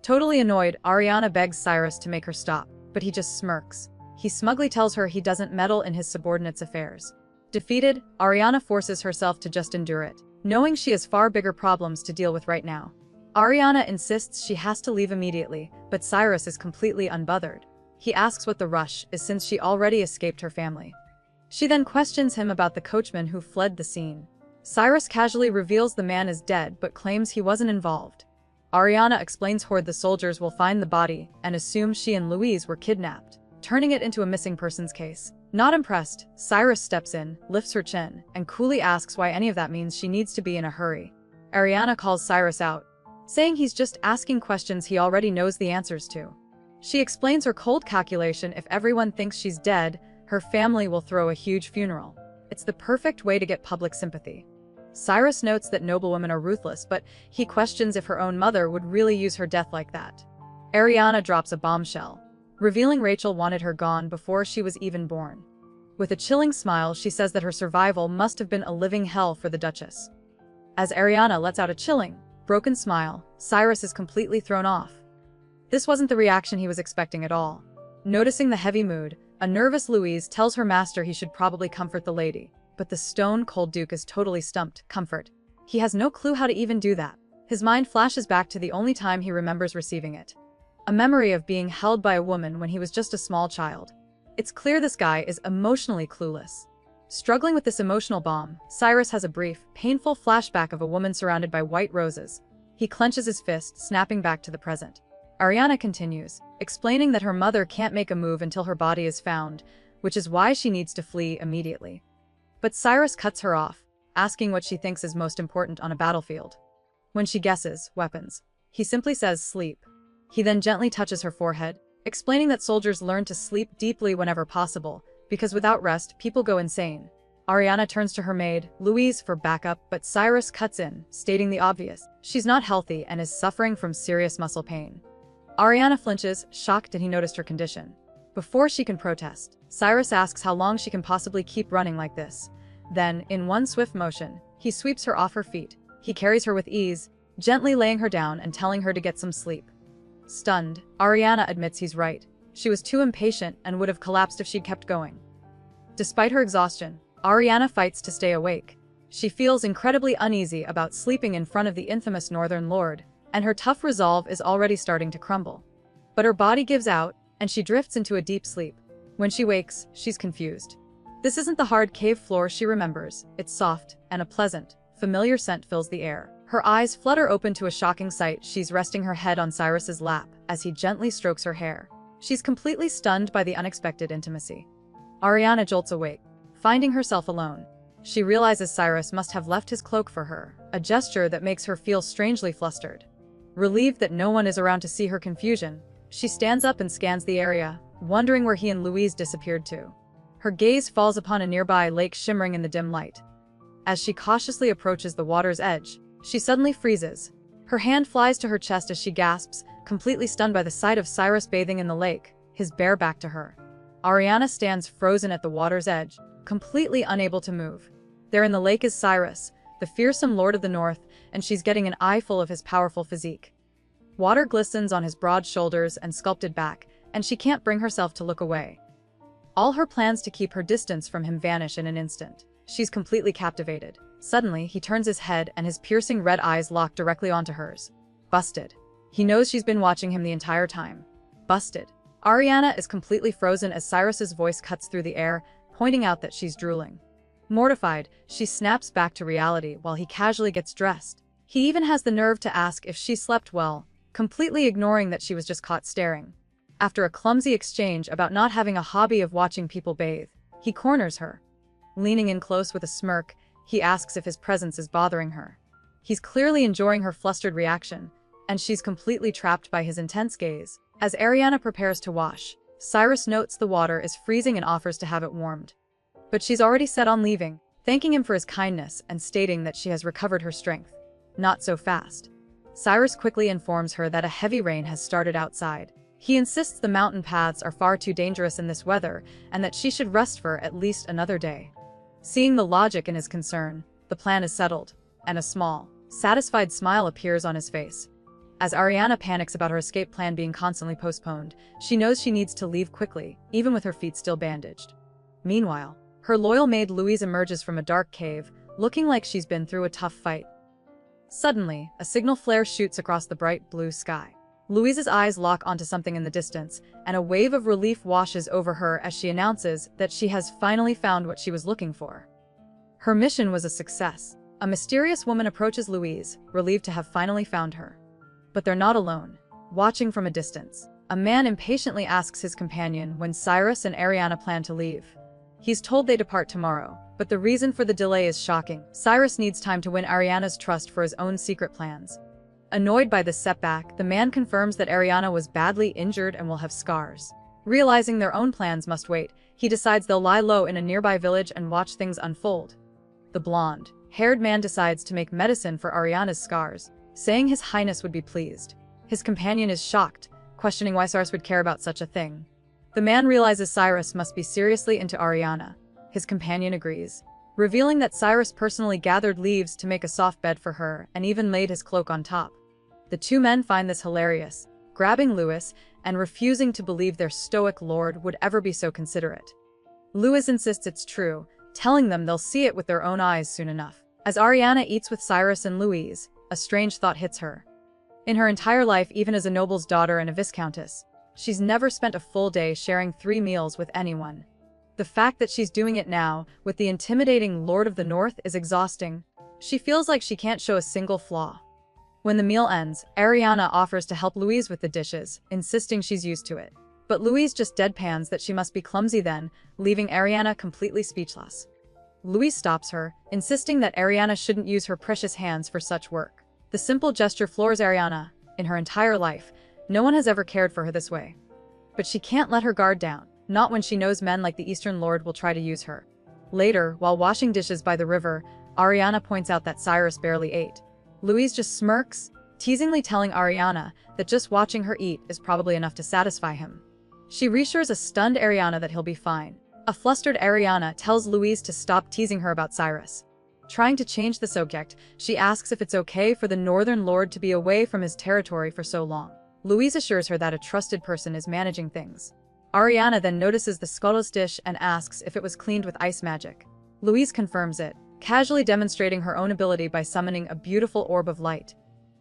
Totally annoyed, Ariana begs Cyrus to make her stop, but he just smirks. He smugly tells her he doesn't meddle in his subordinates' affairs. Defeated, Ariana forces herself to just endure it, knowing she has far bigger problems to deal with right now. Ariana insists she has to leave immediately, but Cyrus is completely unbothered. He asks what the rush is since she already escaped her family. She then questions him about the coachman who fled the scene. Cyrus casually reveals the man is dead but claims he wasn't involved. Ariana explains the soldiers will find the body and assumes she and Louise were kidnapped, turning it into a missing persons case. Not impressed, Cyrus steps in, lifts her chin, and coolly asks why any of that means she needs to be in a hurry. Ariana calls Cyrus out, saying he's just asking questions he already knows the answers to. She explains her cold calculation: if everyone thinks she's dead, her family will throw a huge funeral. It's the perfect way to get public sympathy. Cyrus notes that noblewomen are ruthless, but he questions if her own mother would really use her death like that. Ariana drops a bombshell, revealing Rachel wanted her gone before she was even born. With a chilling smile, she says that her survival must have been a living hell for the Duchess. As Ariana lets out a chilling, broken smile, Cyrus is completely thrown off. This wasn't the reaction he was expecting at all. Noticing the heavy mood, a nervous Louise tells her master he should probably comfort the lady, but the stone-cold Duke is totally stumped. Comfort. He has no clue how to even do that. His mind flashes back to the only time he remembers receiving it. A memory of being held by a woman when he was just a small child. It's clear this guy is emotionally clueless. Struggling with this emotional bomb, Cyrus has a brief, painful flashback of a woman surrounded by white roses. He clenches his fist, snapping back to the present. Ariana continues, explaining that her mother can't make a move until her body is found, which is why she needs to flee immediately. But Cyrus cuts her off, asking what she thinks is most important on a battlefield. When she guesses, weapons. He simply says, sleep. He then gently touches her forehead, explaining that soldiers learn to sleep deeply whenever possible, because without rest, people go insane. Ariana turns to her maid, Louise, for backup, but Cyrus cuts in, stating the obvious. She's not healthy and is suffering from serious muscle pain. Ariana flinches, shocked that he noticed her condition. Before she can protest, Cyrus asks how long she can possibly keep running like this. Then, in one swift motion, he sweeps her off her feet. He carries her with ease, gently laying her down and telling her to get some sleep. Stunned, Ariana admits he's right. She was too impatient and would have collapsed if she'd kept going. Despite her exhaustion, Ariana fights to stay awake. She feels incredibly uneasy about sleeping in front of the infamous Northern Lord, and her tough resolve is already starting to crumble. But her body gives out, and she drifts into a deep sleep. When she wakes, she's confused. This isn't the hard cave floor she remembers. It's soft, and a pleasant, familiar scent fills the air. Her eyes flutter open to a shocking sight. She's resting her head on Cyrus's lap as he gently strokes her hair. She's completely stunned by the unexpected intimacy. Ariana jolts awake, finding herself alone. She realizes Cyrus must have left his cloak for her, a gesture that makes her feel strangely flustered. Relieved that no one is around to see her confusion, she stands up and scans the area, wondering where he and Louise disappeared to. Her gaze falls upon a nearby lake shimmering in the dim light. As she cautiously approaches the water's edge, she suddenly freezes. Her hand flies to her chest as she gasps, completely stunned by the sight of Cyrus bathing in the lake, his bare back to her. Ariana stands frozen at the water's edge, completely unable to move. There in the lake is Cyrus, the fearsome Lord of the North, and she's getting an eyeful of his powerful physique. Water glistens on his broad shoulders and sculpted back, and she can't bring herself to look away. All her plans to keep her distance from him vanish in an instant. She's completely captivated. Suddenly, he turns his head and his piercing red eyes lock directly onto hers. Busted. He knows she's been watching him the entire time. Busted. Ariana is completely frozen as Cyrus's voice cuts through the air, pointing out that she's drooling. Mortified, she snaps back to reality while he casually gets dressed. He even has the nerve to ask if she slept well, completely ignoring that she was just caught staring. After a clumsy exchange about not having a hobby of watching people bathe, he corners her. Leaning in close with a smirk, he asks if his presence is bothering her. He's clearly enjoying her flustered reaction, and she's completely trapped by his intense gaze. As Ariana prepares to wash, Cyrus notes the water is freezing and offers to have it warmed. But she's already set on leaving, thanking him for his kindness and stating that she has recovered her strength. Not so fast. Cyrus quickly informs her that a heavy rain has started outside. He insists the mountain paths are far too dangerous in this weather and that she should rest for at least another day. Seeing the logic in his concern, the plan is settled, and a small, satisfied smile appears on his face. As Ariana panics about her escape plan being constantly postponed, she knows she needs to leave quickly, even with her feet still bandaged. Meanwhile, her loyal maid Louise emerges from a dark cave, looking like she's been through a tough fight. Suddenly, a signal flare shoots across the bright blue sky. Louise's eyes lock onto something in the distance, and a wave of relief washes over her as she announces that she has finally found what she was looking for. Her mission was a success. A mysterious woman approaches Louise, relieved to have finally found her. But they're not alone. Watching from a distance, a man impatiently asks his companion when Cyrus and Ariana plan to leave. He's told they depart tomorrow, but the reason for the delay is shocking. Cyrus needs time to win Ariana's trust for his own secret plans. Annoyed by this setback, the man confirms that Ariana was badly injured and will have scars. Realizing their own plans must wait, he decides they'll lie low in a nearby village and watch things unfold. The blonde-haired man decides to make medicine for Ariana's scars, saying His Highness would be pleased. His companion is shocked, questioning why Cyrus would care about such a thing. The man realizes Cyrus must be seriously into Ariana. His companion agrees, revealing that Cyrus personally gathered leaves to make a soft bed for her and even laid his cloak on top. The two men find this hilarious, grabbing Louis and refusing to believe their stoic lord would ever be so considerate. Louis insists it's true, telling them they'll see it with their own eyes soon enough. As Ariana eats with Cyrus and Louise, a strange thought hits her. In her entire life, even as a noble's daughter and a viscountess, she's never spent a full day sharing 3 meals with anyone. The fact that she's doing it now, with the intimidating Lord of the North, is exhausting. She feels like she can't show a single flaw. When the meal ends, Ariana offers to help Louise with the dishes, insisting she's used to it. But Louise just deadpans that she must be clumsy then, leaving Ariana completely speechless. Louise stops her, insisting that Ariana shouldn't use her precious hands for such work. The simple gesture floors Ariana. In her entire life, no one has ever cared for her this way. But she can't let her guard down, not when she knows men like the Eastern Lord will try to use her. Later, while washing dishes by the river, Ariana points out that Cyrus barely ate. Louise just smirks, teasingly telling Ariana that just watching her eat is probably enough to satisfy him. She reassures a stunned Ariana that he'll be fine. A flustered Ariana tells Louise to stop teasing her about Cyrus. Trying to change the subject, she asks if it's okay for the Northern Lord to be away from his territory for so long. Louise assures her that a trusted person is managing things. Ariana then notices the Scottish dish and asks if it was cleaned with ice magic. Louise confirms it, casually demonstrating her own ability by summoning a beautiful orb of light.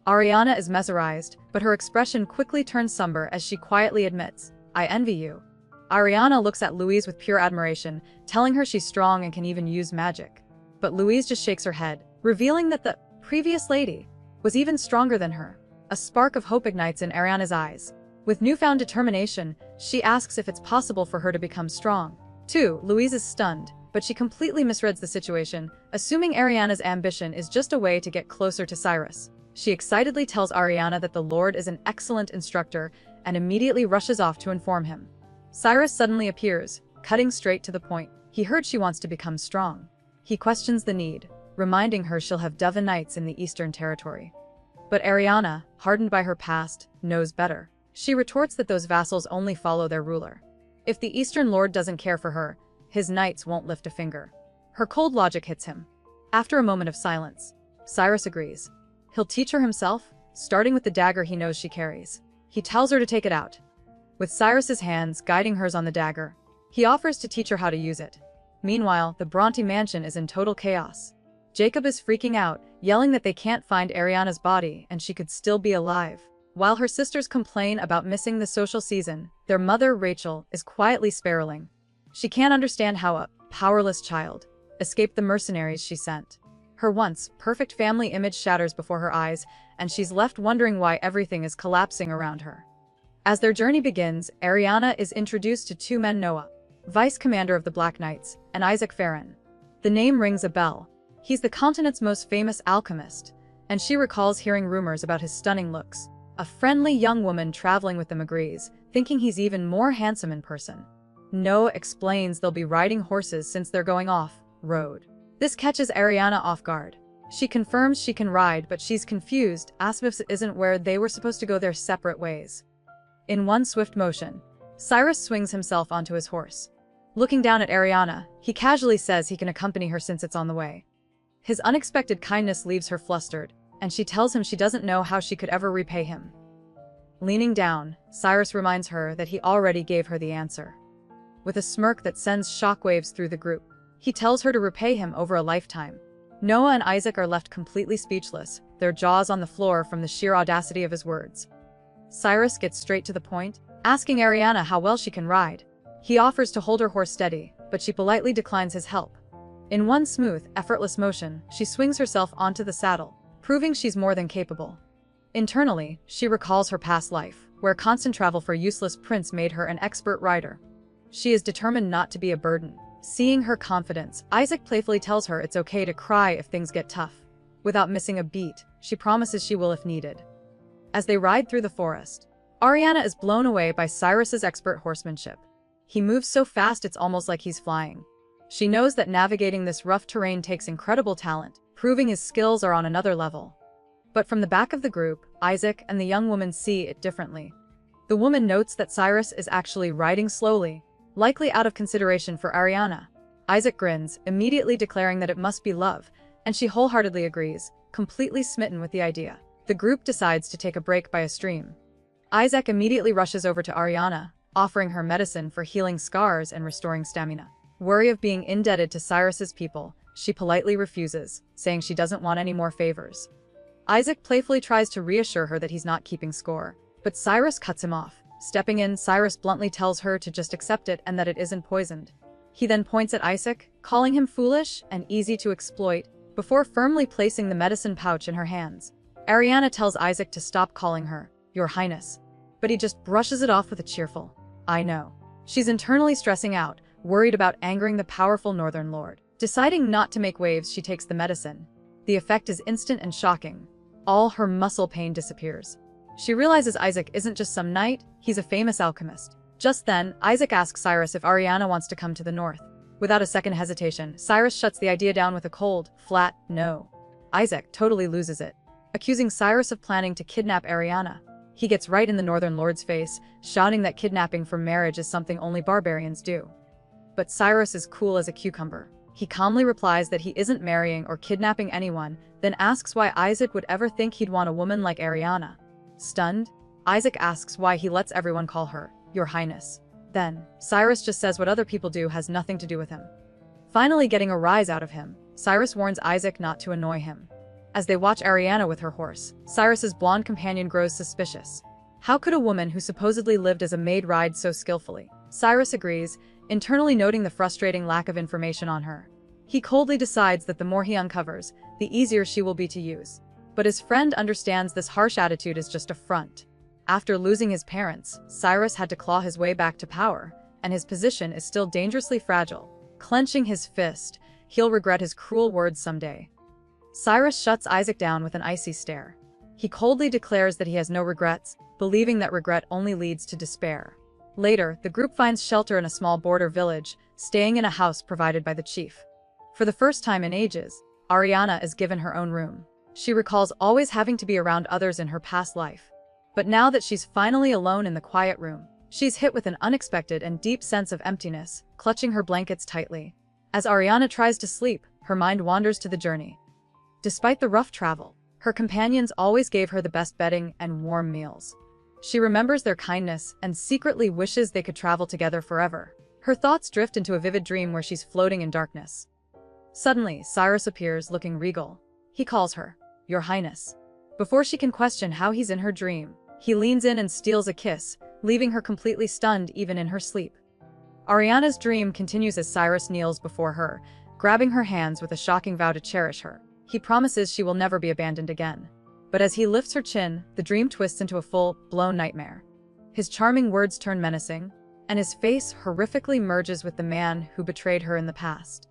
Ariana is mesmerized, but her expression quickly turns somber as she quietly admits, "I envy you." Ariana looks at Louise with pure admiration, telling her she's strong and can even use magic. But Louise just shakes her head, revealing that the previous lady was even stronger than her. A spark of hope ignites in Ariana's eyes. With newfound determination, she asks if it's possible for her to become strong. Too, Louise is stunned, but she completely misreads the situation, assuming Ariana's ambition is just a way to get closer to Cyrus. She excitedly tells Ariana that the Lord is an excellent instructor and immediately rushes off to inform him. Cyrus suddenly appears, cutting straight to the point. He heard she wants to become strong. He questions the need, reminding her she'll have Dove Knights in the Eastern Territory. But Ariana, hardened by her past, knows better. She retorts that those vassals only follow their ruler. If the Eastern Lord doesn't care for her, his knights won't lift a finger. Her cold logic hits him. After a moment of silence, Cyrus agrees. He'll teach her himself, starting with the dagger he knows she carries. He tells her to take it out. With Cyrus's hands guiding hers on the dagger, he offers to teach her how to use it. Meanwhile, the Bronte mansion is in total chaos. Jacob is freaking out, yelling that they can't find Ariana's body and she could still be alive. While her sisters complain about missing the social season, their mother, Rachel, is quietly spiraling. She can't understand how a powerless child escaped the mercenaries she sent. Her once perfect family image shatters before her eyes, and she's left wondering why everything is collapsing around her. As their journey begins, Ariana is introduced to two men: Noah, vice commander of the Black Knights, and Isaac Farron. The name rings a bell. He's the continent's most famous alchemist, and she recalls hearing rumors about his stunning looks. A friendly young woman traveling with them agrees, thinking he's even more handsome in person. Noah explains they'll be riding horses since they're going off-road. This catches Ariana off guard. She confirms she can ride, but she's confused, asking if it isn't where they were supposed to go their separate ways. In one swift motion, Cyrus swings himself onto his horse. Looking down at Ariana, he casually says he can accompany her since it's on the way. His unexpected kindness leaves her flustered, and she tells him she doesn't know how she could ever repay him. Leaning down, Cyrus reminds her that he already gave her the answer. With a smirk that sends shockwaves through the group, he tells her to repay him over a lifetime. Noah and Isaac are left completely speechless, their jaws on the floor from the sheer audacity of his words. Cyrus gets straight to the point, asking Ariana how well she can ride. He offers to hold her horse steady, but she politely declines his help. In one smooth, effortless motion, she swings herself onto the saddle, proving she's more than capable. Internally, she recalls her past life, where constant travel for a useless prince made her an expert rider. She is determined not to be a burden. Seeing her confidence, Isaac playfully tells her it's okay to cry if things get tough. Without missing a beat, she promises she will if needed. As they ride through the forest, Ariana is blown away by Cyrus's expert horsemanship. He moves so fast it's almost like he's flying. She knows that navigating this rough terrain takes incredible talent, proving his skills are on another level. But from the back of the group, Isaac and the young woman see it differently. The woman notes that Cyrus is actually riding slowly, likely out of consideration for Ariana. Isaac grins, immediately declaring that it must be love, and she wholeheartedly agrees, completely smitten with the idea. The group decides to take a break by a stream. Isaac immediately rushes over to Ariana, offering her medicine for healing scars and restoring stamina. Worry of being indebted to Cyrus's people, she politely refuses, saying she doesn't want any more favors. Isaac playfully tries to reassure her that he's not keeping score, but Cyrus cuts him off. Stepping in, Cyrus bluntly tells her to just accept it and that it isn't poisoned. He then points at Isaac, calling him foolish and easy to exploit, before firmly placing the medicine pouch in her hands. Ariana tells Isaac to stop calling her Your Highness, but he just brushes it off with a cheerful, I know. She's internally stressing out, worried about angering the powerful Northern Lord. Deciding not to make waves, she takes the medicine. The effect is instant and shocking. All her muscle pain disappears. She realizes Isaac isn't just some knight, he's a famous alchemist. Just then, Isaac asks Cyrus if Ariana wants to come to the north. Without a second hesitation, Cyrus shuts the idea down with a cold, flat no. Isaac totally loses it, accusing Cyrus of planning to kidnap Ariana. He gets right in the Northern Lord's face, shouting that kidnapping for marriage is something only barbarians do. But Cyrus is cool as a cucumber. He calmly replies that he isn't marrying or kidnapping anyone, then asks why Isaac would ever think he'd want a woman like Ariana. Stunned, Isaac asks why he lets everyone call her Your Highness. Then, Cyrus just says what other people do has nothing to do with him. Finally getting a rise out of him, Cyrus warns Isaac not to annoy him. As they watch Ariana with her horse, Cyrus's blonde companion grows suspicious. How could a woman who supposedly lived as a maid ride so skillfully? Cyrus agrees, internally noting the frustrating lack of information on her. He coldly decides that the more he uncovers, the easier she will be to use. But his friend understands this harsh attitude is just a front. After losing his parents, Cyrus had to claw his way back to power, and his position is still dangerously fragile. Clenching his fist, he'll regret his cruel words someday. Cyrus shuts Isaac down with an icy stare. He coldly declares that he has no regrets, believing that regret only leads to despair. Later, the group finds shelter in a small border village, staying in a house provided by the chief. For the first time in ages, Ariana is given her own room. She recalls always having to be around others in her past life. But now that she's finally alone in the quiet room, she's hit with an unexpected and deep sense of emptiness, clutching her blankets tightly. As Ariana tries to sleep, her mind wanders to the journey. Despite the rough travel, her companions always gave her the best bedding and warm meals. She remembers their kindness and secretly wishes they could travel together forever. Her thoughts drift into a vivid dream where she's floating in darkness. Suddenly, Cyrus appears, looking regal. He calls her, "Your Highness." Before she can question how he's in her dream, he leans in and steals a kiss, leaving her completely stunned even in her sleep. Ariana's dream continues as Cyrus kneels before her, grabbing her hands with a shocking vow to cherish her. He promises she will never be abandoned again. But as he lifts her chin, the dream twists into a full-blown nightmare. His charming words turn menacing, and his face horrifically merges with the man who betrayed her in the past.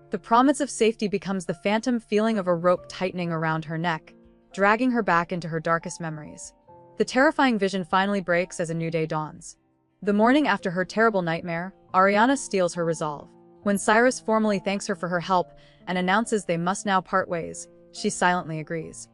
The promise of safety becomes the phantom feeling of a rope tightening around her neck, dragging her back into her darkest memories. The terrifying vision finally breaks as a new day dawns. The morning after her terrible nightmare, Ariana steals her resolve. When Cyrus formally thanks her for her help and announces they must now part ways, she silently agrees.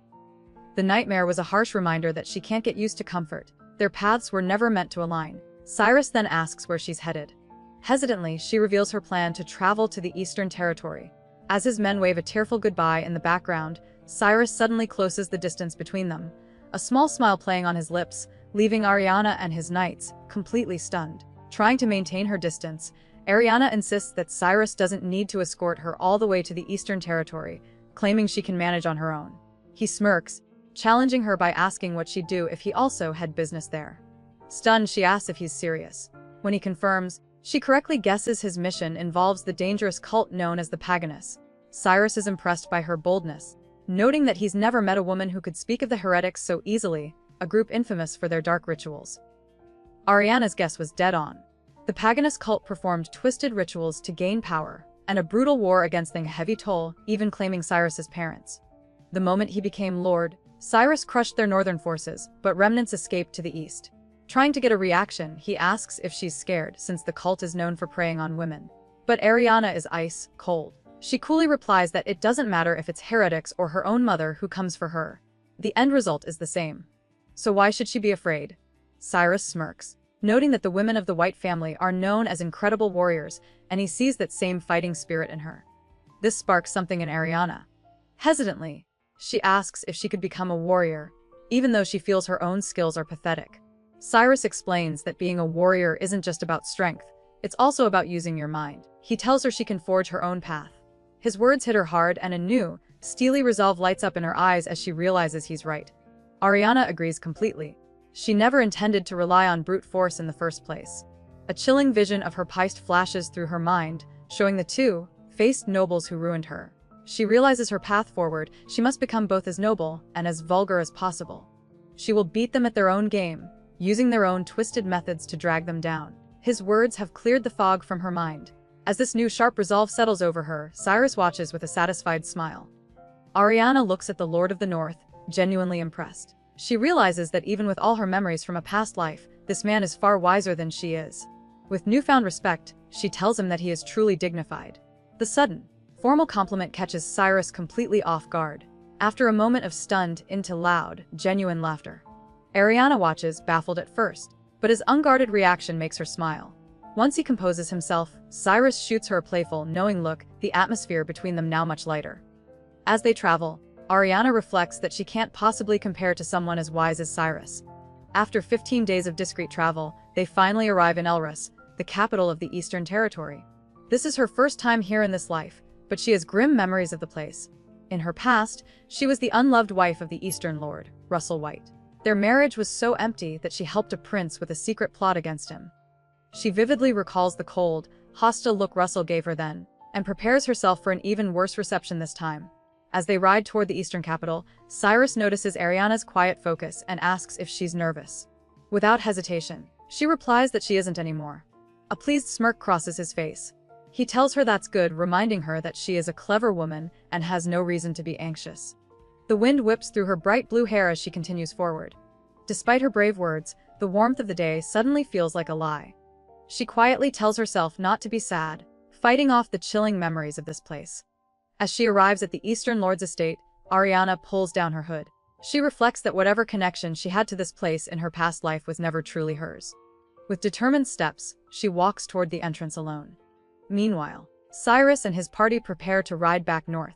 The nightmare was a harsh reminder that she can't get used to comfort. Their paths were never meant to align. Cyrus then asks where she's headed. Hesitantly, she reveals her plan to travel to the Eastern Territory. As his men wave a tearful goodbye in the background, Cyrus suddenly closes the distance between them, a small smile playing on his lips, leaving Ariana and his knights completely stunned. Trying to maintain her distance, Ariana insists that Cyrus doesn't need to escort her all the way to the Eastern Territory, claiming she can manage on her own. He smirks, challenging her by asking what she'd do if he also had business there. Stunned, she asks if he's serious. When he confirms, she correctly guesses his mission involves the dangerous cult known as the Paganus. Cyrus is impressed by her boldness, noting that he's never met a woman who could speak of the heretics so easily, a group infamous for their dark rituals. Ariana's guess was dead on. The Paganus cult performed twisted rituals to gain power, and a brutal war against them a heavy toll, even claiming Cyrus's parents. The moment he became lord, Cyrus crushed their northern forces, but remnants escaped to the east. Trying to get a reaction, he asks if she's scared, since the cult is known for preying on women. But Ariana is ice cold. She coolly replies that it doesn't matter if it's heretics or her own mother who comes for her. The end result is the same. So why should she be afraid? Cyrus smirks, noting that the women of the White family are known as incredible warriors, and he sees that same fighting spirit in her. This sparks something in Ariana. Hesitantly, she asks if she could become a warrior, even though she feels her own skills are pathetic. Cyrus explains that being a warrior isn't just about strength, it's also about using your mind. He tells her she can forge her own path. His words hit her hard, and a new, steely resolve lights up in her eyes as she realizes he's right. Ariana agrees completely. She never intended to rely on brute force in the first place. A chilling vision of her past flashes through her mind, showing the two-faced nobles who ruined her. She realizes her path forward, she must become both as noble and as vulgar as possible. She will beat them at their own game, using their own twisted methods to drag them down. His words have cleared the fog from her mind. As this new sharp resolve settles over her, Cyrus watches with a satisfied smile. Ariana looks at the Lord of the North, genuinely impressed. She realizes that even with all her memories from a past life, this man is far wiser than she is. With newfound respect, she tells him that he is truly dignified. The sudden, formal compliment catches Cyrus completely off guard. After a moment of stunned into loud, genuine laughter. Ariana watches, baffled at first, but his unguarded reaction makes her smile. Once he composes himself, Cyrus shoots her a playful, knowing look, the atmosphere between them now much lighter. As they travel, Ariana reflects that she can't possibly compare to someone as wise as Cyrus. After 15 days of discreet travel, they finally arrive in Elrus, the capital of the Eastern Territory. This is her first time here in this life, but she has grim memories of the place. In her past, she was the unloved wife of the Eastern Lord, Russell White. Their marriage was so empty that she helped a prince with a secret plot against him. She vividly recalls the cold, hostile look Russell gave her then, and prepares herself for an even worse reception this time. As they ride toward the eastern capital, Cyrus notices Ariana's quiet focus and asks if she's nervous. Without hesitation, she replies that she isn't anymore. A pleased smirk crosses his face. He tells her that's good, reminding her that she is a clever woman and has no reason to be anxious. The wind whips through her bright blue hair as she continues forward. Despite her brave words, the warmth of the day suddenly feels like a lie. She quietly tells herself not to be sad, fighting off the chilling memories of this place. As she arrives at the Eastern Lord's estate, Ariana pulls down her hood. She reflects that whatever connection she had to this place in her past life was never truly hers. With determined steps, she walks toward the entrance alone. Meanwhile, Cyrus and his party prepare to ride back north.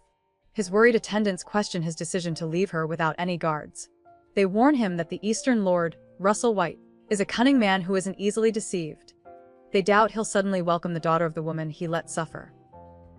His worried attendants question his decision to leave her without any guards. They warn him that the Eastern Lord, Russell White, is a cunning man who isn't easily deceived. They doubt he'll suddenly welcome the daughter of the woman he let suffer.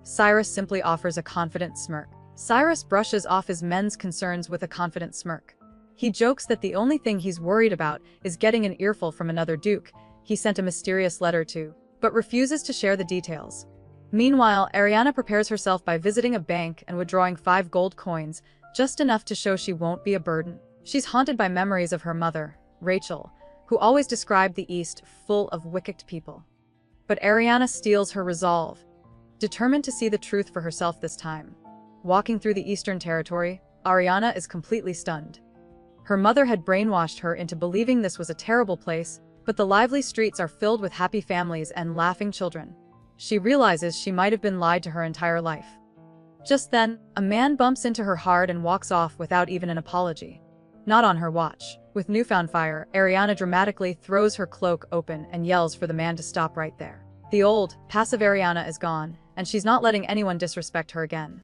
Cyrus simply offers a confident smirk. Cyrus brushes off his men's concerns with a confident smirk. He jokes that the only thing he's worried about is getting an earful from another duke he sent a mysterious letter to, but refuses to share the details. Meanwhile, Ariana prepares herself by visiting a bank and withdrawing 5 gold coins, just enough to show she won't be a burden. She's haunted by memories of her mother, Rachel, who always described the East full of wicked people. But Ariana steels her resolve, determined to see the truth for herself this time. Walking through the Eastern Territory, Ariana is completely stunned. Her mother had brainwashed her into believing this was a terrible place, but the lively streets are filled with happy families and laughing children. She realizes she might have been lied to her entire life. Just then, a man bumps into her hard and walks off without even an apology. Not on her watch. With newfound fire, Ariana dramatically throws her cloak open and yells for the man to stop right there. The old, passive Ariana is gone, and she's not letting anyone disrespect her again.